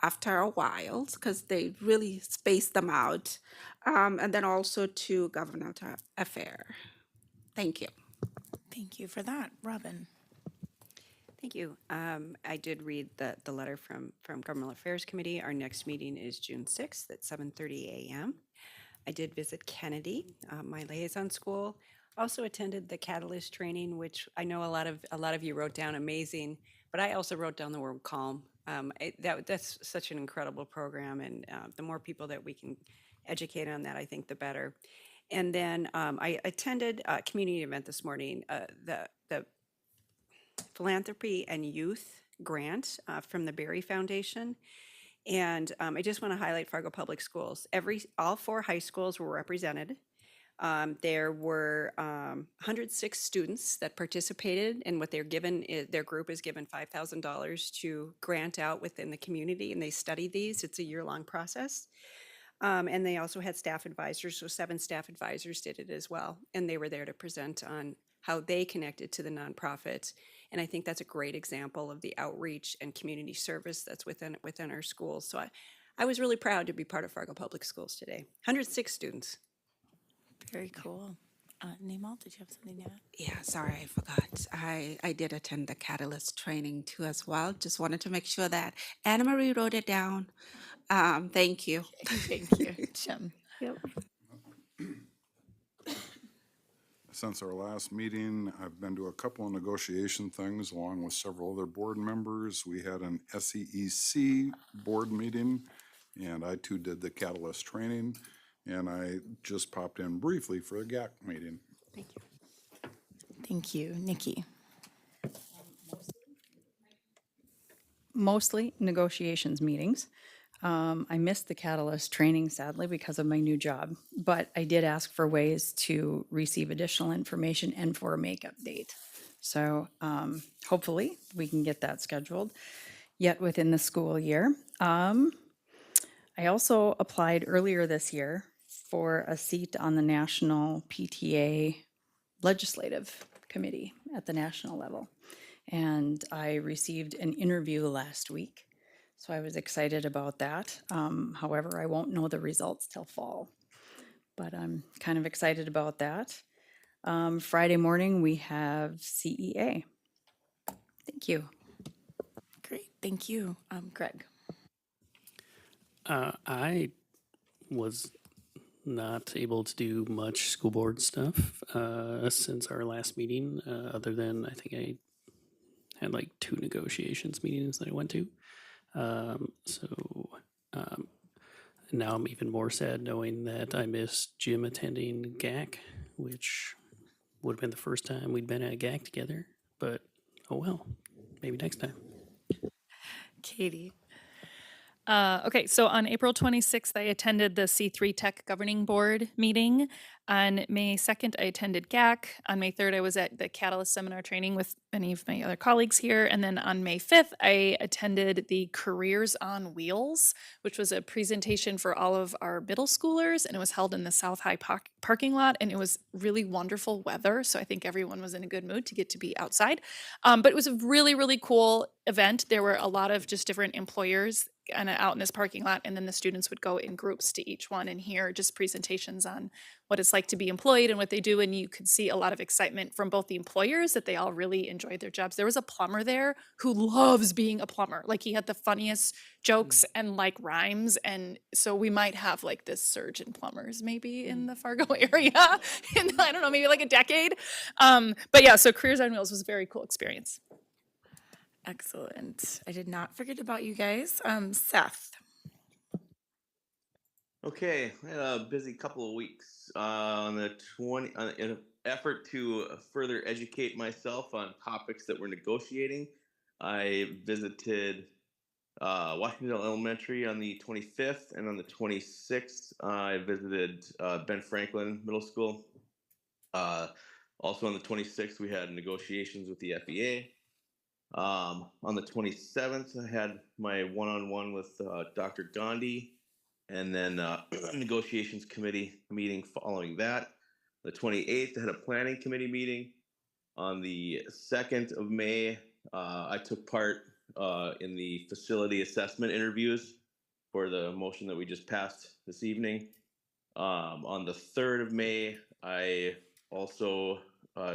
after a while because they really spaced them out. And then also to Governmental Affair. Thank you. Thank you for that. Robin? Thank you. I did read the letter from Governmental Affairs Committee. Our next meeting is June 6th at 7:30 a.m. I did visit Kennedy, my liaison school. Also attended the Catalyst training, which I know a lot of you wrote down amazing, but I also wrote down the word calm. That's such an incredible program, and the more people that we can educate on that, I think the better. And then I attended a community event this morning, the Philanthropy and Youth Grant from the Berry Foundation. And I just want to highlight Fargo Public Schools. All 4 high schools were represented. There were 106 students that participated, and what they're given, their group is given $5,000 to grant out within the community, and they study these. It's a year-long process. And they also had staff advisors, so 7 staff advisors did it as well, and they were there to present on how they connected to the nonprofit. And I think that's a great example of the outreach and community service that's within our schools. So I was really proud to be part of Fargo Public Schools today. 106 students. Very cool. Nimal, did you have something to add? Yeah, sorry, I forgot. I did attend the Catalyst training too as well. Just wanted to make sure that Anna Marie wrote it down. Thank you. Thank you. Jim? Yep. Since our last meeting, I've been to a couple of negotiation things along with several other board members. We had an SEEC board meeting, and I too did the Catalyst training, and I just popped in briefly for a GAC meeting. Thank you. Thank you. Nikki? Mostly negotiations meetings. I missed the Catalyst training sadly because of my new job, but I did ask for ways to receive additional information and for a makeup date. So hopefully we can get that scheduled yet within the school year. I also applied earlier this year for a seat on the National PTA Legislative Committee at the national level. And I received an interview last week. So I was excited about that. However, I won't know the results till fall, but I'm kind of excited about that. Friday morning, we have CEA. Thank you. Great. Thank you. Greg? I was not able to do much school board stuff since our last meeting, other than I think I had like 2 negotiations meetings that I went to. Now I'm even more sad knowing that I missed Jim attending GAC, which would have been the first time we'd been at GAC together. But oh well, maybe next time. Katie? Okay, so on April 26th, I attended the C3 Tech Governing Board meeting. On May 2nd, I attended GAC. On May 3rd, I was at the Catalyst Seminar training with many of my other colleagues here. And then on May 5th, I attended the Careers on Wheels, which was a presentation for all of our middle schoolers. And it was held in the South High parking lot. And it was really wonderful weather. So I think everyone was in a good mood to get to be outside. But it was a really, really cool event. There were a lot of just different employers kind of out in this parking lot, and then the students would go in groups to each one and hear just presentations on what it's like to be employed and what they do. And you could see a lot of excitement from both the employers that they all really enjoyed their jobs. There was a plumber there who loves being a plumber. Like, he had the funniest jokes and like rhymes. And so we might have like this surge in plumbers maybe in the Fargo area in, I don't know, maybe like a decade. But yeah, so Careers on Wheels was a very cool experience. Excellent. I did not forget about you guys. Seth? Okay, I had a busy couple of weeks on the in an effort to further educate myself on topics that we're negotiating. I visited Washington Elementary on the 25th, and on the 26th, I visited Ben Franklin Middle School. Also on the 26th, we had negotiations with the FEA. On the 27th, I had my one-on-one with Dr. Gandhi, and then negotiations committee meeting following that. The 28th, I had a planning committee meeting. On the 2nd of May, I took part in the facility assessment interviews for the motion that we just passed this evening. On the 3rd of May, I also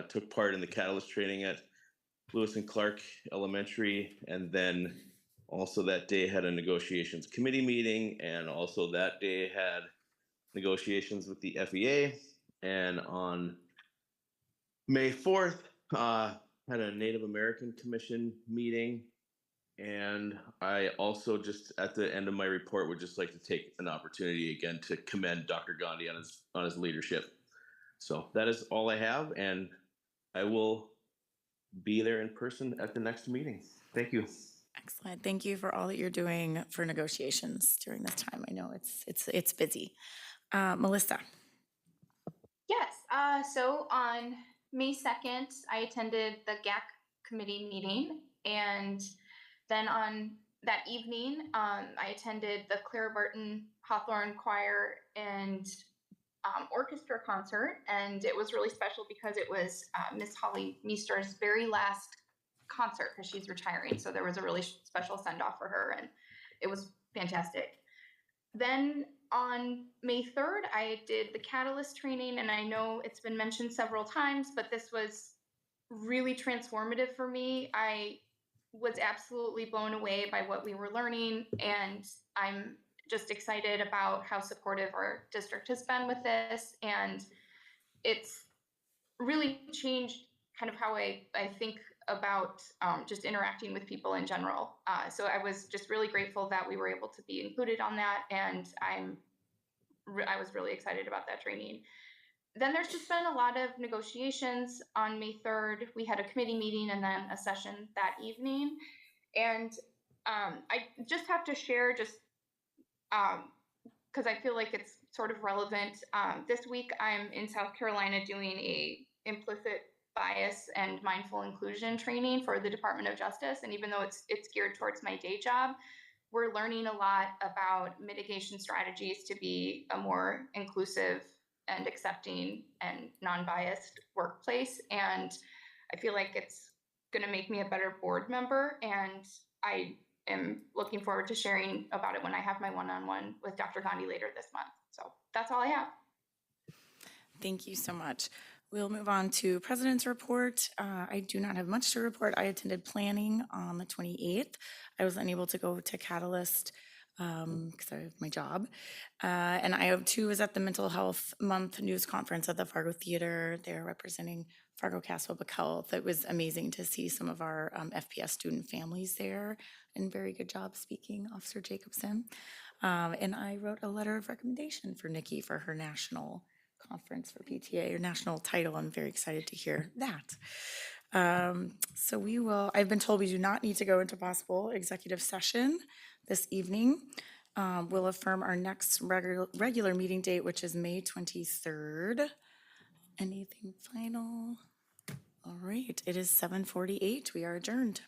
took part in the Catalyst training at Lewis and Clark Elementary, and then also that day had a negotiations committee meeting, and also that day had negotiations with the FEA. And on May 4th, had a Native American Commission meeting. And I also, just at the end of my report, would just like to take an opportunity again to commend Dr. Gandhi on his leadership. So that is all I have, and I will be there in person at the next meeting. Thank you. Excellent. Thank you for all that you're doing for negotiations during this time. I know it's busy. Melissa. Yes, so on May 2nd, I attended the GAC committee meeting, and then on that evening, I attended the Clara Barton Hawthorne Choir and orchestra concert, and it was really special because it was Miss Holly Meester's very last concert because she's retiring, so there was a really special send-off for her, and it was fantastic. Then on May 3rd, I did the Catalyst training, and I know it's been mentioned several times, but this was really transformative for me. I was absolutely blown away by what we were learning, and I'm just excited about how supportive our district has been with this, and it's really changed kind of how I think about just interacting with people in general. So I was just really grateful that we were able to be included on that, and I was really excited about that training. Then there's just been a lot of negotiations. On May 3rd, we had a committee meeting and then a session that evening. And I just have to share, just because I feel like it's sort of relevant. This week, I'm in South Carolina doing a implicit bias and mindful inclusion training for the Department of Justice. And even though it's geared towards my day job, we're learning a lot about mitigation strategies to be a more inclusive and accepting and non-biased workplace. And I feel like it's going to make me a better board member. And I am looking forward to sharing about it when I have my one-on-one with Dr. Gandhi later this month. So that's all I have. Thank you so much. We'll move on to President's report. I do not have much to report. I attended planning on the 28th. I was unable to go to Catalyst because I have my job. And IO2 was at the Mental Health Month News Conference at the Fargo Theater. They're representing Fargo Cass Public Health. It was amazing to see some of our FPS student families there, and very good job speaking, Officer Jacobson. And I wrote a letter of recommendation for Nikki for her national conference for PTA, or national title. I'm very excited to hear that. So I've been told we do not need to go into possible executive session this evening. We'll affirm our next regular meeting date, which is May 23rd. Anything final? All right, it is 7:48. We are adjourned.